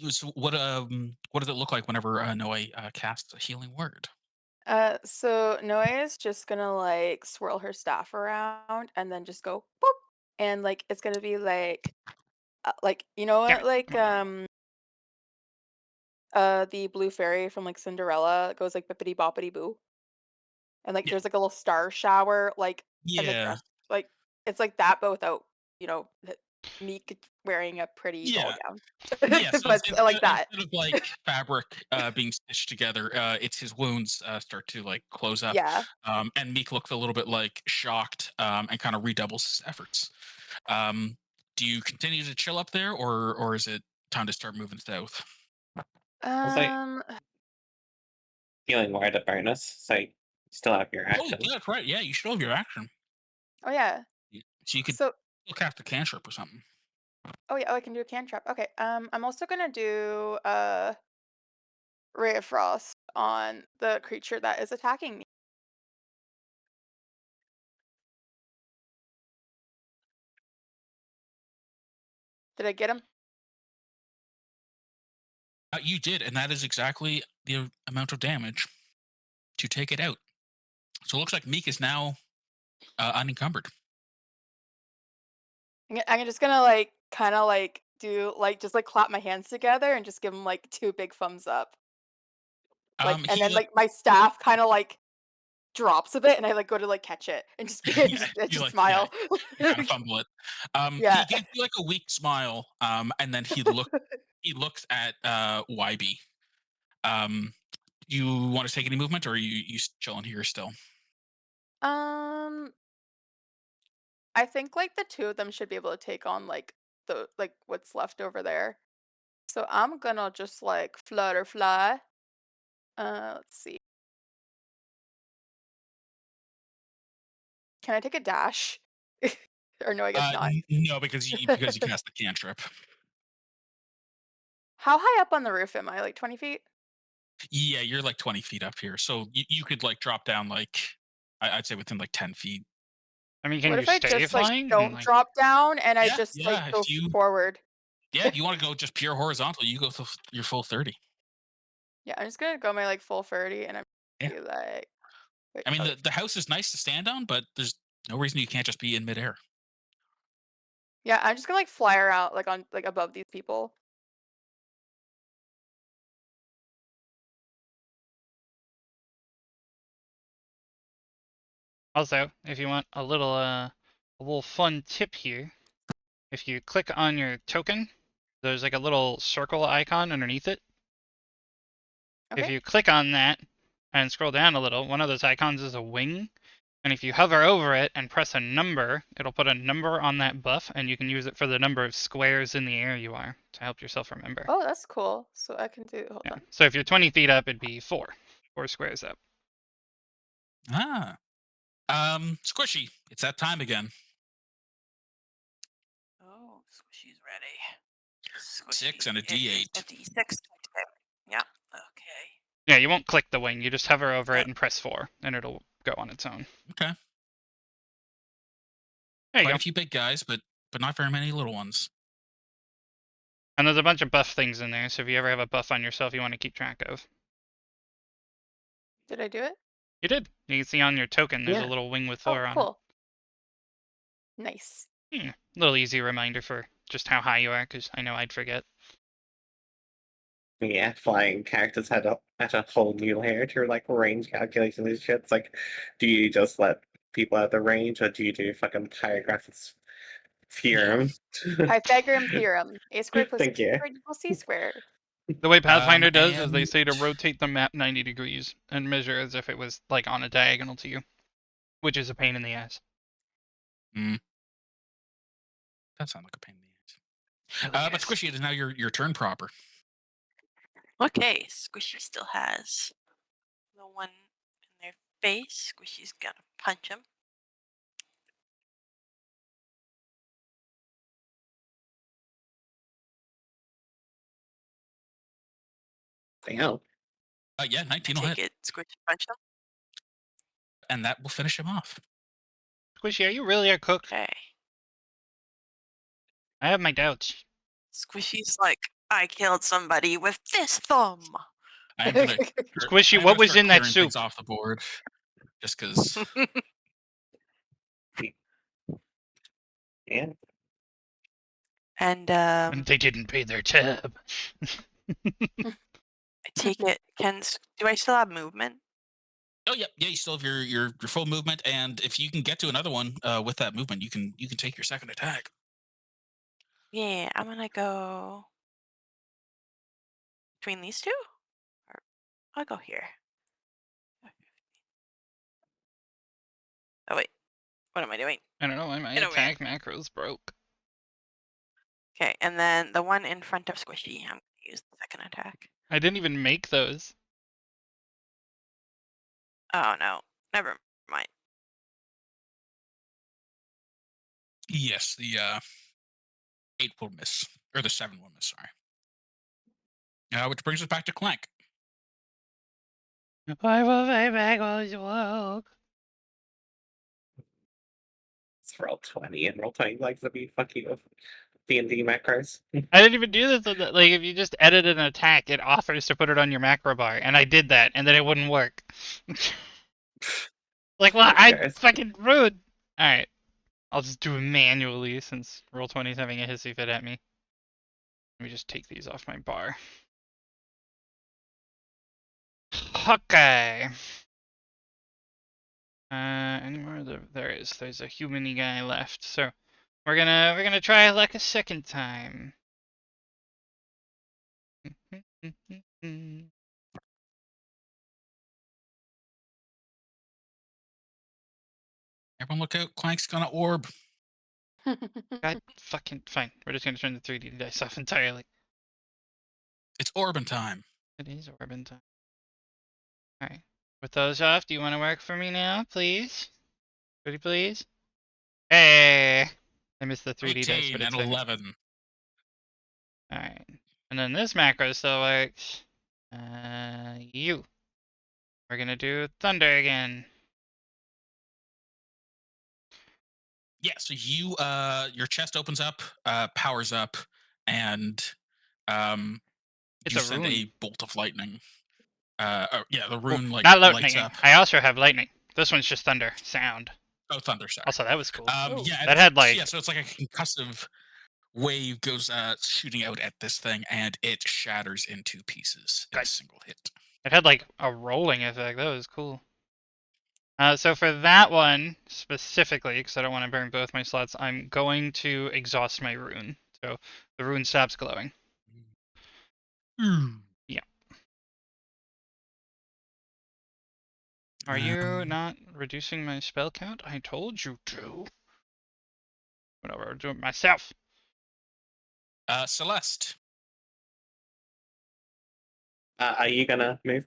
So what does it look like whenever Noe casts a healing word? So Noe is just gonna like swirl her staff around and then just go boop. and like it's gonna be like you know Damn what, it. like Come on. the blue fairy from like Cinderella it goes like bippity boppity boo, and like Yeah. there's like a little star shower like and the Yeah. dress like it's like that but without Meek wearing a pretty ball Yeah. gown, Yeah, so but like that. instead of, like, fabric, being stitched together, it's his wounds, start to, like, close up, Yeah. and Meek looks a little bit, like, shocked, and kinda redoubles his efforts. Um, do you continue to chill up there, or is it time to start moving south? I was like Um. feeling more the bonus, so you still have your Oh, action. yeah, that's right, yeah, you still have your action. Oh yeah. So you could So. still cast a cantrip or something. Oh yeah. Oh, I can do a cantrip. Okay. I'm also gonna do ray of frost on the creature that is attacking me. Did I get him? You did, and that is exactly the amount of damage to take it out. So it looks like Meek is now, unencumbered. I'm just gonna like kind of like do like just like clap my hands together and just give him like two big thumbs up. Like and He, then like my staff kind of like drops a bit and I like go to like catch it and just be yeah, I you just like, yeah, smile. you kind of fumble it. Yeah. He gives you like a weak smile, and then he looks at YB. Um, you want to take any movement, or are you chilling here still? Um I think like the two of them should be able to take on like the like what's left over there. So I'm gonna just like flutter fly. Let's see. Can I take a dash? Or no, I guess not. No, because you cast the cantrip. How high up on the roof am I? Like 20 feet? Yeah, you're like 20 feet up here, so you could like drop down like I'd say within like 10 feet. I mean, can What you if I stay just like flying and don't like? drop down and I Yeah, just like yeah. go forward? If you want to go just pure horizontal, you go to your full 30. Yeah, I'm just gonna go my like full 30 and I'm Yeah. gonna be like wait, I mean, okay. the house is nice to stand on, but there's no reason you can't just be in midair. Yeah, I'm just gonna like fly around like on like above these people. Also, if you want a little fun tip here, if you click on your token, there's like a little circle icon underneath it. If Okay. you click on that and scroll down a little, one of those icons is a wing. And if you hover over it and press a number, it'll put a number on that buff, and you can use it for the number of squares in the air you are to help yourself remember. Oh, that's cool. So I can do hold Yeah. on. So if you're 20 feet up, it'd be 4 squares up. Ah. Squishy, it's that time again. Oh, Squishy's ready. 6 and a Squishy, it is a D8. D6. Yeah. Okay. Yeah, you won't click the wing. You just hover over Uh, it and press 4, and it'll go on its own. Okay. There you Quite go. a few big guys, but not very many little ones. And there's a bunch of buff things in there, so if you ever have a buff on yourself you want to keep track of. Did I do it? You did. You can see on your token there's a Yeah. little wing with Oh, 4 on it. cool. Nice. Little easy reminder for just how high you are, because I know I'd forget. Yeah, flying characters had a whole new layer to like range calculations and shit. It's like, do you just let people out the range, or do you do fucking Pythagoras Yeah. theorem? Pythagorean theorem. A squared plus Thank b you. squared equals c squared. The way Pathfinder does is they And say to rotate the map 90 degrees and measure as if it was like on a diagonal to you, which is a pain in the ass. mm, that sounds like a pain in the Hell ass. But yes. Squishy, it is now your turn proper. Okay, Squishy still has the one in their face. Squishy's gonna punch him. Damn. Yeah, I 19 will take hit, it. Squishy punch him. and that will finish him off. Squishy, are you really a cook? Okay. I have my doubts. Squishy's like, I killed somebody with this thumb. I am gonna Squishy, I am what gonna was start in that clearing things soup? off the board, just because. Yeah. And And they didn't pay their tab. I take it. Do I still have movement? Oh yeah, yeah. You still have your full movement, and if you can get to another one with that movement, you can take your second attack. Yeah, I'm gonna go between these two. Or I'll go here. Oh wait, what am I doing? I don't know why my Get over here. attack macros broke. Okay, and then the one in front of Squishy, I'm gonna use the second attack. I didn't even make those. Oh no, never mind. Yes, the 8 will miss, or the 7 will miss. Sorry. Which brings us back to Clank. Why was I back always woke? It's roll 20, and roll 20 likes to be fucking with D&D macros. I didn't even do this. Like, if you just edit an attack, it offers to put it on your macro bar, and I did that, and then it wouldn't work. Like, well, Who I cares? fucking rude. All right, I'll just do it manually since roll 20 is having a hissy fit at me. Let me just take these off my bar. Okay. Any more? There is. There's a humany guy left, so we're gonna try luck a second time. Everyone look out. Clank's gonna orb. God fucking fine. We're just gonna turn the 3D dice off entirely. It's orbing time. It is Orbin time. Alright. With those off, do you want to work for me now, please? Pretty please? Hey! I missed the 3D dice, 18 but and it's there. 11. Alright. And then this macro still works. You. We're gonna do thunder again. Yeah, so you your chest opens up, powers up, and It's you a send rune. a bolt of lightning. Yeah, the Oh, rune like not lights lightning. up. I also have lightning. This one's just thunder. Sound. Oh, thunder! Sorry. Also, that was cool. Oh. Yeah, That had like... yeah. So it's like a concussive wave goes shooting out at this thing, and it shatters into pieces in a God, single hit. it had like a rolling effect. That was cool. So for that one specifically, because I don't want to burn both my slots, I'm going to exhaust my rune. So the rune stops glowing. Yeah. Are you not reducing my spell count? I told you to. Whatever, I'll do it myself. Celeste. Are you gonna move?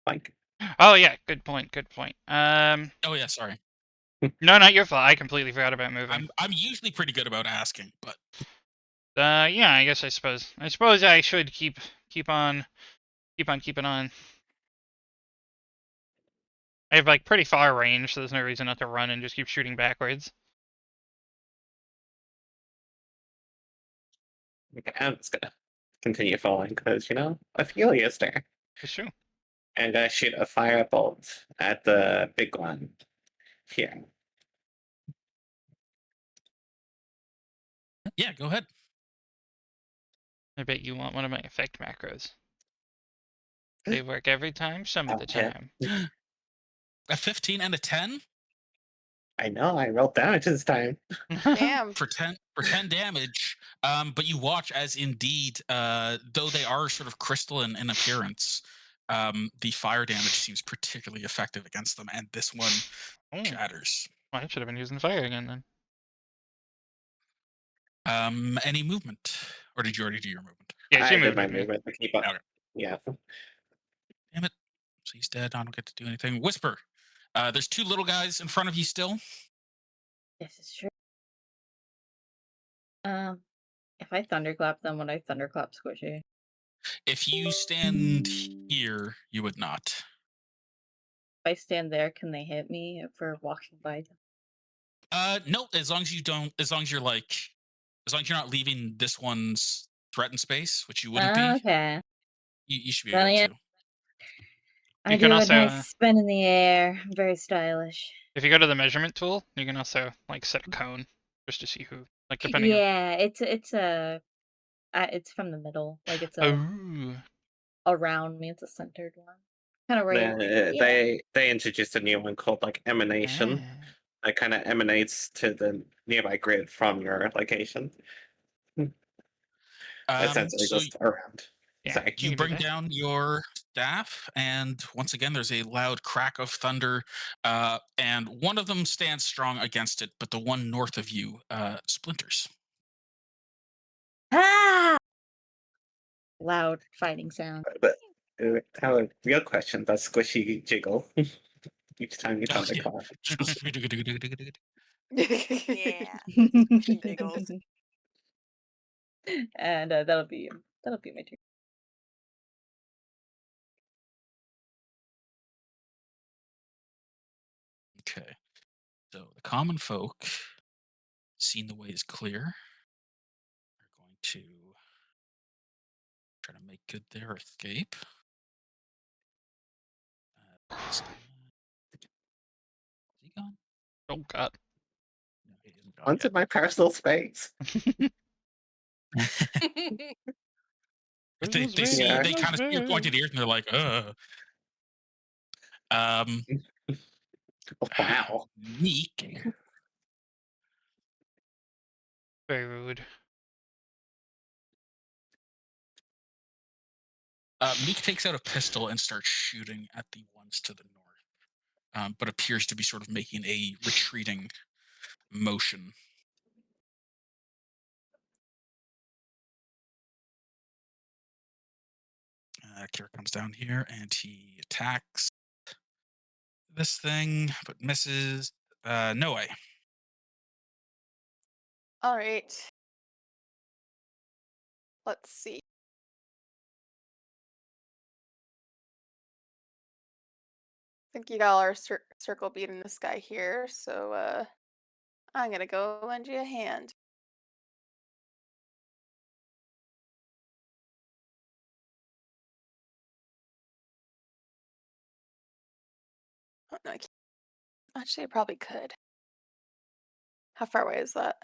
Like, Oh yeah, good point. Good point. Oh yeah, sorry. No, not your fault. I completely forgot about moving. I'm usually pretty good about asking, but Yeah, I guess I suppose I should keep on keeping on. I have like pretty far range, so there's no reason not to run and just keep shooting backwards. okay, I'm just gonna continue following because, Ophelia's there. It's true. And gonna shoot a firebolt at the big one here. yeah, go ahead. I bet you want one of my effect macros. They work every time, some of the Hit. time. A 15 and a 10 I know, I rolled damage this time. Damn. for 10 damage. But you watch as indeed, though they are sort of crystalline in appearance, the fire damage seems particularly effective against them, and this one Oh, shatters. well, I should have been using fire again then. Any movement, or did you already do your movement? Yeah, she I did moved my with me. movement to keep up. Okay. Yeah. Damn it. So he's dead. I don't get to do anything. Whisper. There's 2 little guys in front of you still. This is true. If I thunderclap them, would I thunderclap Squishy? If you stand here, you would not. If I stand there, can they hit me if we're walking by them? No, as long as you don't, as long as you're not leaving this one's threatened space, which you wouldn't be, Okay. you should be Then able yeah, to. I You can do a also, nice spin in the air. I'm very stylish. if you go to the measurement tool, you can also like set a cone. just to see who, like, depending on. Yeah, it's from the middle. Like it's a Oh, around me. It's a centered one. Kind of right. Yeah. They introduced a new one called like emanation. ah. It kind of emanates to the nearby grid from your location. Essentially, So just around. Yeah, Sorry. you you can do bring that. down your staff, and once again, there's a loud crack of thunder, and one of them stands strong against it, but the one north of you splinters. Ah! Loud fighting sound. But have a real question. Does squishy jiggle each time you Oh, thunderclap? Yeah. Squishy jiggles. And that'll be my turn. Okay. So the common folk, seeing the way is clear, are going to try to make good their escape. This guy, is he gone? Oh God. No, he isn't gone Onto my personal space. yet. Personal They space, see, Yeah. they personal kind of see your space. pointed ears, and they're like, um, Wow. Meek. Very rude. Meek takes out a pistol and starts shooting at the ones to the north, but appears to be sort of making a retreating motion. Kira comes down here and he attacks this thing, but misses. No way. All right. Let's see. I think you got our circle beat in this guy here, so I'm gonna go lend you a hand. Oh, no, I can't. Actually, I probably could. How far away is that?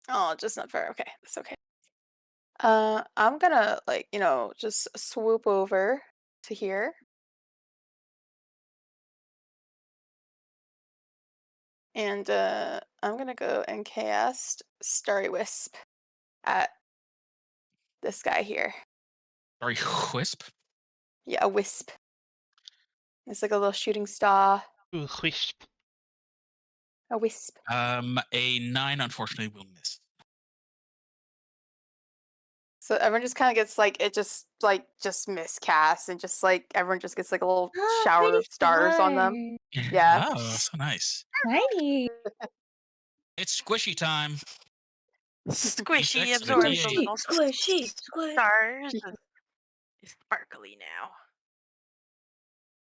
Oh, just not far. Okay, that's okay. I'm gonna like, just swoop over to here. And I'm gonna go and cast Starry Wisp at this guy here. Sorry, Wisp. Yeah, a wisp. It's like a little shooting star. Ooh, wisp. A wisp. A 9 unfortunately will miss. So everyone just kind of gets like it just miscast and just like everyone just gets like a little Ah, shower pretty of stars on them. smart. Yeah. Oh, so nice. Tiny. It's squishy time. Squishy D6 and a absorbs the D8. Squishy, little squishy, squish. stars. It's sparkly now.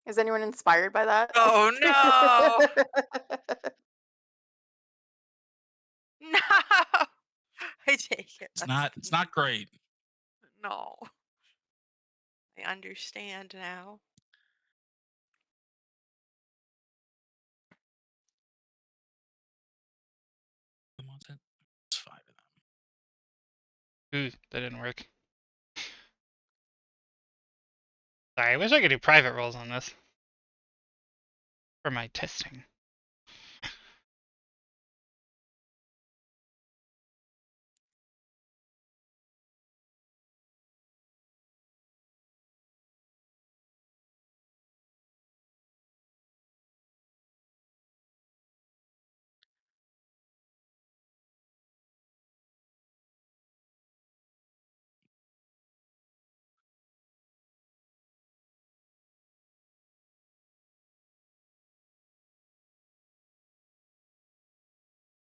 Is anyone inspired by that? Oh no! No! I take it. That's It's not great. no. I understand now. It's 5 of them. Ooh, that didn't work. Sorry, I wish I could do private rolls on this for my testing.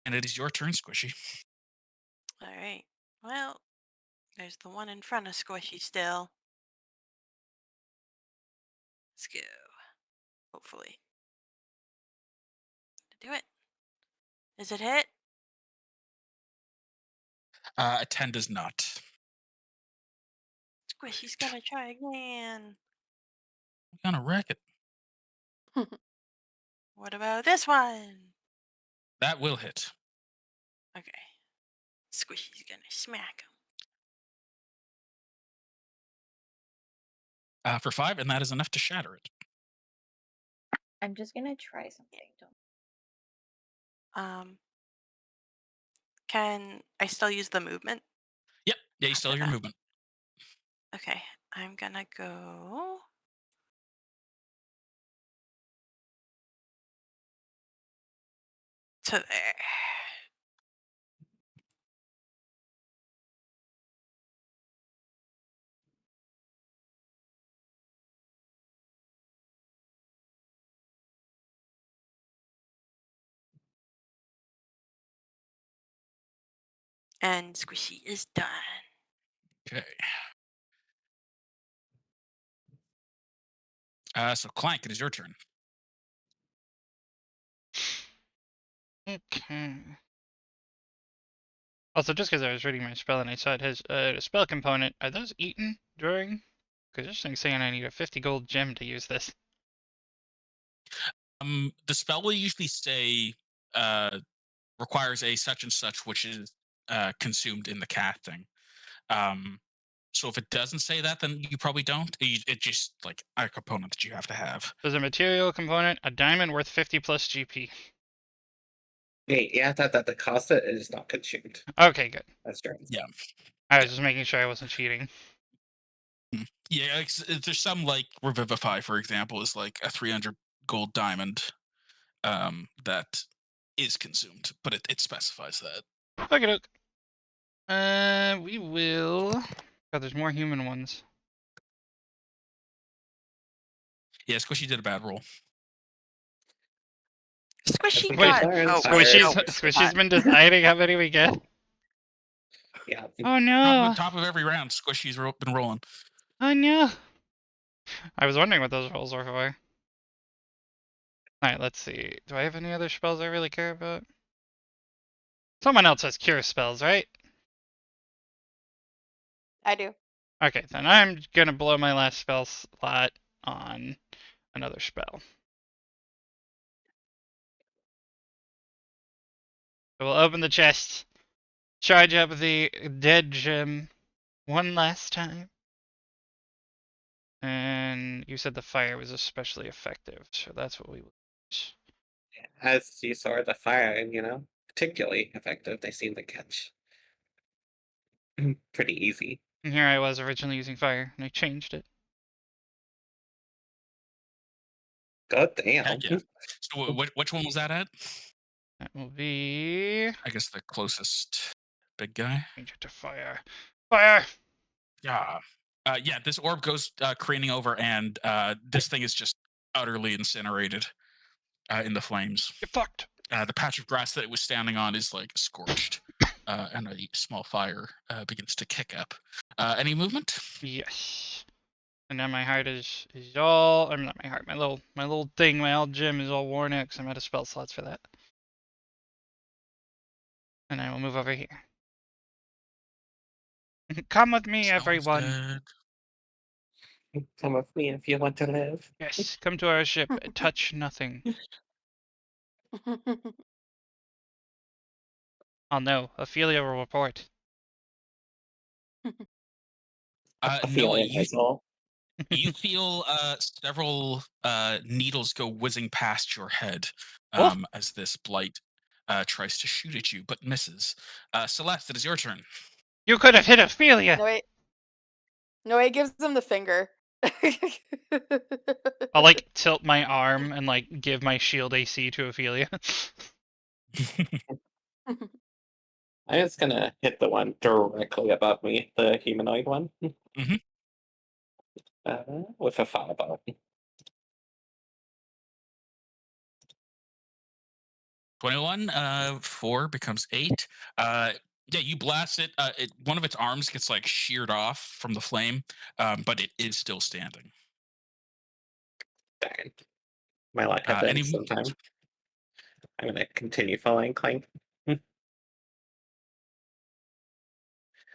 And it is your turn, Squishy. All right. Well, there's the one in front of Squishy still. Let's go. Hopefully. Do it. Is it hit? A 10 does not. Squishy's gonna try again. I'm gonna wreck it. What about this one? That will hit. Okay. Squishy's gonna smack him. For 5, and that is enough to shatter it. I'm just gonna try something. Don't. Um, can I still use the movement? Yep. Yeah, you still have your movement. Okay, I'm gonna go to there. And Squishy is done. Okay. So Clank, it is your turn. Okay. Also, just because I was reading my spell and I saw it has a spell component, are those eaten during? Because this thing's saying I need a 50 gold gem to use this. The spell will usually say requires a such and such, which is consumed in the casting. So if it doesn't say that, then you probably don't. It's just like a component that you have to have. There's a material component, a diamond worth 50 plus GP. Hey, yeah, that the cost it is not consumed. Okay, good. That's true. Yeah. I was just making sure I wasn't cheating. Yeah, there's some like Revivify, for example, is like a 300 gold diamond that is consumed, but it specifies that. Okay, doke. We will. God, there's more human ones. Yeah, Squishy did a bad roll. Squishy Wait, got. Thar and Oh Thar wait, is no, Squishy's not. been deciding how many we get. yeah. Oh no! Top of every round, Squishy's been rolling. Oh no! I was wondering what those rolls were for. Alright, let's see. Do I have any other spells I really care about? Someone else has cure spells, right? I do. Okay, then I'm gonna blow my last spell slot on another spell. So we'll open the chest, charge up the dead gem one last time. And you said the fire was especially effective, so that's what we will use. As you saw the fire, and particularly effective. They seem to catch pretty easy. And here I was originally using fire, and I changed it. God Heck damn. yeah. So which one was that at? That will be. I guess the closest big guy. Change it to fire. Fire! Yeah. Yeah, this orb goes craning over, and this thing is just utterly incinerated in the flames. Get fucked! The patch of grass that it was standing on is like scorched, and a small fire begins to kick up. Any movement? Yes. And now my heart is all. I'm not my heart. My little thing. My old gym is all worn out because I'm out of spell slots for that. And I will move over here. Come with me, Spell is everyone. dead. Come with me if you want to live. Yes, come to our ship. Touch nothing. I'll know. Ophelia will report. No, Ophelia has all. you feel several needles go whizzing past your head Oh, as this blight tries to shoot at you, but misses. Celeste, it is your turn. you could have hit Ophelia. No, wait. No, he gives them the finger. I'll like tilt my arm and like give my shield AC to Ophelia. I'm just gonna hit the one directly above me, the humanoid one, Mhm. with a fireball. 21, 4 becomes 8. Yeah, you blast it. One of its arms gets like sheared off from the flame, but it is still standing. Darn. My luck had been Any movement? sometime. I'm gonna continue following Clank. But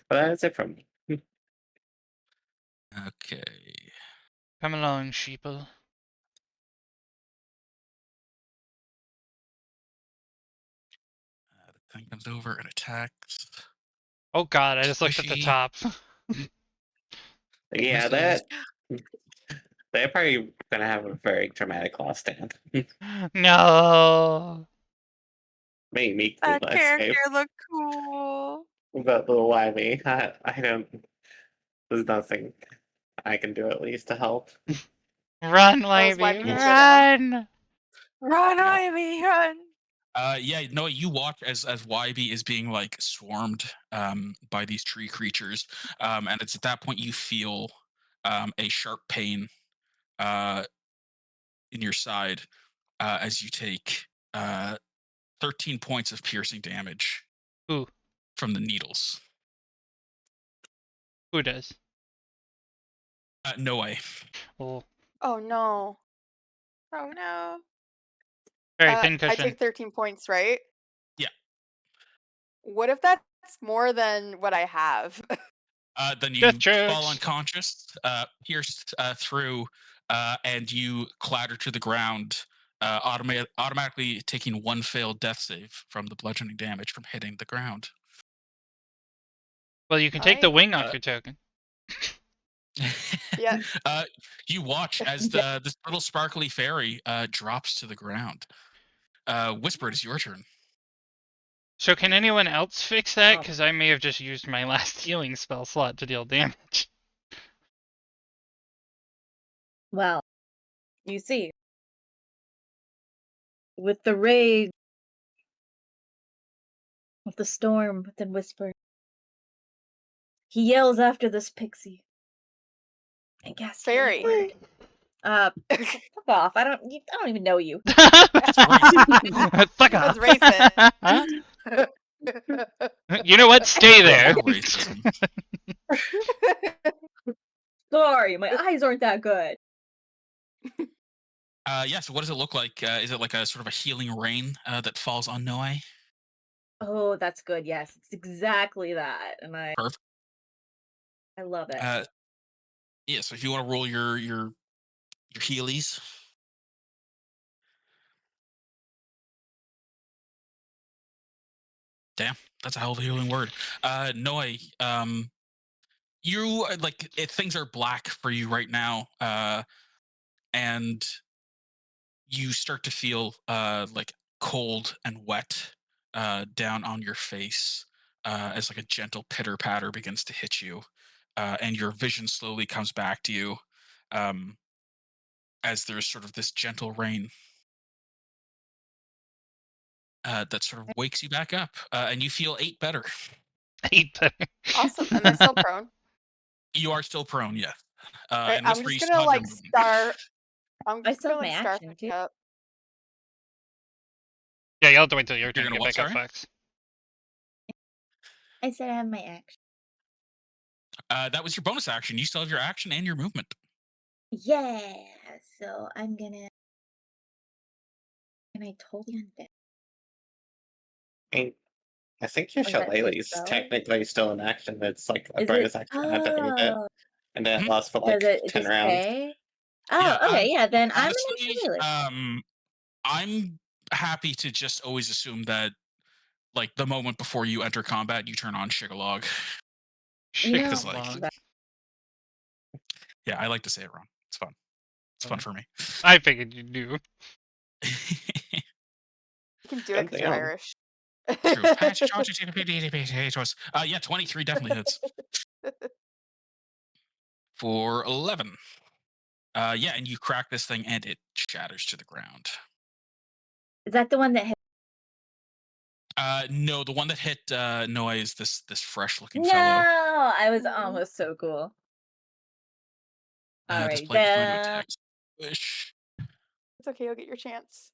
that's it from me. Okay. Come along, sheeple. Thing comes over and attacks. Oh god, I just looked at the Squishy. top. Yeah, Misses. they're probably gonna have a very dramatic last stand. No. Maybe meekly That but character escape. looked cool. But why me? I don't. There's nothing I can do at least to help. Run, That was Wavy, why me should have. run! Run, Yeah. Ivy, run! Yeah, no, you watch as YB is being like swarmed by these tree creatures, and it's at that point you feel a sharp pain uh, in your side as you take 13 points of piercing damage Who? from the needles. Who does? No way. Oh, Oh no. Oh no. very I pincushion. take 13 points, right? Yeah. What if that's more than what I have? Then Death you fall checks. unconscious, pierced through, and you clatter to the ground, automatically taking one failed death save from the bludgeoning damage from hitting the ground. Well, you can All take the right. wing off Uh, your token. Yeah. You watch as this little sparkly fairy drops to the ground. Whisper, it is your turn. So can anyone else fix that? Oh. Because I may have just used my last healing spell slot to deal damage. Well, you see, with the rage of the storm within Whisper, he yells after this pixie and casts healing Fairy. word. Fuck off! I don't even know you. That's racist. Fuck That's off. racist. You know what? Stay there. Rare racism. Sorry, my eyes aren't that good. Yeah, so what does it look like? Is it like a sort of a healing rain that falls on Noe? Oh, that's good. Yes, it's exactly that, and Perfect. I love it. Yeah, so if you want to roll your healies. Damn, that's a hell of a healing word. Noe, you like things are black for you right now, and you start to feel like cold and wet down on your face as like a gentle pitter patter begins to hit you, and your vision slowly comes back to you um, as there's sort of this gentle rain that sort of wakes you back up, and you feel 8 better. Hate Awesome. Am I still that. prone? You are still prone, yes. All right. And I'm Whisper, just you still gonna have your like movement. star. I'm I just still gonna have my like star action too. up. Yeah, you'll have to wait till your You're turn to gonna get what? back up, Sorry. Fox. I said I have my action. That was your bonus action. You still have your action and your movement. Yeah, so I'm gonna. And I totally undead. And I think your Or is that for shillelagh is spell? technically still in action. It's like a Is it? bonus action underneath it, Oh, and then it Mhm. lasts for does like it 10 just rounds. say? Yeah. Oh, okay, yeah. Then I'm an Honestly, shillelagh. I'm happy to just always assume that, like, the moment before you enter combat, you turn on Shigalog. You know, Because, like, Shigalog. yeah, I like to say it wrong. It's fun. It's fun for me. I figured you knew. You can do it God because you're damn. Irish. True. Yeah, 23 definitely hits. For 11. Yeah, and you crack this thing and it shatters to the ground. is that the one that hit? No, the one that hit Noah is this fresh looking No, fellow. I was Mhm. almost so cool. All This right, blade is going to then. attack. Wish. It's okay. You'll get your chance.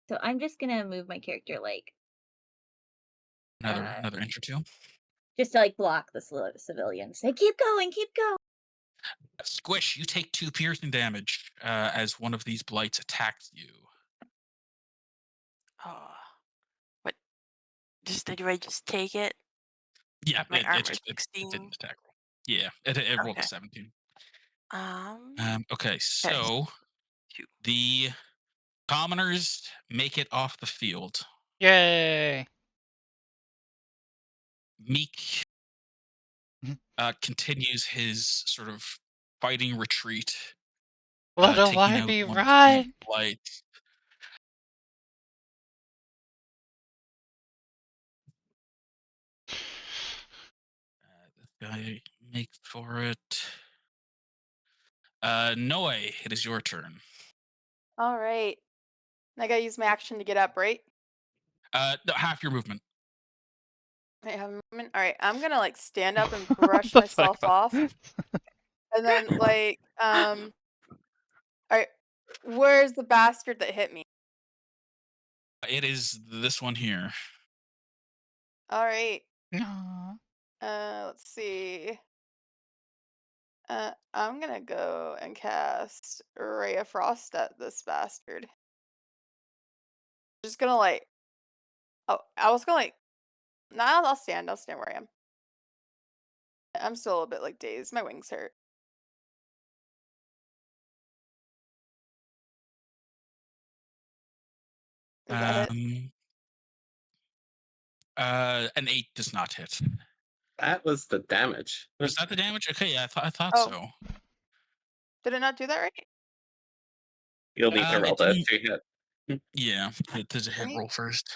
So I'm just gonna move my character like Another inch or two. just to like block the civilians. Say, keep going, keep going. Squish, you take 2 piercing damage as one of these blights attacks you. Oh, what? Do I just take it? Yeah, My it armor just it 16. didn't attack roll. Yeah, it rolled a Okay. 17. Um. Okay, Okay. so 2. the commoners make it off the field. Yay! Meek Mhm. continues his sort of fighting retreat, Little taking out Wybie, one of the run! blights. This guy makes for it. Noe, it is your turn. All right. I gotta use my action to get up, right? No, half your movement. I have a moment. All right. I'm gonna like stand up and What brush the fuck? myself off, and then all right. Where's the bastard that hit me? It is this one here. All right. Aw. Let's see. I'm gonna go and cast Ray of Frost at this bastard. Just gonna like. Oh, I was gonna like. Nah, I'll stand. I'll stand where I am. I'm still a little bit like dazed. My wings hurt. Is that it? Um, an 8 does not hit. That was the damage. Was that the damage? Okay, yeah, I thought Oh, so. did it not do that right? You'll need to roll It that didn't. to hit. Yeah, it does a Let hit me. roll first.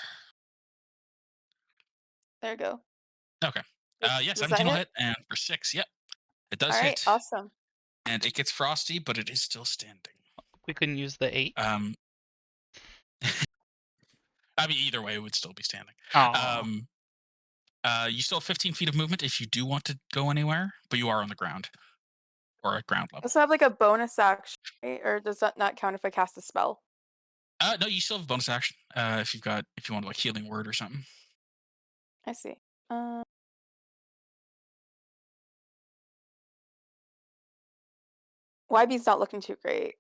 There you go. Okay. Yeah, Does that 17 will hit? hit, and for 6, yep, it All does right. hit, Awesome. and it gets frosty, but it is still standing. We couldn't use the 8. Um, I mean, either way, it would still be standing. Aw. Um, you still have 15 feet of movement if you do want to go anywhere, but you are on the ground or at ground level. Does it have like a bonus action, right? Or does that not count if I cast a spell? No, you still have a bonus action if you want like healing word or something. I see. Uh, YB's not looking too great.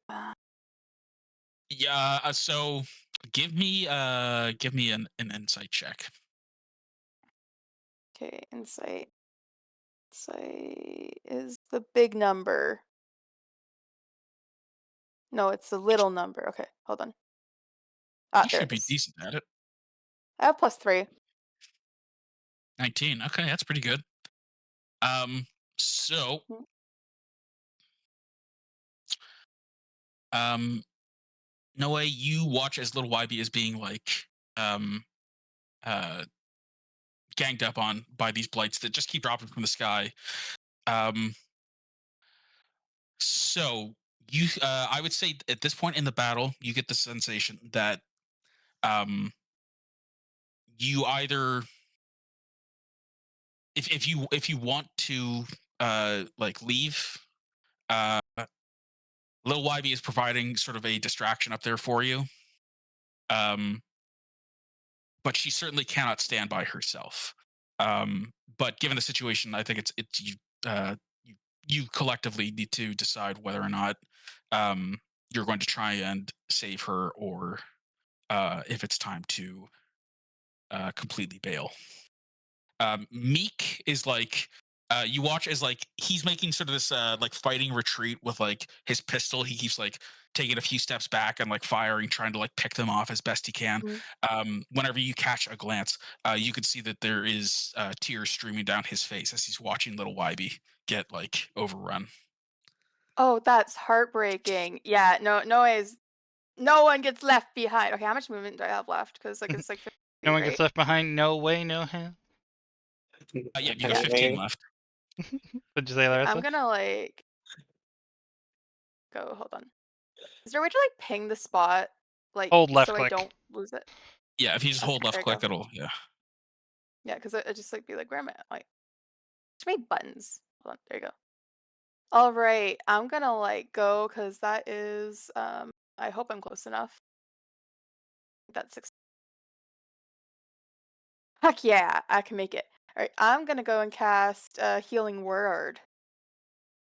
Yeah. So give me an insight check. Okay, insight. Insight is the big number. No, it's the little number. Okay, hold on. Ah, You there should it be is. decent at it. I have +3. 19. Okay, that's pretty good. Um, so Mm. um, Noe, you watch as little YB is being like um uh ganged up on by these blights that just keep dropping from the sky. Um, so I would say at this point in the battle, you get the sensation that um, you either if you want to like leave, uh, Lil YB is providing sort of a distraction up there for you. Um, but she certainly cannot stand by herself. But given the situation, I think it's you you collectively need to decide whether or not you're going to try and save her, or if it's time to completely bail. Meek is like you watch as like he's making sort of this like fighting retreat with like his pistol. He keeps like taking a few steps back and like firing, trying to like pick them off as best he can. Mhm. Whenever you catch a glance, you can see that there is tears streaming down his face as he's watching little Wybie get like overrun. Oh, that's heartbreaking. Yeah, no is no one gets left behind. Okay, how much movement do I have left? Because like it's like 50 No feet, one gets right? left behind. No way, no how. Yeah, you got Yeah. 15 Apparently, left. What'd you say, Okay, I'm Larissa? gonna like go. Hold on. Is there a way to like ping the spot, like Hold left so I click. don't lose it? Yeah, if you just Okay, hold left there you go. click, it'll yeah. Yeah, because I just like be like, where am I? Like, too many buttons. Hold on, there you go. All right, I'm gonna like go because that is I hope I'm close enough. That's 6. Heck yeah, I can make it. All right, I'm gonna go and cast Healing Word.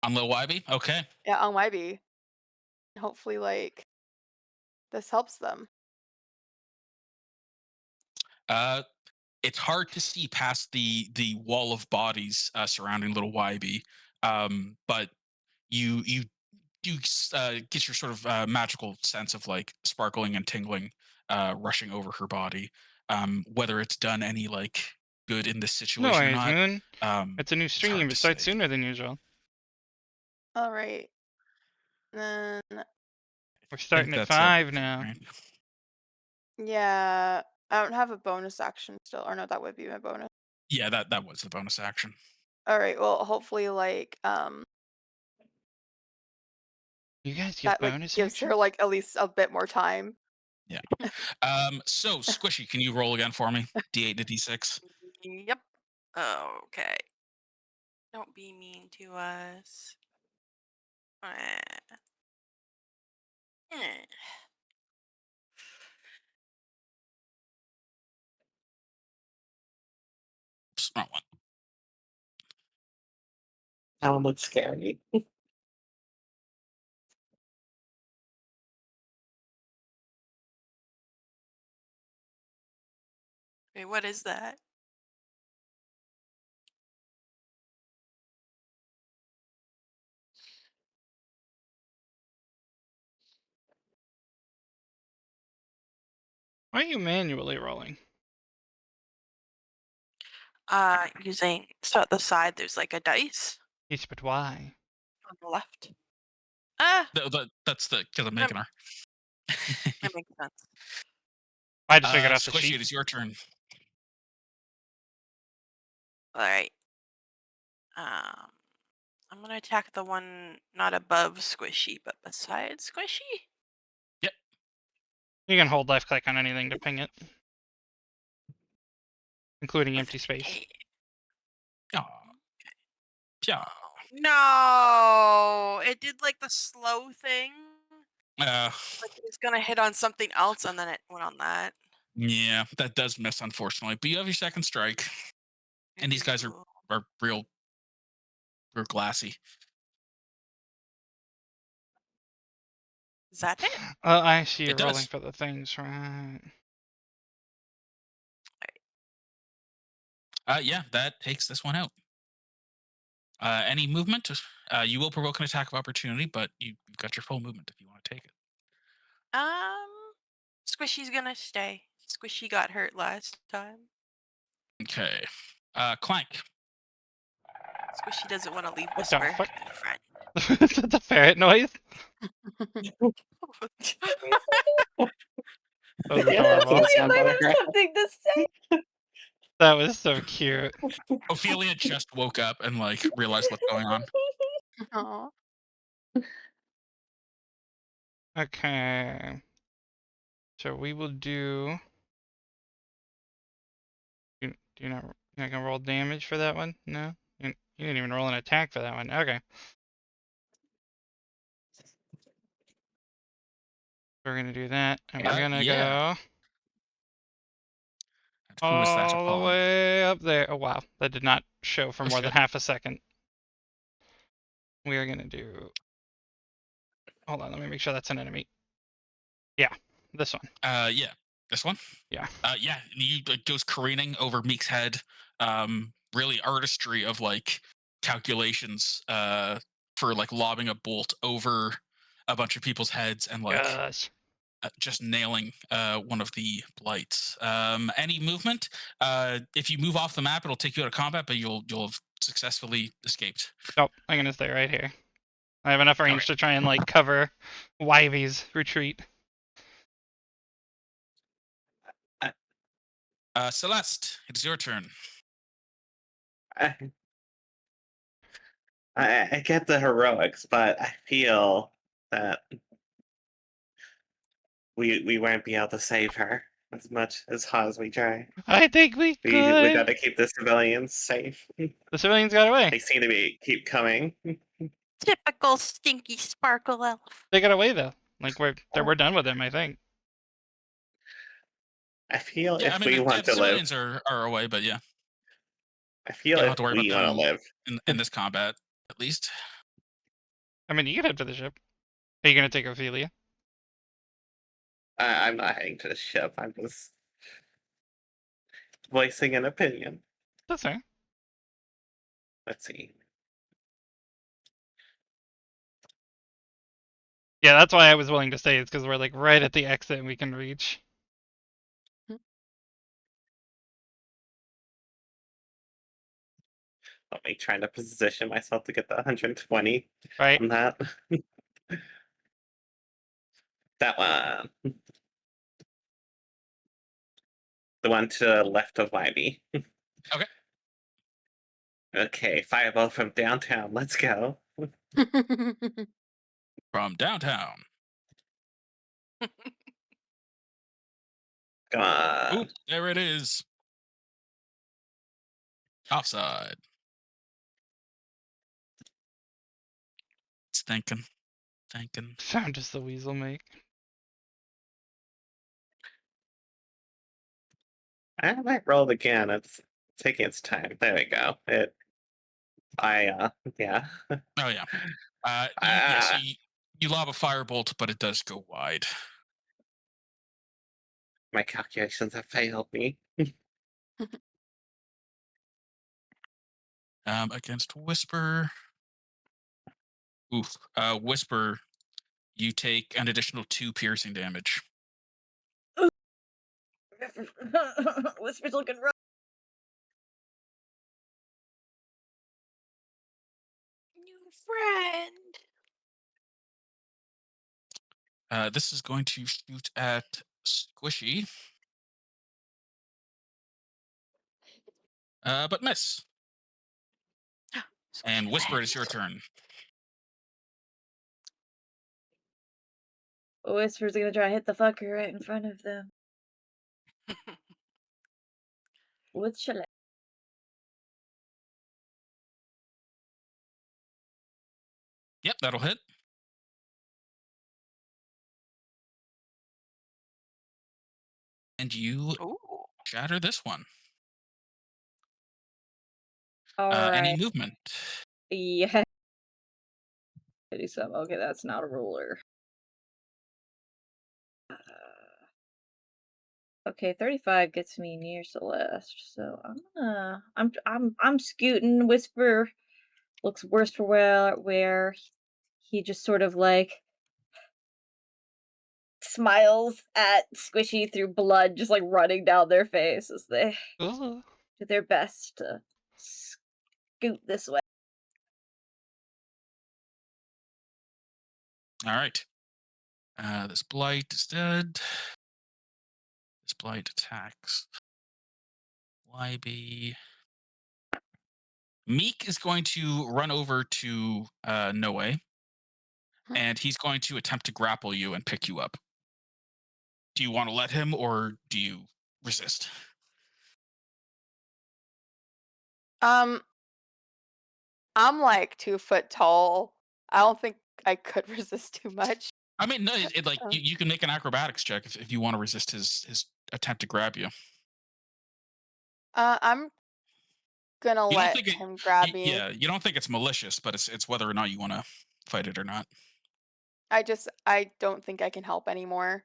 On Lil Wybie, okay. Yeah, on YB. Hopefully, like this helps them. Uh, it's hard to see past the wall of bodies surrounding little YB. But you do get your sort of magical sense of like sparkling and tingling rushing over her body. Whether it's done any like good in this No situation or worries, not. Moon. Um, It's a new it's hard stream. to It starts say. sooner than usual. All right. Then We're I think starting at that's 5 everything, now. right? yeah, I don't have a bonus action still, or no, that would be my bonus. Yeah, that was the bonus action. All right. Well, hopefully, like You guys get that like bonus gives her actions? like at least a bit more time. Yeah. So Squishy, can you roll again for me? D8 to D6. Yep. Okay. Don't be mean to us. Eh. Eh. Oops, wrong one. That one looks scary. Wait, what is that? Why are you manually rolling? Using so at the side there's like a dice Yes, but why? on the left. Ah, That's the because I'm that, making her. that makes sense. I just took it off the Squishy, sheet. it is your turn. All right. I'm gonna attack the one not above Squishy, but beside Squishy. Yep. You can hold left click on anything to ping it, including With empty space. a Oh, yeah. no, it did like the slow thing. Uh, Like it was gonna hit on something else, and then it went on that. yeah, that does miss, unfortunately. But you have your second strike, and these guys Ooh. are real glassy. Is that it? I see It you're rolling does. for the things, right? Yeah, that takes this one out. Any movement? You will provoke an attack of opportunity, but you've got your full movement if you want to take it. Squishy's gonna stay. Squishy got hurt last time. Okay. Clank. Squishy doesn't want to leave What the Whisper fuck? and friend. Is that the ferret noise? That was Yeah, that's adorable. what Ophelia sound might on the have ground. something to say. That was so cute. Ophelia just woke up and like realized what's going on. Aw. Okay. So we will do. Do you not? You're not gonna roll damage for that one? No. You didn't even roll an attack for that one. Okay. We're gonna do that, and we're gonna Yeah. go And who is that all the upon? way up there. Oh wow, that did not show for Oh more than shit. half a second. We are gonna do. Hold on, let me make sure that's an enemy. Yeah, this one. Yeah. This one? Yeah. Yeah, you like goes careening over Meek's head. Really artistry of like calculations for like lobbing a bolt over a bunch of people's heads and like Yes. just nailing one of the blights. Any movement? If you move off the map, it'll take you out of combat, but you'll have successfully escaped. Nope, I'm gonna stay right here. I have enough Okay. range to try and like cover Wivy's retreat. Celeste, it's your turn. I, I get the heroics, but I feel that we won't be able to save her as much as hard as we try. I think we We could. gotta keep the civilians safe. The civilians got away. They seem to be keep coming. Typical stinky sparkle elf. They got away though. Like we're done with them, I think. I feel Yeah, I if mean we want the to live, civilians are away, but yeah, I feel you don't have if to worry about we want to them live, in this combat, at least. I mean, you can head to the ship. Are you gonna take Ophelia? I'm not heading to the ship. I'm just voicing an opinion. That's fair. Let's see. Yeah, that's why I was willing to stay. It's because we're like right at the exit and we can reach. Let me trying to position myself to get the 120 Right. on that. That one. The one to the left of Ivy. Okay. Okay, fireball from downtown. Let's go. From downtown. Come on. Oop, there it is. Offside. It's thinking. Sound does the weasel make? I might roll it again. It's taking its time. There we go. Yeah. Oh yeah. So Ah, you lob a firebolt, but it does go wide. my calculations have failed me. Against Whisper. Oof. Whisper, you take an additional 2 piercing damage. Whisper's looking rough. New friend. This is going to shoot at Squishy. But miss. And Squishy Whisper, it is your lands. turn. Whisper's gonna try to hit the fucker right in front of them. With Chalet. Yep, that'll hit. And you Ooh. shatter this one. Any Alright. movement? Yeah. Do some. Okay, that's not a ruler. Okay, 35 gets me near Celeste, so I'm scooting. Whisper looks worse for where he just sort of like smiles at Squishy through blood just like running down their face as they Ooh. do their best to scoot this way. All right. This blight is dead. This blight attacks YB. Meek is going to run over to Noe, and he's going to attempt to grapple you and pick you up. Do you want to let him, or do you resist? Um, I'm like 2 foot tall. I don't think I could resist too much. I mean, no, like Uh, you can make an acrobatics check if you want to resist his attempt to grab you. I'm gonna You don't let think it? him grab me. Yeah, you don't think it's malicious, but it's whether or not you want to fight it or not. I don't think I can help anymore.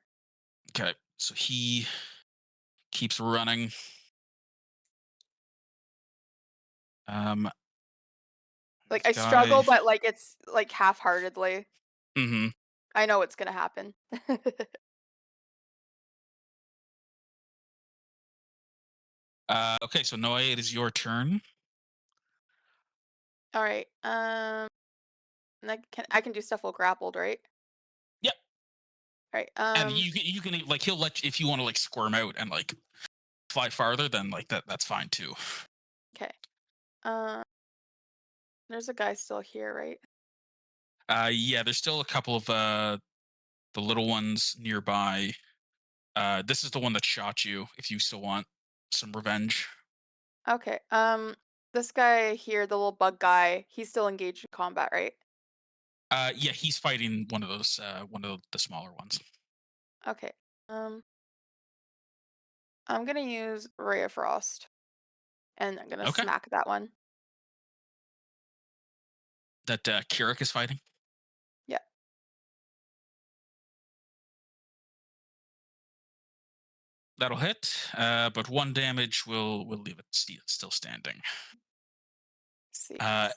Okay, so he keeps running. Like This I guy. struggle, but like it's like half-heartedly. Mm-hmm. I know it's gonna happen. Okay, so Noe, it is your turn. All right. And I can do stuff while grappled, right? Yep. All right. And you can like he'll let you, if you want to like squirm out and like fly farther, then like that's fine too. Okay. Uh, there's a guy still here, right? Yeah, there's still a couple of the little ones nearby. This is the one that shot you. If you still want some revenge. Okay. This guy here, the little bug guy, he's still engaged in combat, right? Yeah, he's fighting one of those one of the smaller ones. Okay. Um, I'm gonna use Ray of Frost, and I'm gonna Okay, smack that one. that Kirik is fighting. Yeah. That'll hit, but 1 damage will leave it still standing. See. Uh,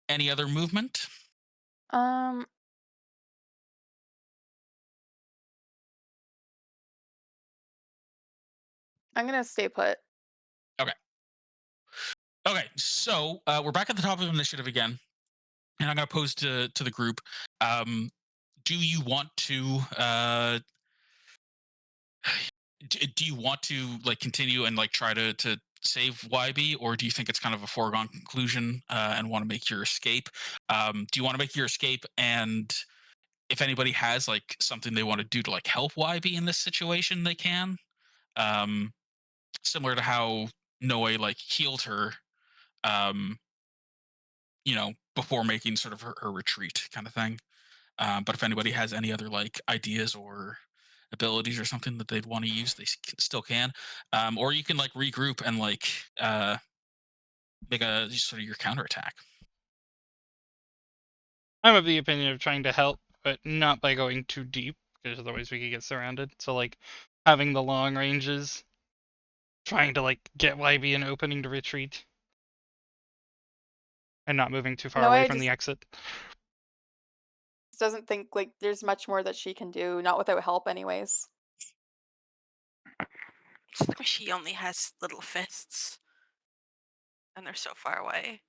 any other movement? Um, I'm gonna stay put. Okay. Okay, so we're back at the top of initiative again, and I'm going to pose to the group. Um, do you want to do you want to like continue and like try to save YB, or do you think it's kind of a foregone conclusion and want to make your escape? Do you want to make your escape, and if anybody has like something they want to do to like help YB in this situation, they can. Um, Similar to how Noe like healed her, um, before making sort of her retreat kind of thing. But if anybody has any other like ideas or abilities or something that they'd want to use, they still can. Or you can like regroup and like make a sort of your counterattack. I'm of the opinion of trying to help, but not by going too deep, because otherwise we could get surrounded. So like having the long ranges, trying to like get YB an opening to retreat, and not moving too far No, away I from the just exit. doesn't think like there's much more that she can do, not without help anyways. Squishy only has little fists, and they're so far away.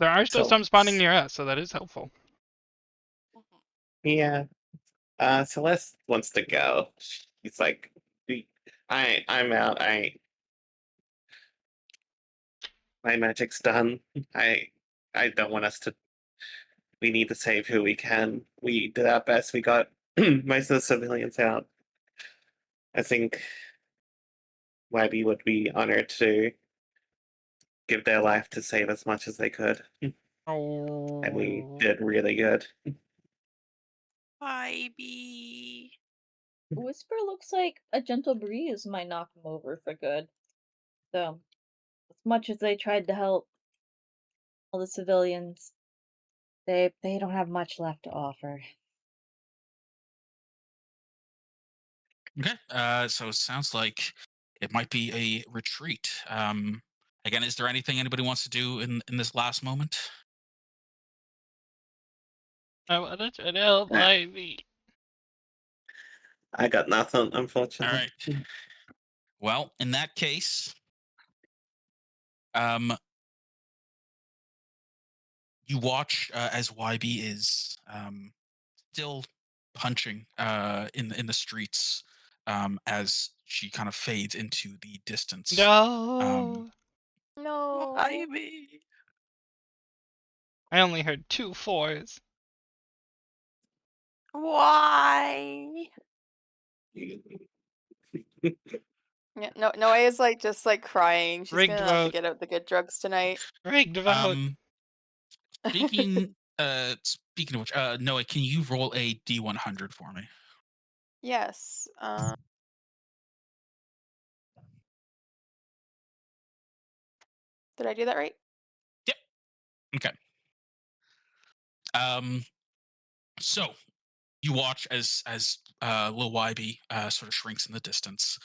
There are still So some spawning near us, so that is helpful. Mhm. yeah, Celeste wants to go. He's like, "We- I'm out. My magic's done. I I don't want us to. We need to save who we can. We did our best. We got most of the civilians out. I think YB would be honored to give their life to save as much as they could, and we Oh, did really good. Ivy. Whisper looks like a gentle breeze might knock him over for good. So, as much as they tried to help all the civilians, they don't have much left to offer. Okay. So it sounds like it might be a retreat. Again, is there anything anybody wants to do in this last moment? I want to try to help Ah, YB. I got nothing, All unfortunately. right. Well, in that case, um, you watch as YB is still punching in the streets as she kind of fades into the distance. Um, No, No. Ivy. I only heard 2 4s. Why? Yeah, no, Noe is like just like crying. She's Rigged gonna have to vote. get out the good drugs tonight. Rigged vote. um, speaking of which, Noah, can you roll a D100 for me? Yes. Did I do that right? Yep. Okay. Um, so you watch as Lil YB sort of shrinks in the distance.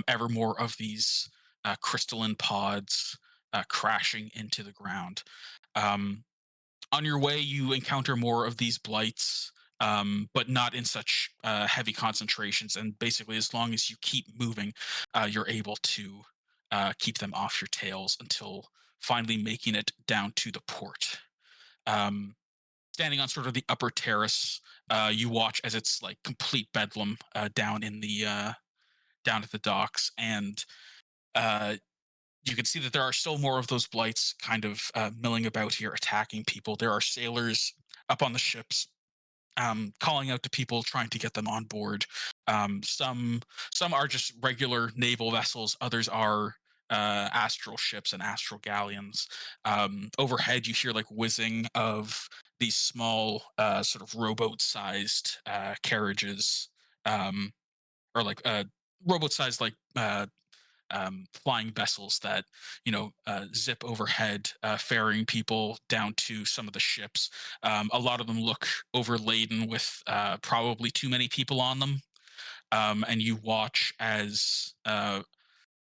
Ever more of these crystalline pods crashing into the ground. Um, on your way, you encounter more of these blights, but not in such heavy concentrations. And basically, as long as you keep moving, you're able to keep them off your tails until finally making it down to the port. Um, Standing on sort of the upper terrace, you watch as it's like complete bedlam down in the down at the docks, and uh, you can see that there are still more of those blights kind of milling about here, attacking people. There are sailors up on the ships, calling out to people, trying to get them on board. Some are just regular naval vessels. Others are astral ships and astral galleons. Overhead, you hear like whizzing of these small, sort of rowboat-sized carriages, um, or like rowboat-sized like flying vessels that zip overhead, ferrying people down to some of the ships. A lot of them look overladen with probably too many people on them, and you watch as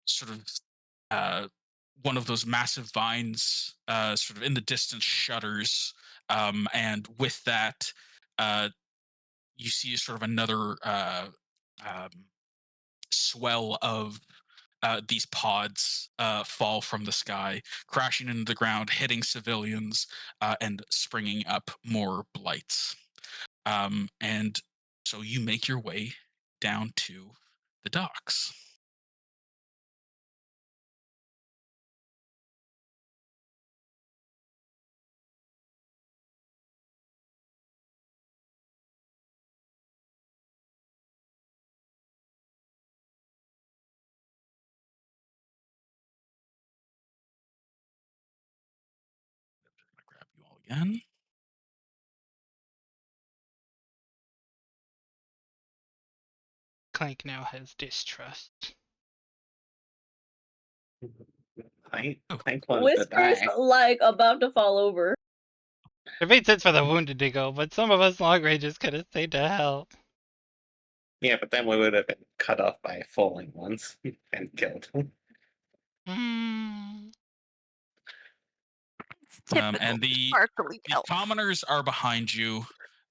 sort of uh, one of those massive vines, sort of in the distance, shudders, and with that, uh, you see sort of another um, swell of these pods fall from the sky, crashing into the ground, hitting civilians, and springing up more blights. And so you make your way down to the docks. I'm gonna grab you all again. Clank now has distrust. Oh, Clank wanted to Whisper's die. like about to fall over. It made sense for the wounded to go, but some of us long rangers could have stayed to help. Yeah, but then we would have been cut off by falling ones and killed. Hmm. It's typical and sparkly the elf. commoners are behind you,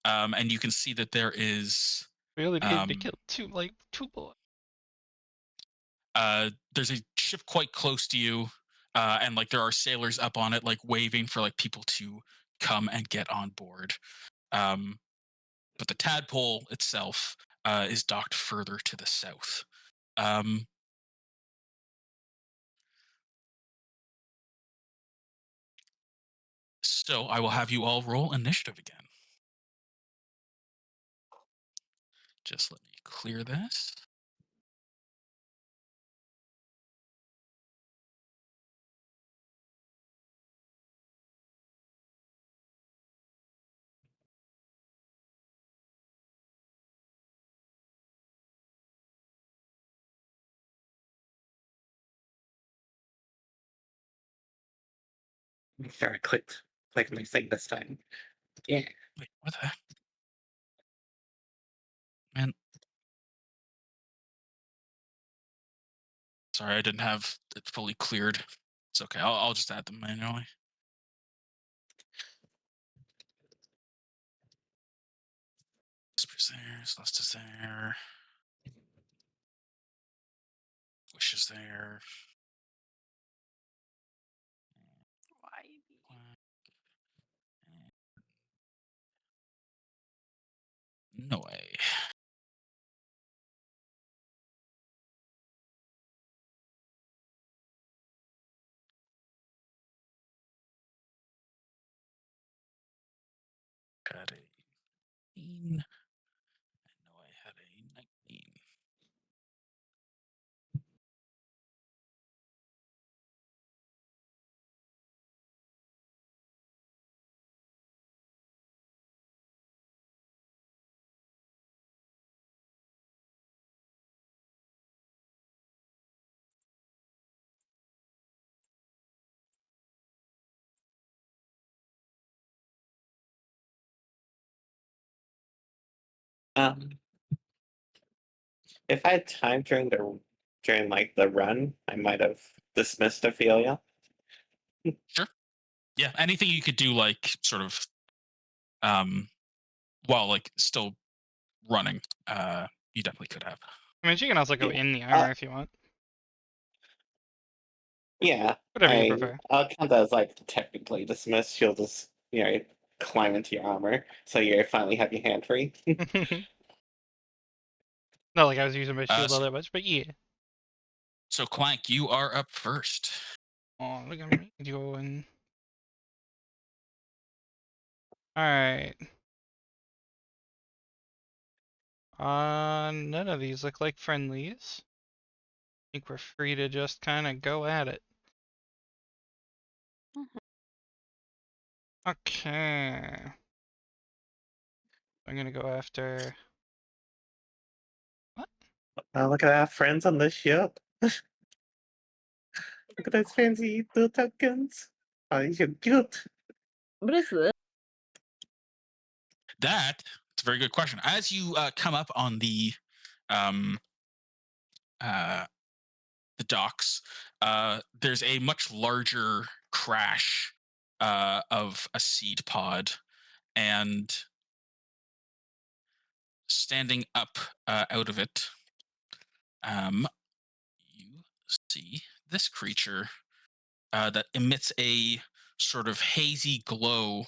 and you can see that there is We only needed to um, kill two boys. there's a ship quite close to you, and like there are sailors up on it, like waving for like people to come and get on board. Um, but the tadpole itself is docked further to the south. Um, so I will have you all roll initiative again. Just let me clear this. Make sure I clicked my thing this time. Yeah. Wait, what the heck? Man, sorry, I didn't have it fully cleared. It's okay. I'll just add them manually. Whispers there, Celeste is there, Wish is there. Why? No way. Had a 18. I know I had a 19. Um, if I had time during like the run, I might have dismissed Ophelia. Sure. Yeah, anything you could do, like sort of, um, while like still running, you definitely could have. I mean, she can also go Yeah. in the armor if you want. Yeah. Whatever you prefer. I'll count that as like technically dismissed. She'll just climb into your armor, so you finally have your hand free. Not like I was using my Uh, shield all so, that much, but yeah. so Clank, you are up first. Oh, look at me going. Alright. None of these look like friendlies. I think we're free to just kind of go at it. Mhm. Okay. I'm gonna go after. What? Oh, look at our friends on the ship. Look at those fancy little tokens. Oh, you're so cute. What is this? It's a very good question. As you come up on um, uh, the docks, there's a much larger crash of a seed pod, and standing up out of it, you this creature that emits a sort of hazy glow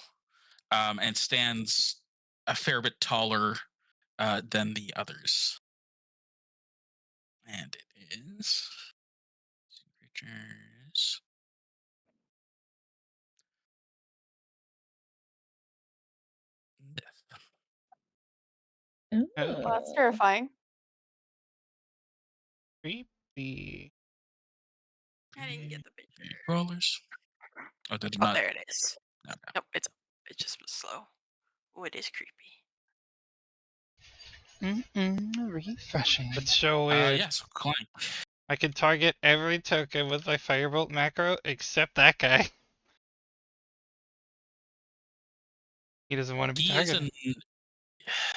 and stands a fair bit taller than the others. And it is creatures. Myth. Well, that's Ooh. terrifying. Creepy. I didn't get the picture. Rollers. Oh, they did Oh, not. there it is. Okay. Nope, it just was slow. Oh, it is creepy. Refreshing. That's so weird. Yeah, so Clank. I can target every token with my firebolt macro except that guy. He doesn't want to be He is targeted. an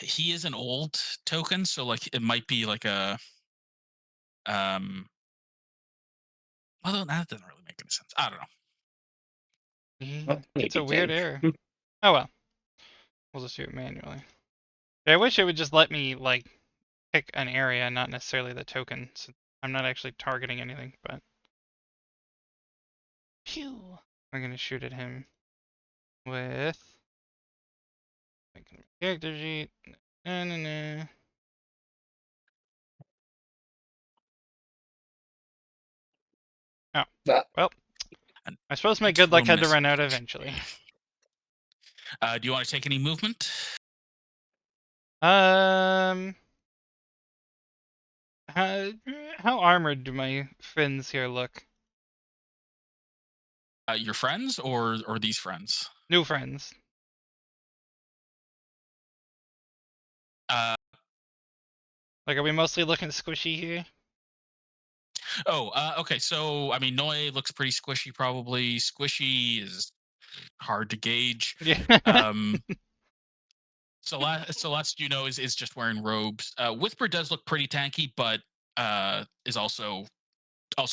he is an old token, so like it might be like a um although that doesn't really make any sense. I don't know. Well, It's a maybe weird Jake. error. Oh well. We'll just do it manually. I wish it would just let me like pick an area, not necessarily the token. So I'm not actually targeting anything, but pew. I'm gonna shoot at him with character sheet. Na, na, na. Oh, But well. And I suppose my good beautiful luck had to miss. run out eventually. Do you want to take any movement? Um, how, how armored do my friends here look? Your friends or these friends? New friends. Uh, Like, are we mostly looking squishy here? okay. So I mean, Noi looks pretty squishy. Probably squishy is hard to gauge. Yeah. Um, Celeste, is just wearing robes. Whisper does look pretty tanky, but is also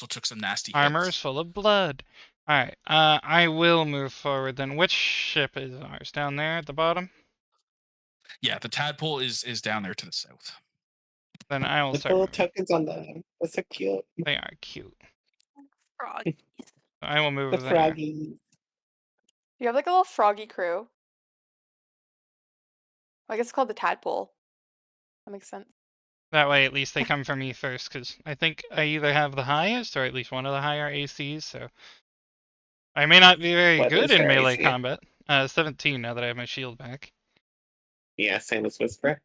took some nasty Armor is hits. full of blood. Alright, I will move forward then. Which ship is ours? Down there at the bottom? Yeah, the tadpole is down there to the south. Then I will the start little moving. tokens on the are so cute. They are cute. Froggies. I will The move there. froggy. You have like a little froggy crew. I guess it's called the tadpole. That makes sense. That way, at least they come for me first, because I think I either have the highest or at least one of the higher ACs, so I may not be very What good is in your melee AC? combat. 17 now that I have my shield back. Yeah, same as Whisper.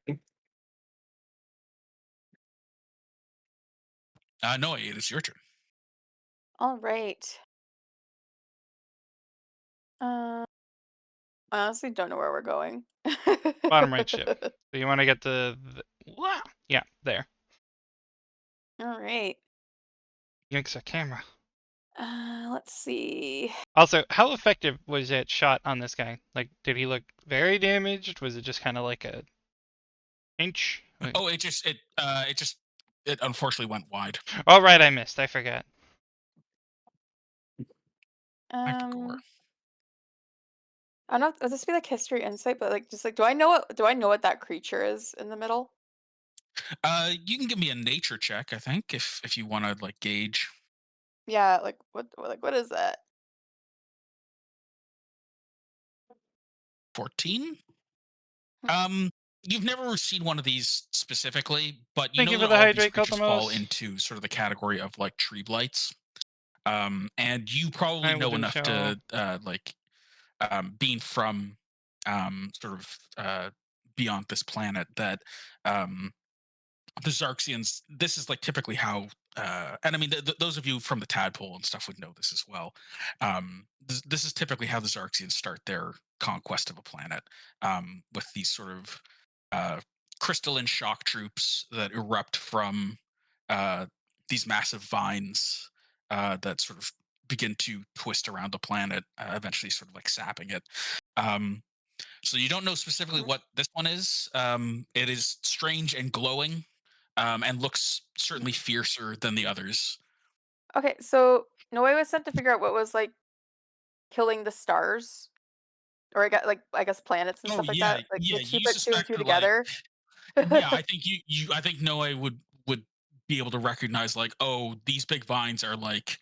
No, it is your turn. All right. I honestly don't know where we're going. Bottom right ship. So you want to get to... Yeah, there. All right. Yanks a camera. Let's see. Also, how effective was that shot on this guy? Like, did he look very damaged? Was it just kind of like a inch? Oh, it unfortunately went wide. Oh, right, I missed. I forgot. After gore. I don't know. Would this be like history insight? But like, just like, do I know what that creature is in the middle? You can give me a nature check, I think, if you want to like gauge. Yeah. Like what is that? 14. Hmm. You've never seen one of these specifically, but you Thank know you for that the all of these hydrate, creatures fall Kotomos. into sort of the category of like tree blights. And you probably I will know do enough so. to being from sort of beyond this planet that um, the Xarxians, this is like typically how, and I mean, those of you from the tadpole and stuff would know this as well. This is typically how the Xarxians start their conquest of a planet, with these sort of uh, crystalline shock troops that erupt from uh, these massive vines that sort of begin to twist around the planet, eventually sort of like sapping it. Um, so you don't know specifically Mhm. what this one is. It is strange and glowing, and looks certainly fiercer than the others. Okay, so Noe was sent to figure out what was like killing the stars, or I guess planets and Oh stuff like yeah, that. Like, yeah. did she You put two and suspect two that like together? yeah. I think I think Noah would be able to recognize like, oh, these big vines are like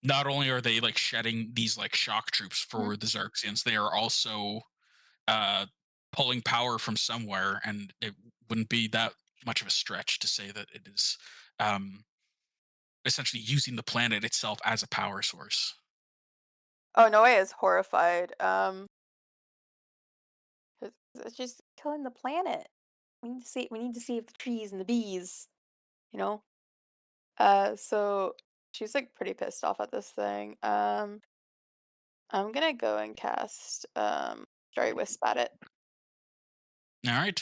not only are they like shedding these like shock troops Mhm. for the Xerxians, they are also uh, pulling power from somewhere, and it wouldn't be that much of a stretch to say that it is um, essentially using the planet itself as a power source. Oh, Noe is horrified. 'Cause it's just killing the planet. We need to save the trees and the bees, you know? So she's like pretty pissed off at this thing. I'm gonna go and cast Dry Wisp at it. All right.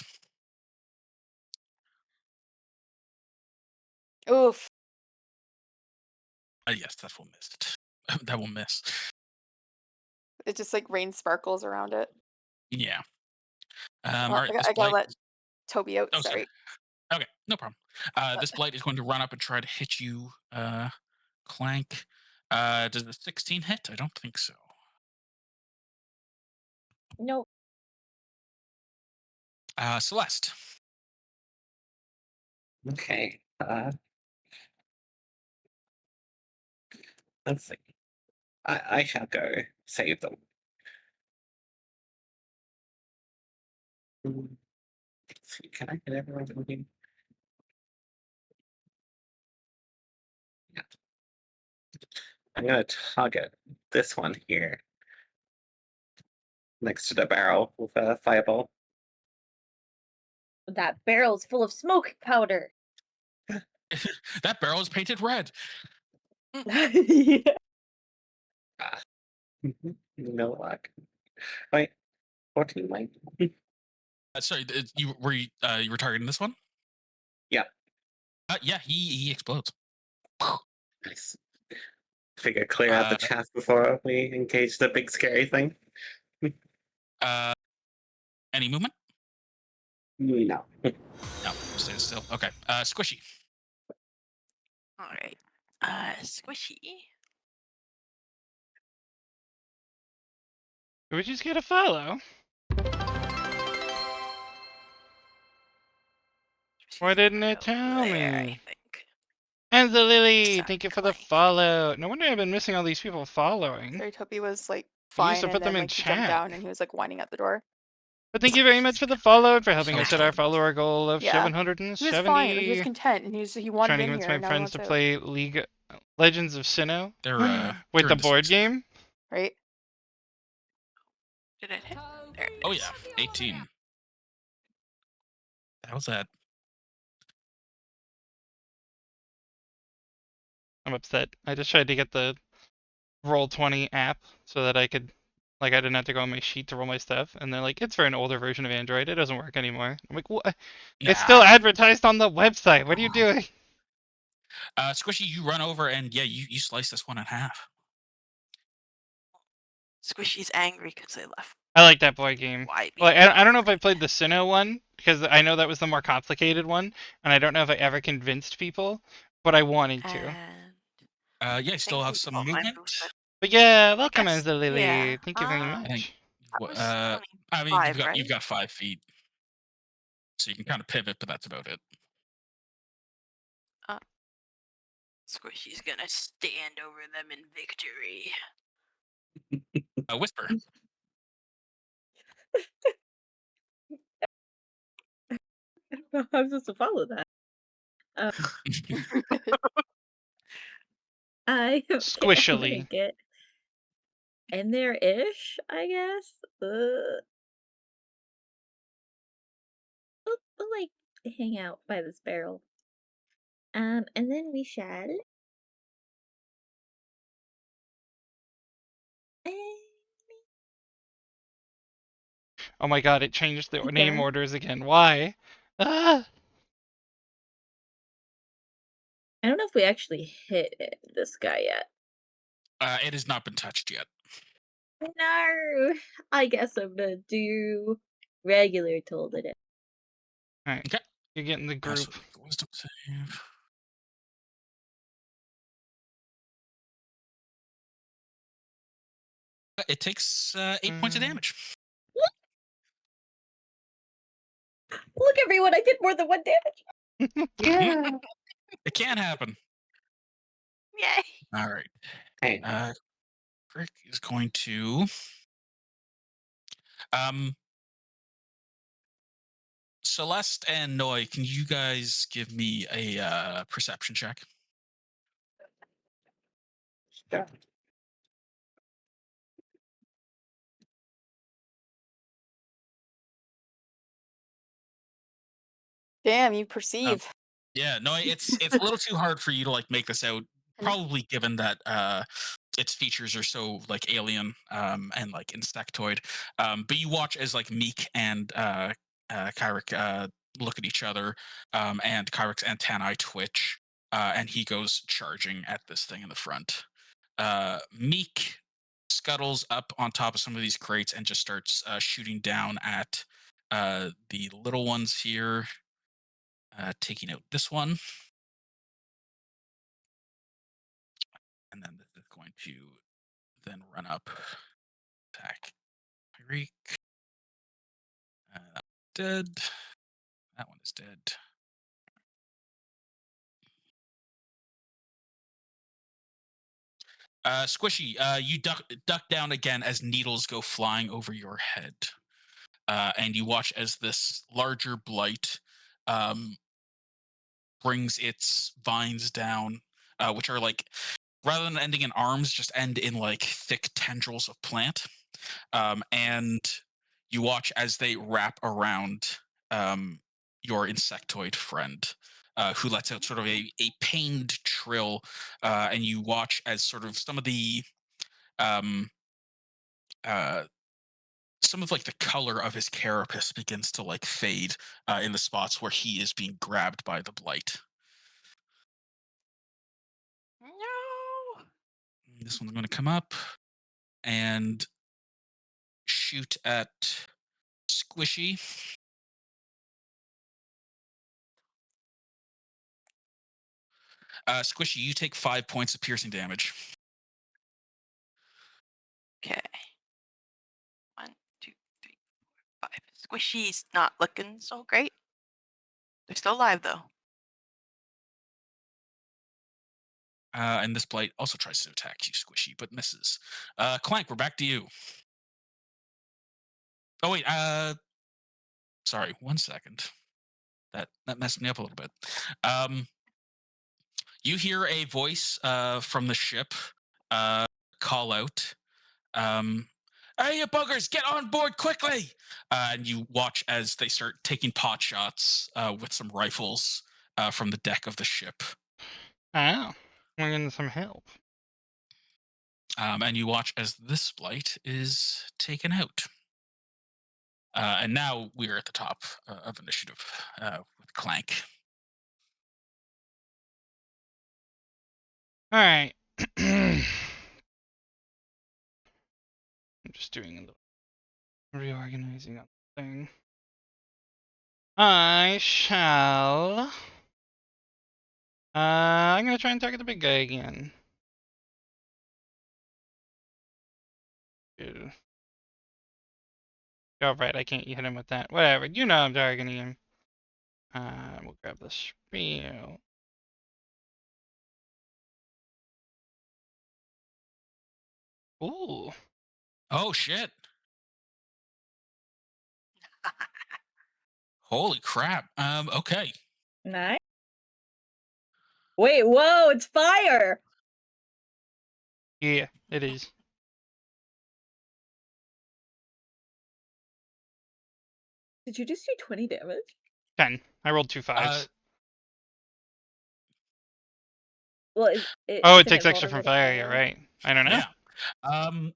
Oof. Yes, that will miss it. That will miss. It just like rain sparkles around it. Yeah. All Well, right. I This gotta blight. let Toby out, Oh, sorry. sorry. Okay, no problem. This blight is going to run up and try to hit you, Clank. Does the 16 hit? I don't think so. Nope. Celeste. Okay. Let's see. I shall go save them. Let's see. Can I get everyone moving? Yeah. I'm gonna target this one here next to the barrel with a fireball. That barrel's full of smoke powder. That barrel is painted red. Yeah. Ah. No luck. Wait, 14 might. Sorry, you were targeting this one? Yeah. Yeah, he explodes. Nice. Figure clear out the Uh, chaff before we engage the big scary thing. uh, any movement? No. No, stay still. Okay. Squishy. All right. Squishy. Did we just get a follow? Why Squishy's didn't gonna it go tell there, I me? think. And the Lily, Sorry, thank you for the Clank. follow. No wonder I've been missing all these people following. Sorry, Toby was like You used fine to and put them then in like he jumped chat. down and he was like whining at the door. But thank you very much Squishy's for the gonna follow and for helping us smack hit our him. follower goal of Yeah. He was fine. Like, he was 770. content and he Trying wandered to in convince here my and now he friends wants to out. play League Legends of Sinnoh. Wait, They're the in the board sixth. game? Right? Did it hit? There it Oh is. yeah, 18. That was that. I'm upset. I just tried to get the Roll20 app so that I could, like, I didn't have to go on my sheet to roll my stuff. And they're like, it's for an older version of Android. It doesn't work anymore. I'm like, what? It's still Nah. advertised on the website. What are you doing? Squishy, you run over and yeah, you slice this one in half. Squishy's angry because they left. I like that board game. Why Well, being I don't know if I angry? played the Sinnoh one because I know that was the more complicated one, and I don't know if I ever convinced people, but I wanted to. And Yeah, I you think still have you some got my movement. booster. But yeah, I welcome, guess, Enza yeah. Lily. Thank you very I think. much. That was only I mean, 5, you've right? got 5 feet, so you can kind of pivot, but that's about it. Squishy's gonna stand over them in victory. Whisper. I don't know how I'm supposed to follow that. I okay, I'm gonna Squishily. get in there-ish, I guess. We'll like hang out by this barrel. And then we shall. eh, Oh my god, it changed the be name done. orders again. Why? Ah! I don't know if we actually hit this guy yet. It has not been touched yet. No, I guess I'm gonna do regular told it. Alright, Okay. you're getting the So group. make the wisdom save. It takes 8 points of damage. Look, everyone! I did more than one damage. Yeah. It can happen. Yay! All right. Hey. Crick is going to um Celeste and Noi, can you guys give me a perception check? Sure. Damn, you Um, perceive. yeah, no, it's a little too hard for you to like make this out. Probably given that its features are so like alien and like insectoid. But you watch as like Meek and Kyrick look at each other, and Kyric's antennae twitch, and he goes charging at this thing in the front. Meek scuttles up on top of some of these crates and just starts shooting down at the little ones here, taking out this one. And then this is going to then run up, attack Tyreek. Dead. That one is dead. Squishy, you duck down again as needles go flying over your head. And you watch as this larger blight brings its vines down, which are like, rather than ending in arms, just end in like thick tendrils of plant. And you watch as they wrap around your insectoid friend, who lets out sort of a pained trill, and you watch as sort of um, uh, some of like the color of his carapace begins to like fade in the spots where he is being grabbed by the blight. No. This one's going to come up and shoot at Squishy. Squishy, you take 5 points of piercing damage. Okay. 1, 2, 3, 4, 5. Squishy's not looking so great. They're still alive though. And this blight also tries to attack you, Squishy, but misses. Clank, we're back to you. Oh wait, sorry, 1 second. That messed me up a little bit. You hear a voice from the ship call out, "Hey, you buggers, get on board quickly!" And you watch as they start taking pot shots with some rifles from the deck of the ship. Oh, we're getting some help. And you watch as this blight is taken out. And now we're at the top of initiative with Clank. All right. I'm just doing a little reorganizing on the thing. I shall. I'm gonna try and target the big guy again. Ew. Oh, right, I can't hit him with that. Whatever, you know I'm targeting him. We'll grab the spiel. Ooh. Oh shit! Holy crap! Okay. Nice. Wait, whoa, it's fire! Yeah, it is. Did you just do 20 damage? 10. I rolled 2 5s. Well, Oh, it isn't takes it extra from vulnerable to fire, you're fire? right. I don't know. Yeah.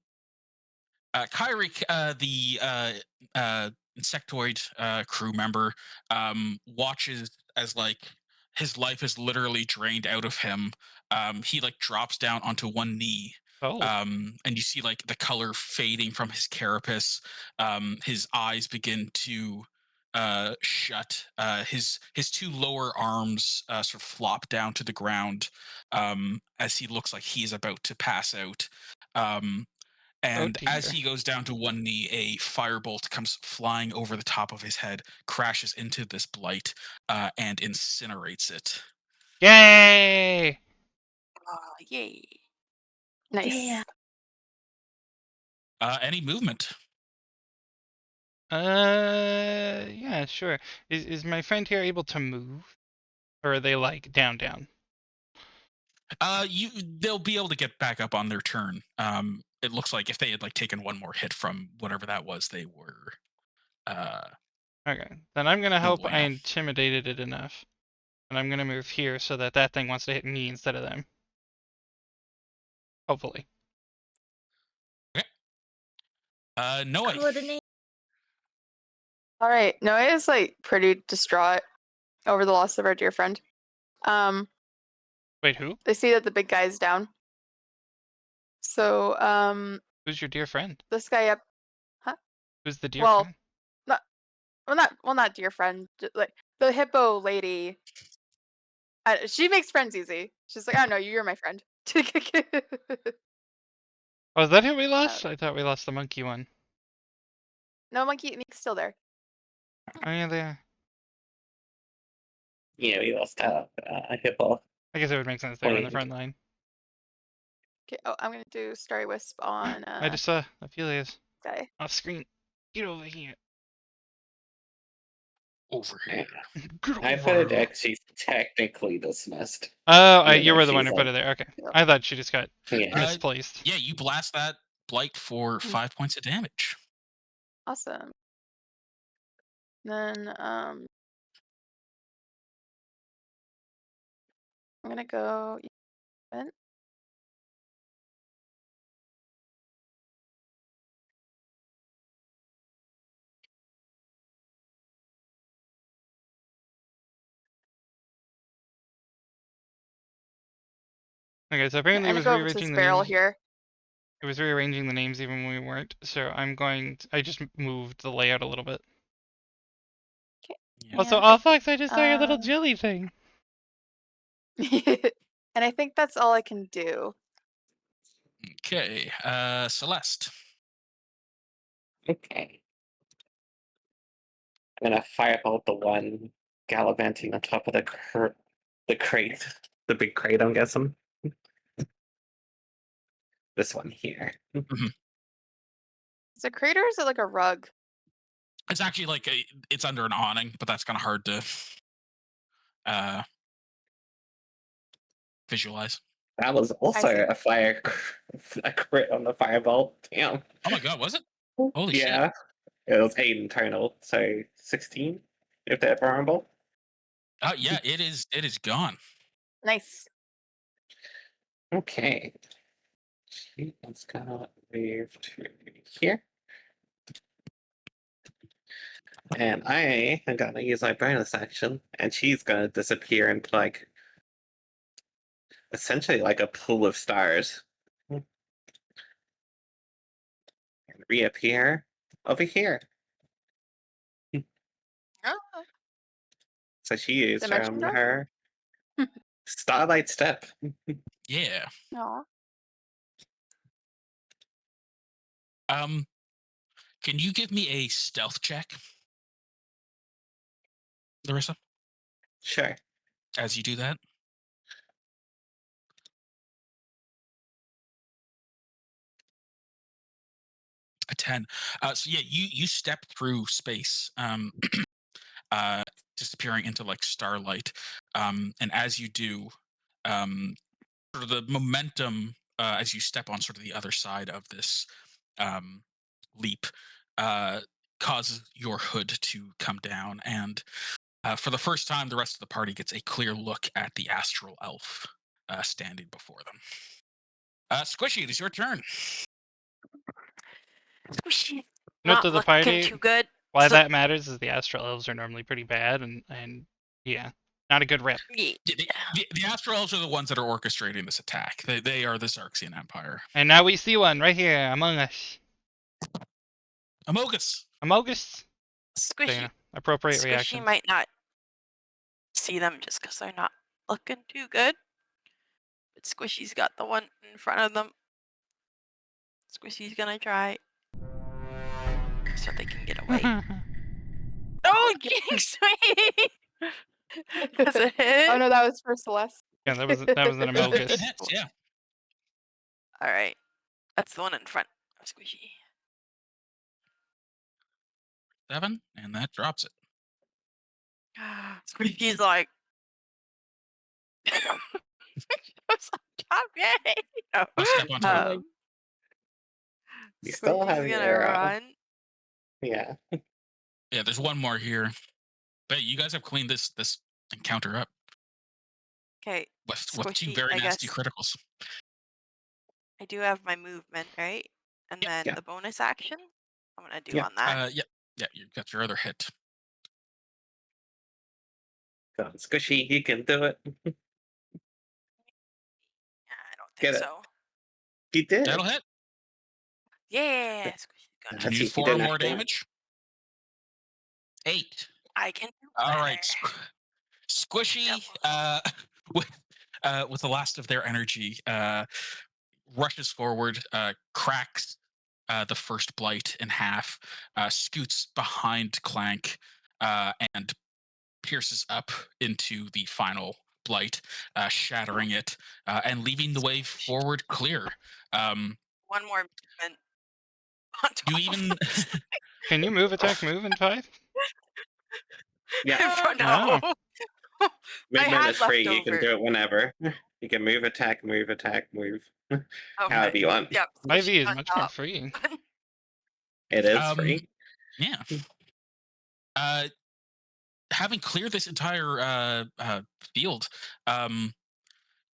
Kyrick, the insectoid crew member, watches as like his life is literally drained out of him. He like drops down onto one knee. Oh, And you see like the color fading from his carapace. His eyes begin to shut. His two lower arms sort of flop down to the ground as he looks like he's about to pass out. Um, oh and as dear. he goes down to one knee, a firebolt comes flying over the top of his head, crashes into this blight, and incinerates it. Yay! Oh, yay. Nice. Any movement? Yeah, sure. Is my friend here able to move, or are they like down? They'll be able to get back up on their turn. It looks like if they had like taken one more hit from whatever that was, they were uh Okay, then I'm gonna hope movable I now. intimidated it enough, and I'm gonna move here so that that thing wants to hit me instead of them. Hopefully. Okay. Noe. Coordinate. All right. Noe is like pretty distraught over the loss of our dear friend. Wait, who? They see that the big guy's down. So, Who's your dear friend? this guy up, huh? Who's the dear Well, friend? not dear friend. Like the hippo lady. She makes friends easy. She's like, oh no, you're my friend. Oh, is that who we uh, lost? I thought we lost the monkey one. no, Monkey's still there. Oh yeah, they are. Yeah, we lost a hippo I guess it would make sense they were in the queen. front line. Okay. Oh, I'm gonna do Starry Wisp on I just saw Ophelia's guy. off screen. Get over here. Over Yeah. here. Get I put it over here. that she's technically dismissed, Oh, even you though were the one she's who put like, it there. Okay. Yep. I thought she just got yeah. misplaced. Yeah, you blast that blight for 5 points of damage. Awesome. Then I'm gonna go. Event. Okay, so I'm apparently it gonna was go over to this rearranging the barrel names. here. It was rearranging the names even when we weren't. So I just moved the layout a little bit. Okay. Yeah. Also, And oh Fox, I just saw your little um, jelly thing. and I think that's all I can do. Okay. Celeste. Okay. I'm gonna firebolt the one gallivanting on top of the crate, the big crate. I'm guessing this one here. Is it a crater or is it like a rug? It's actually like it's under an awning, but that's kind of hard to uh visualize. That was I see. also a crit on the firebolt. Damn. Oh my god, was it? Holy shit. Yeah, it was 8 in total, so 16 if that fireball. Yeah, it is gone. Nice. Okay. Let's gonna move to here. And I am gonna use my bonus action, and she's gonna disappear into like essentially like a pool of stars. And reappear over here. Oh, So she is dimension from door. her Starlight Step. Yeah. Aw. Um, can you give me a stealth check, Larissa, Sure. as you do that? A 10. So yeah, you step through space, uh, disappearing into like starlight, and as you do, um, sort of the momentum as you step on sort of the other side of this um, leap uh, causes your hood to come down, and for the first time, the rest of the party gets a clear look at the astral elf standing before them. Squishy, it is your turn. Squishy. Note Not to the looking party, too good. why So, that matters is the astral elves are normally pretty bad, and yeah, not a good rep. yeah. The astral elves are the ones that are orchestrating this attack. They are the Xarxian Empire. And now we see one right here among us. Amogus. Amogus. So, Squishy. appropriate Squishy reaction. might not see them just because they're not looking too good. But Squishy's got the one in front of them. Squishy's gonna try so they can get away. Oh, jinx me! Does it hit? Oh no, that was for Celeste. Yeah, that was an Good Amogus. hits, yeah. All right. That's the one in front of Squishy. 7, and that drops it. Squishy's like, "What's on top? Yay!" No. I'll step on top. Um, You still Squishy's have gonna your run. yeah. Yeah, there's one more here. But you guys have cleaned this encounter up Okay, with 2 Squishy, very I nasty guess criticals. I do have my movement, right? And Yep. then Yeah. the bonus action I'm gonna do Yeah. on that. Yep. Yeah, you got your other hit. Come on, Squishy, you can do it. Yeah, I don't think Get it. so. You That'll did. hit. Yeah, Squishy's Can gonna. you do See, you 4 or didn't have more to. damage? 8. I can do All right. better. Yep. Squishy, with, with the last of their energy, rushes forward, cracks the first blight in half, scoots behind Clank, and pierces up into the final blight, shattering it, and leaving the way Squish. forward clear. Um, One more movement on you top of even this. Can you move, attack, move in 5? Yeah. No. No. I Movement had is free. You can leftover. do it whenever. You can move, attack, move, attack, move. Okay. However you want. Yep. Squishy 5e is on much more top. free. It is um, free. yeah. Uh, having cleared this entire field, um,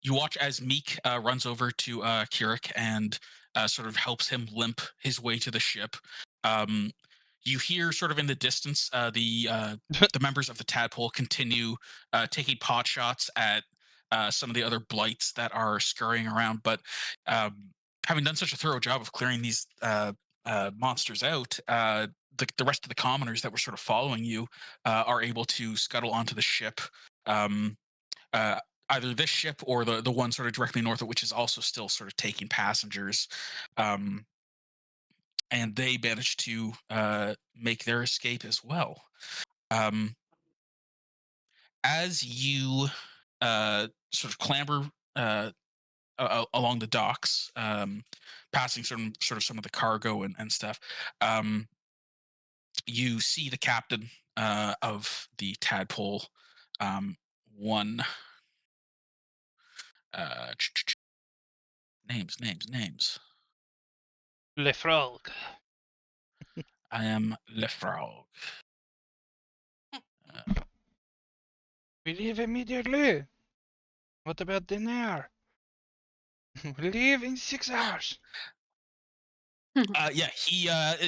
you watch as Meek runs over to Kirik and sort of helps him limp his way to the ship. Um, you hear sort of in the distance the members of the tadpole continue taking pot shots at some of the other blights that are scurrying around, but um, having done such a thorough job of clearing these monsters out, the rest of the commoners that were sort of following you are able to scuttle onto the ship. Um, uh, Either this ship or the one sort of directly north of, which is also still sort of taking passengers. Um, and they managed to make their escape as well. Um, as you sort of clamber along the docks, passing sort of some of the cargo and stuff, um, you see the captain of the tadpole. One uh, names. Le Frog. I am Lefrog. Uh, We leave immediately. What about dinner? We leave in 6 hours. yeah,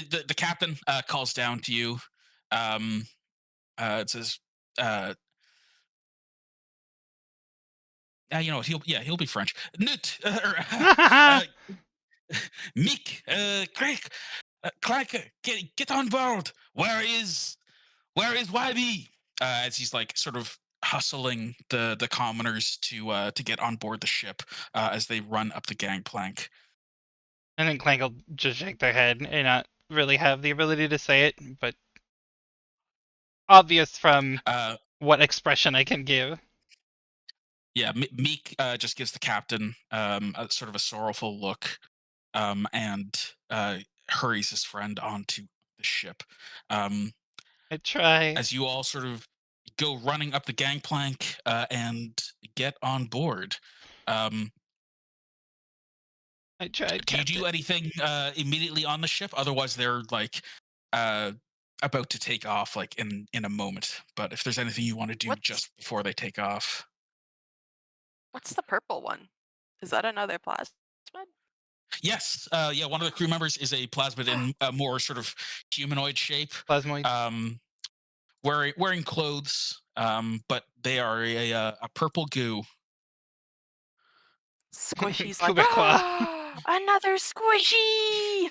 the captain calls down to you. Um, it says, uh, you know what? He'll be French. Nut, uh, Mick, Craig, Clank, get on board. Where is YB? As he's like sort of hustling the commoners to get on board the ship as they run up the gangplank. And then Clank will just shake their head and not really have the ability to say it, but obvious from Uh, what expression I can give. yeah, Meek just gives the captain a sort of a sorrowful look, and hurries his friend onto the ship. Um, I try. as you all sort of go running up the gangplank and get on board. Um, I tried, do you do Captain. anything immediately on the ship? Otherwise, they're like uh, about to take off, like in a moment. But if there's anything you want to do What's just before they take off, what's the purple one? Is that another plasmid? yes, yeah, one of the crew members is a plasmid in a more sort of humanoid shape, Plasmoid. um, wearing clothes, but they are a purple goo. Squishy's like, Quebecois. "Ah, another squishy!"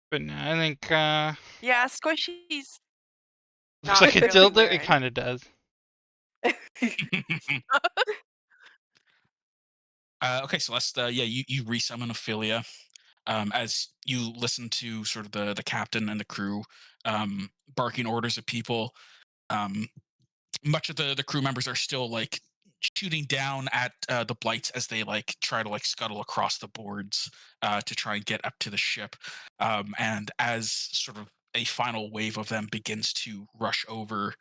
But no, I think, Yeah, Squishy's looks not like a really dildo. It wearing. kind of does. Okay, Celeste, yeah, you resummon Ophelia as you listen to sort of the captain and the crew barking orders at people. Um, much of the crew members are still like shooting down at the blights as they like try to like scuttle across the boards to try and get up to the ship. And as sort of a final wave of them begins to rush over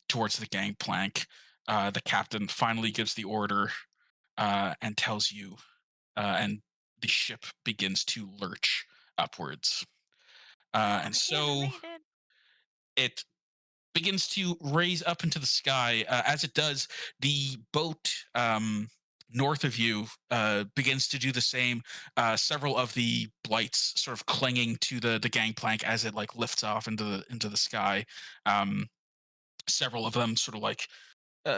towards the gangplank, the captain finally gives the order and tells you, and the ship begins to lurch upwards. And so Animated. it begins to raise up into the sky. As it does, the boat north of you begins to do the same. Several of the blights sort of clinging to the gangplank as it like lifts off into the sky. Um, Several of them sort of like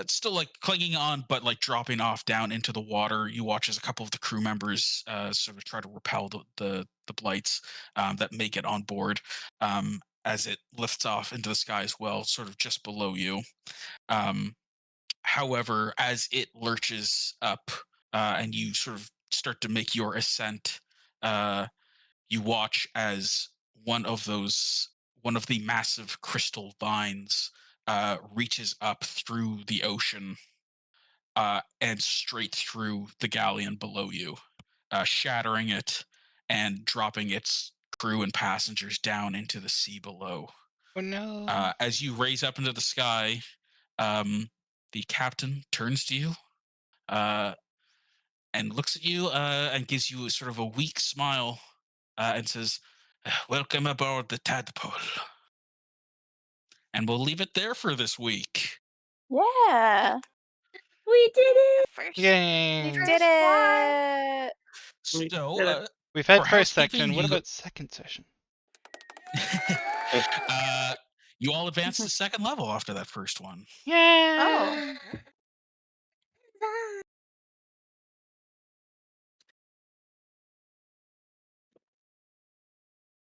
still like clinging on, but like dropping off down into the water. You watch as a couple of the crew members sort of try to repel the blights that make it on board as it lifts off into the sky as well, sort of just below you. Um, However, as it lurches up and you sort of start to make your ascent, uh, you watch as one of those one of the massive crystal vines reaches up through the ocean and straight through the galleon below you, shattering it and dropping its crew and passengers down into the sea below. Oh no. As you raise up into the sky, um, the captain turns to you uh, and looks at you and gives you sort of a weak smile and says, "Welcome aboard the Tadpole." And we'll leave it there for this week. Yeah. We did The it! first, We Yay. did first fly. it. We So, did it. We've had for first housekeeping, section. What about second session? uh, you all advance to second level after that first one. Oh. Yay!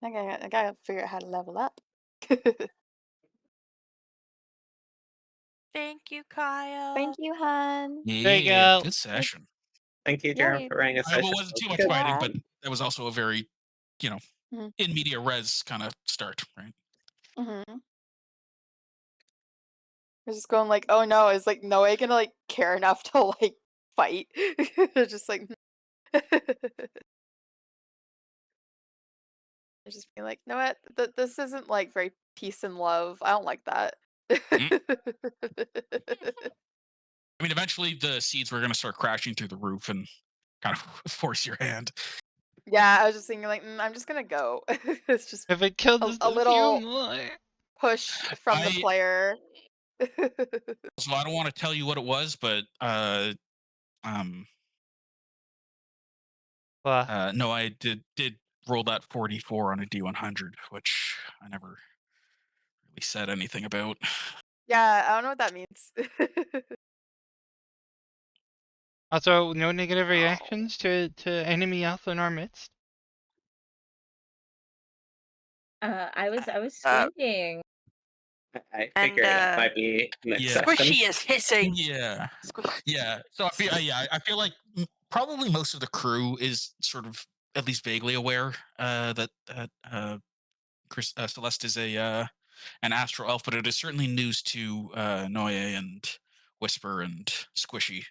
I gotta figure out how to level up. Thank you, Kaya. Thank you, hun. There you Yeah, go. good session. Thank you, Yeah, Jerem, for running a Well, it session. wasn't too much Good. fighting, yeah. but that was also a very, you know, Mhm. in media res kind of start, right? Mhm. I was just going like, oh no, is like Noe gonna like care enough to like fight? Just like just being like, you know what? This isn't like very peace and love. I don't like that. Mm. I mean, eventually the seeds were going to start crashing through the roof and kind of force your hand. Yeah, I was just thinking like, I'm just gonna go. It's just If it killed just a a few little more. push from the I player. So I don't want to tell you what it was, but um Well, no, I did roll that 44 on a D100, which I never really said anything about. Yeah, I don't know what that means. also, no negative Oh. reactions to enemy alpha in our midst. I was Uh, squinting. I and figure that might be an Yeah. exception. Squishy is hissing. Yeah. Squish. Yeah. So I feel like probably most of the crew is sort of at least vaguely aware that Celeste is a an astral elf, but it is certainly news to Noye and Whisper and Squishy,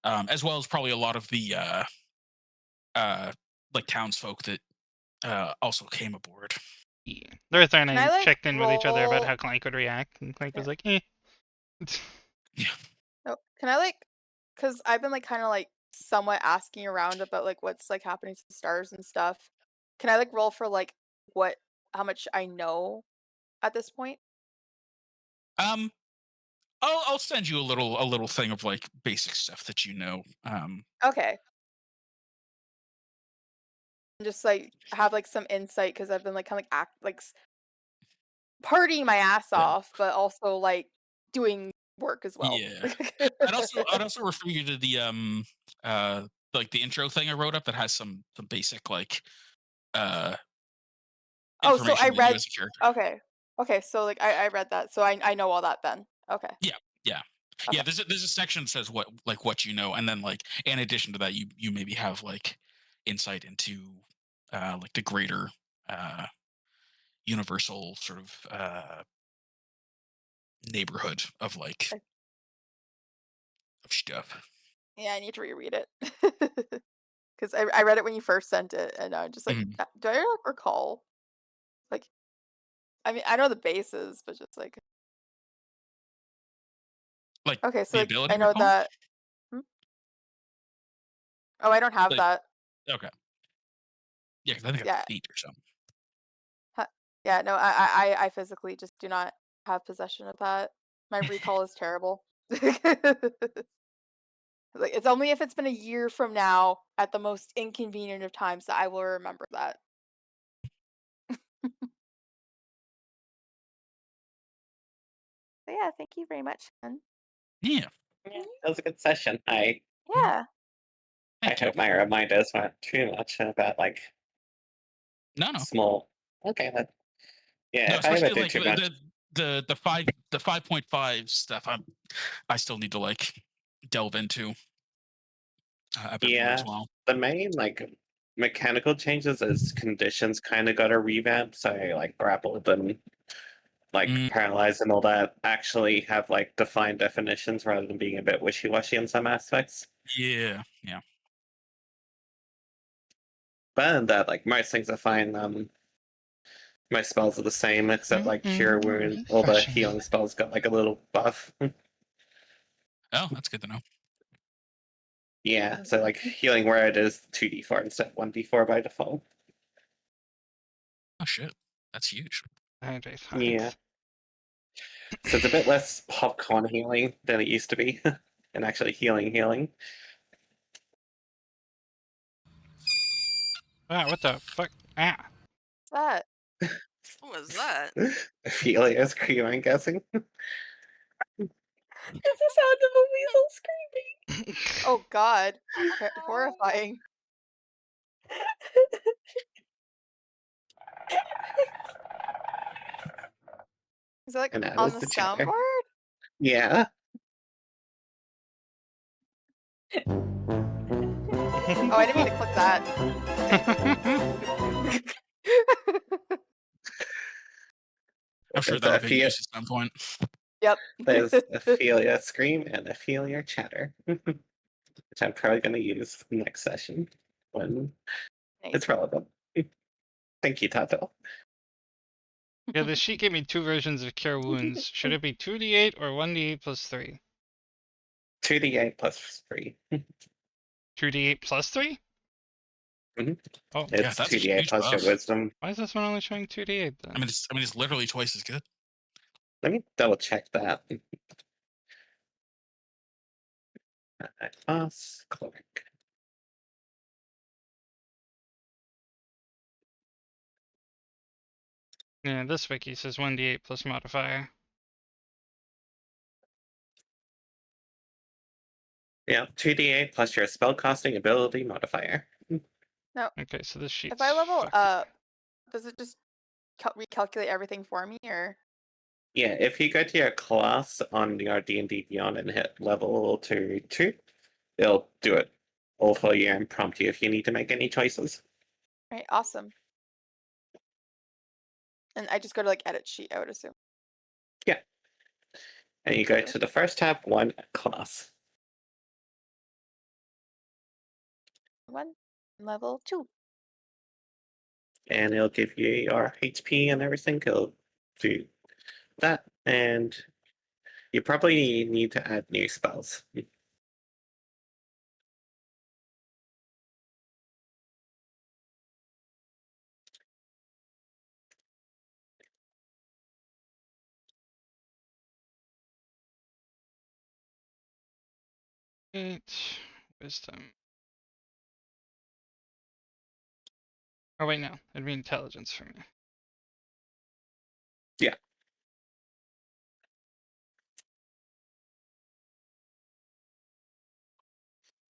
as well as probably a lot of the uh, like townsfolk that also came aboard. Yeah. Lurtha and Can I I like checked in with each other about roll? how Clank would react, and Clank was Yeah. like, eh. Yeah. No, can I like? Cause I've been like kind of like somewhat asking around about like what's like happening to the stars and stuff. Can I like roll for like what how much I know at this point? Um, I'll send you a little thing of like basic stuff that you know. Okay. And just like have like some insight because I've been like kind of like partying my ass Yeah. off, but also like doing work as well. Yeah. I'd also refer you to the uh like the intro thing I wrote up that has some basic like uh Oh, so I information that you read. as a character. Okay. Okay, so like I read that, so I know all that then. Okay. Yeah, yeah, yeah. Okay. There's a section that says what you know, and then like in addition to that, you maybe have like insight into like the greater uh universal sort of neighborhood of like I of stuff. Yeah, I need to reread it. Because I read it when you first sent it, and I'm just like, Mhm. Do I like, recall? Like, I mean, I know the bases, but just like, Like okay, so the like, I ability know recall? that. Hmm? Oh, I don't have Like that. okay. Yeah, 'cause I think it's Yeah, feet or something. yeah. No, I physically just do not have possession of that. My recall is terrible. Like, it's only if it's been a year from now, at the most inconvenient of times, that I will remember that. But yeah, thank you very much, Ken. Yeah. Yeah, that was a good session. I Mhm. Yeah, I Thank you. hope my reminders weren't too much about like No, no. small. Okay, yeah. No, If I ever especially do like too much, the 5.5 stuff I still need to like delve into a bit more as yeah, well. the main like mechanical changes is conditions kind of got a revamp. So like grappled and like Mm, paralyzed and all that actually have like defined definitions rather than being a bit wishy washy in some aspects. yeah, yeah. But other than that, like most things are fine. My spells are the same except like cure wound. All the Refreshing. healing spells got like a little buff. Oh, that's good to know. Yeah, so like healing word is 2d4 instead of 1d4 by default. Oh shit, that's huge. Hydrate Yeah. hearts. So it's a bit less popcorn healing than it used to be. And actually healing. Ah, what the fuck? Ah. that. What was that? Ophelia scream, I'm guessing. It's the sound of a weasel Oh God, horrifying. Is it like And that on was the the chatter. soundboard? Yeah. Oh, I didn't mean to click that. I'm sure There's that'll get Ophelia, used at some point. Yep. there's Ophelia scream and Ophelia chatter. Which I'm probably gonna use next session when Nice. it's relevant. Thank you, Tato. Yeah, the sheet gave me two versions of cure wounds. Should it be 2d8 or 1d8 plus 3? 2d8 plus 3. 2d8 plus 3? Mhm. Oh, Yeah, It's that's a 2d8 huge plus your buff. wisdom. why is this one only showing 2d8 then? It's literally twice as good. Let me double check that. Class cleric. Yeah, this wiki says 1d8 plus modifier. Yeah, 2d8 plus your spellcasting ability modifier. Now, Okay, so this if I sheet's level fucked. up, does it just recalculate everything for me, or? Yeah, if you go to your class on your D&D Beyond and hit level 2, it'll do it all for you and prompt you if you need to make any choices. Right, awesome. And I just go to like edit sheet, I would assume. Yeah, and you go to the first tab, one class. One, level 2. And it'll give you your HP and everything. It'll do that, and you probably need to add new spells. Eight wisdom. Oh wait, no, it'd be intelligence for me. Yeah,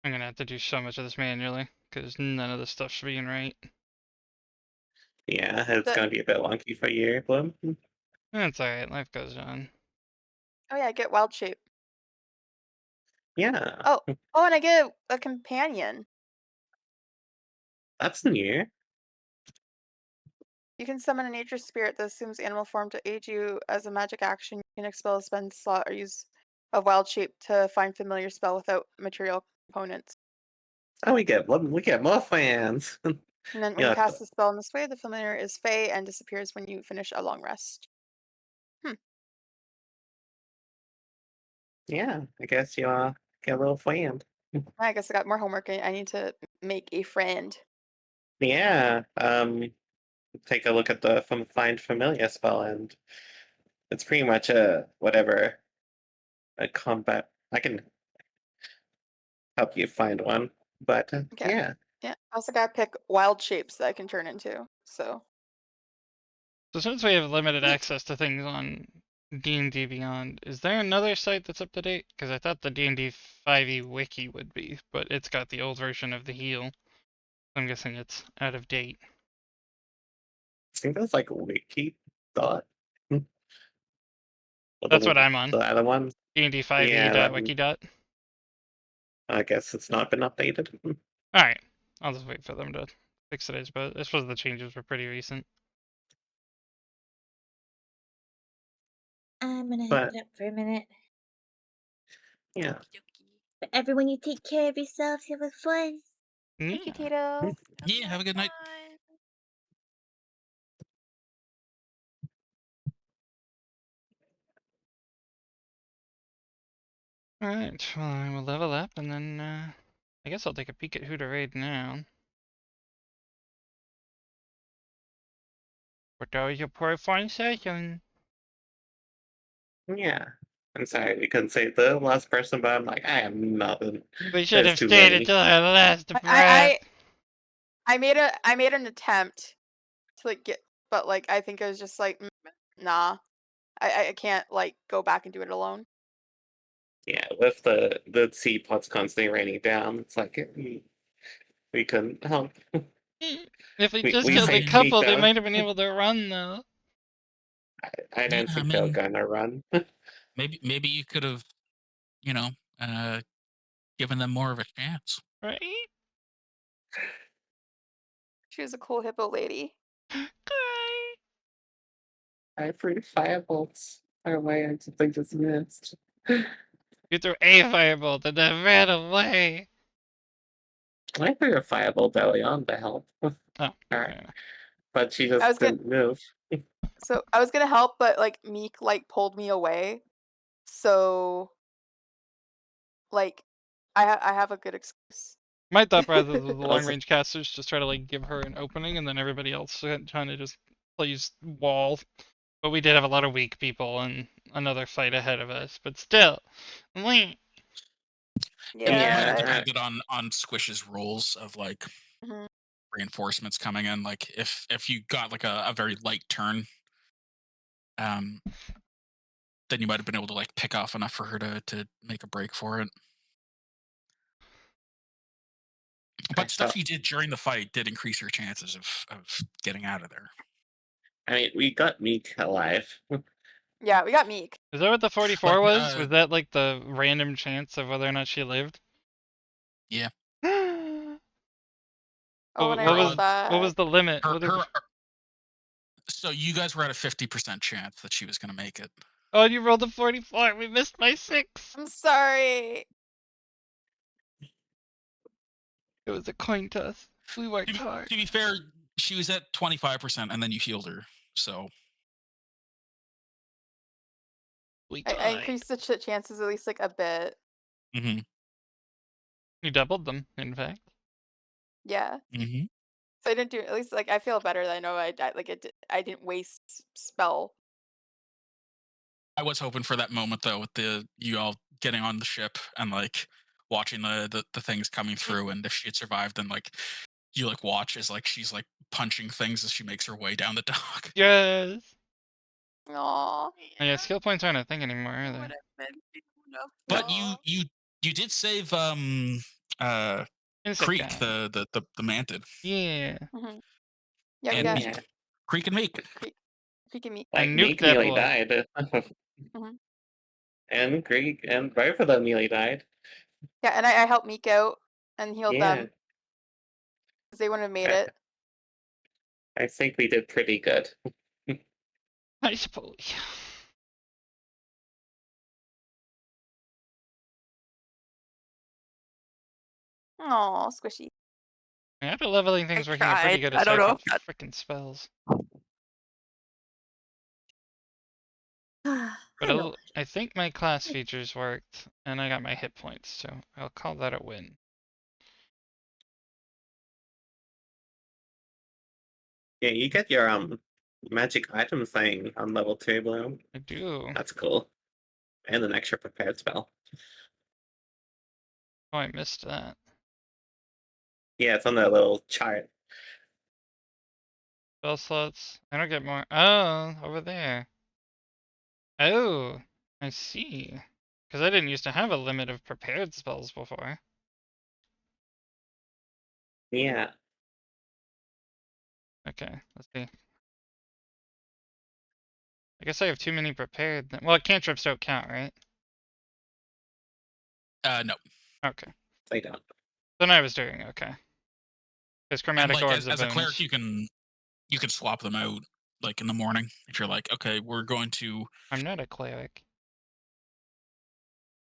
I'm gonna have to do so much of this manually because none of this stuff's being right. yeah, it's The gonna be a bit wonky for you, Bloom. That's alright, life goes on. Oh yeah, get wild shape. Yeah, Oh, oh, and I get a companion. that's new. You can summon a nature spirit that assumes animal form to aid you as a magic action. You can expel a spend slot or use of wild shape to find familiar spell without material components. Oh, we get more fans. And then when you Yeah, cast the spell in this way, the familiar is fey and disappears when you finish a long rest. yeah. I guess you get a little fan. I guess I got more homework. I need to make a friend. Yeah. Take a look at the find familiar spell, and it's pretty much a whatever a combat. I can help you find one, but Okay. yeah. Yeah. I also gotta pick wild shapes that I can turn into. So So since we have limited neat. access to things on D&D Beyond, is there another site that's up to date? Because I thought the D&D 5e wiki would be, but it's got the old version of the heal. I'm guessing it's out of date. I think that's like wiki dot. Or That's what I'm on. the other one. D&D Yeah, that 5e.wiki. I guess it's not been updated. Alright. I'll just wait for them to fix it, I suppose the changes were pretty recent. I'm gonna But head up for a minute. yeah. Okey-dokey. But everyone, you take care of yourselves. Have a fun. Thank you, Yeah. Tito. Yeah, have a good night. Fun. Alright, well I will level up and then I guess I'll take a peek at who to raid now. What are your poor fine session? Yeah. I'm sorry we couldn't say the last person, but I'm like, I have nothing. We should There's have too stayed many. until our last I breath. I I made an attempt to like get, but like I think it was just like nah. I can't like go back and do it alone. Yeah, with the sea pots constantly raining down, it's like we couldn't help. If we We just we killed a saved Mm, couple, they Miko. might have been able to run though. I yeah, don't I think they're mean, gonna run. maybe you could have, you know, uh, given them more of a chance. Right? She was a cool hippo lady. Cry. I threw firebolts our way. I just missed. You threw a firebolt and then ran away. I threw a firebolt early on to help. Oh, Alright. fair enough. But she I just was gonna didn't move. so I was gonna help, but like Meek like pulled me away. So like I have a good excuse. My thought process was the long range casters just try to like give her an opening, and then everybody else trying to just plays wall. But we did have a lot of weak people and another fight ahead of us. But still, wait. It, it might have Yeah. Yeah, depended on Squish's rules of like Mhm. reinforcements coming in. Like if you got like a very light turn, um, then you might have been able to like pick off enough for her to make a break for it. I But stuff thought. you did during the fight did increase your chances of getting out of there. I mean, we got Meek alive. Yeah, we got Meek. Is that what the 44 Like, was? Was that like the random chance of whether or not she lived? yeah, Oh, and What, I what her rolled was odds, what was bad. the limit? her What did? her. So you guys were at a 50% chance that she was going to make it. Oh, you rolled a 44. We missed my 6. I'm sorry. It was a coin toss. We worked To hard. be fair, she was at 25%, and then you healed her. So We I tried. increased the chances at least like a bit. hmm You doubled them, in fact. Yeah. hmm So I didn't do at least like I feel better that I know like I didn't waste spell. I was hoping for that moment though, with the you all getting on the ship and like watching the things coming through, and if she had survived, then like you like watch as like she's like punching things as she makes her way down the dock. Yes. Aw. Oh, yeah, skill points aren't a thing anymore, It are would they? have been But beautiful. you did save uh Insect Creek, guy. the mantid, Yeah. Mhm. Yeah, we and got Yeah, Meek. Creek and Meek. Creek, Creek and Meek. I like nuked Meek that nearly boy. died. Mhm. And Greek and both of them nearly died. Yeah, and I helped Meek out and healed Yeah, them because they wouldn't have made I, it. I think we did pretty good. I suppose. Aw, squishy. I have a leveling I things working out pretty tried. good I don't aside know from if that. freaking spells. I But know. I think my class features worked, and I got my hit points, so I'll call that a win. Yeah, you get your magic item thing on level 2, Bloom. I do. That's cool. And an extra prepared spell. Oh, I missed that. Yeah, it's on that little chart. Spell slots. I don't get more. Oh, over there. Oh, I see. Because I didn't used to have a limit of prepared spells before. Yeah. Okay, let's see. I guess I have too many prepared. Well, cantrips don't count, right? No. Okay. They don't. Then I was doing okay. Because And chromatic like orb's a as a cleric, bonus. you can swap them out like in the morning if you're like, okay, we're going to. I'm not a cleric.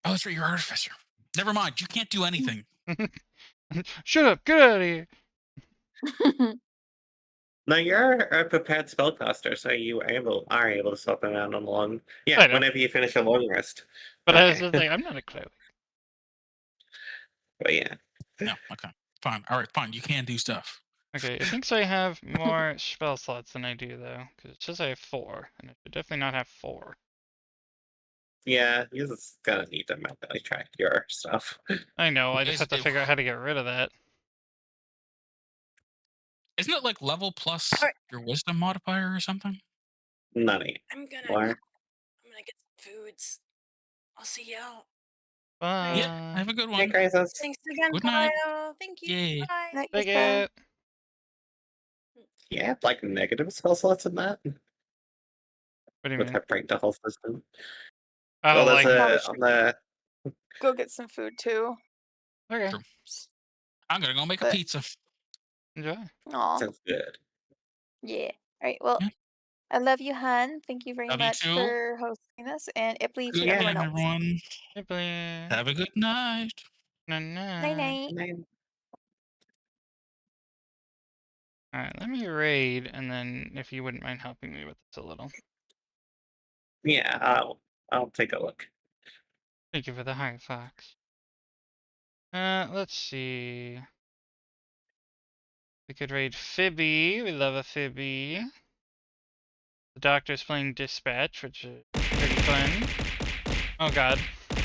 Oh, that's right, you're artificer. Never mind, you can't do anything. Shut up! Get out of here! No, you're a prepared spellcaster, so you are able to swap them out on long. Yeah, I know. whenever you finish a long rest. But I was Okay. just like, I'm not a cleric. But yeah. No, okay, fine. All right, fine. You can do stuff. Okay, it thinks I have more spell slots than I do, though. Because it says I have 4, and I should definitely not have 4. Yeah, you're just gonna need to manually track your stuff. I know, I just Is have to figure out how to get rid of that. isn't it like level plus Alright. your wisdom modifier or something? None of you. I'm gonna Or get some foods. I'll see y'all. Yeah, Bye. have a good hey, one. Crisis. Thanks again, Good night. Kyle. Thank you. Yay. Bye. Night, Take Krista. it. You have like negative spell slots in that? What do you Would mean? that break the whole system? Oh, Well, there's like, Probably a should on the go get some food too. okay, True. I'm gonna go make a But pizza. enjoy. aw, sounds good. yeah. All right. Well, Yeah. I love you, hun. Thank you very Love you much too. for hosting us, and Ipley to Good Yeah. everyone night, else. everyone. Hey, please. Have a good night. Nah, Night nah. night. Nine. Alright, let me raid, and then if you wouldn't mind helping me with this a little. Yeah, I'll take a look. Thank you for the heart, Fox. Let's see. We could raid Phoebe. We love a Phoebe. The doctor's playing Dispatch, which is pretty fun. Oh god.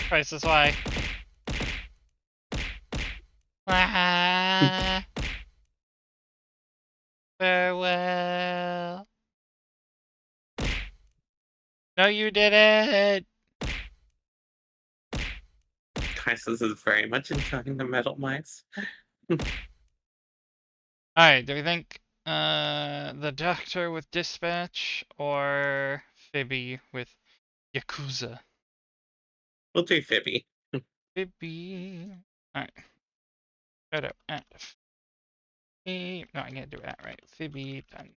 Crisis, why? Ah, farewell. No, you didn't! Crisis is very much enjoying the metal mice. Alright, do we think the doctor with Dispatch or Phoebe with Yakuza? We'll do Phoebe. Phoebe. Alright. Shut up. At Phoebe. No, I can't do that right. Phoebe. Done.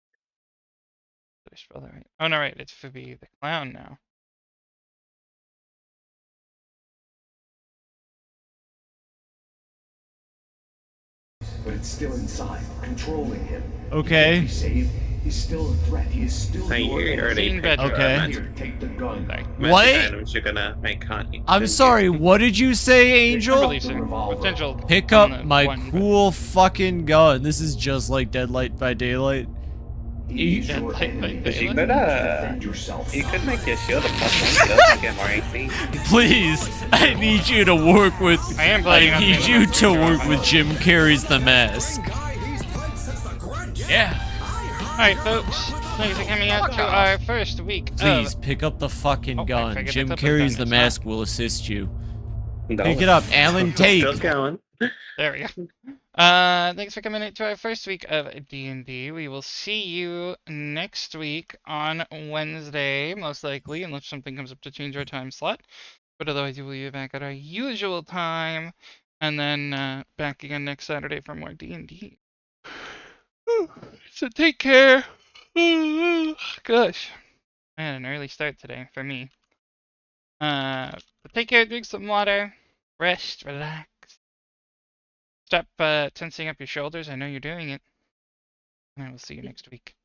Did I spell that right? Oh, no, right. It's Phoebe the clown now. But it's still inside, controlling him. Okay. He saved. He's still a threat. He is still So your you enemy. already Scene picked bedroom. Okay. magic, Here, take the gun. Sorry. magic What? items you're gonna make, can't you? I'm Didn't sorry, you? what did you say, Angel? Releasing. Potential. Pick on up the my one, but- cool fucking gun. This is just like Deadlight by Daylight. He's Dead your light by enemy. Because you daylight? could, Defend yourself. you could make your shield a +1 so that you get more AC. Please, I need you to work with. I am planning on need doing you the to Ranger work on with my Jim Carrey's The Mask. Yeah. Alright, folks. Thanks for coming out to our first week Please of... pick up the fucking Oh, I gun. figured Jim the clip was Carrey's done. The It's Mask not. will assist you. No. Pick it up, Alan Tate. Still going. There we go. Thanks for coming into our first week of D&D. We will see you next week on Wednesday, most likely, unless something comes up to change our time slot. But otherwise, we will be back at our usual time, and then back again next Saturday for more D&D. So take care. Gosh, I had an early start today for me. But take care, drink some water, rest, relax. Stop tensing up your shoulders. I know you're doing it. And I will see you next week.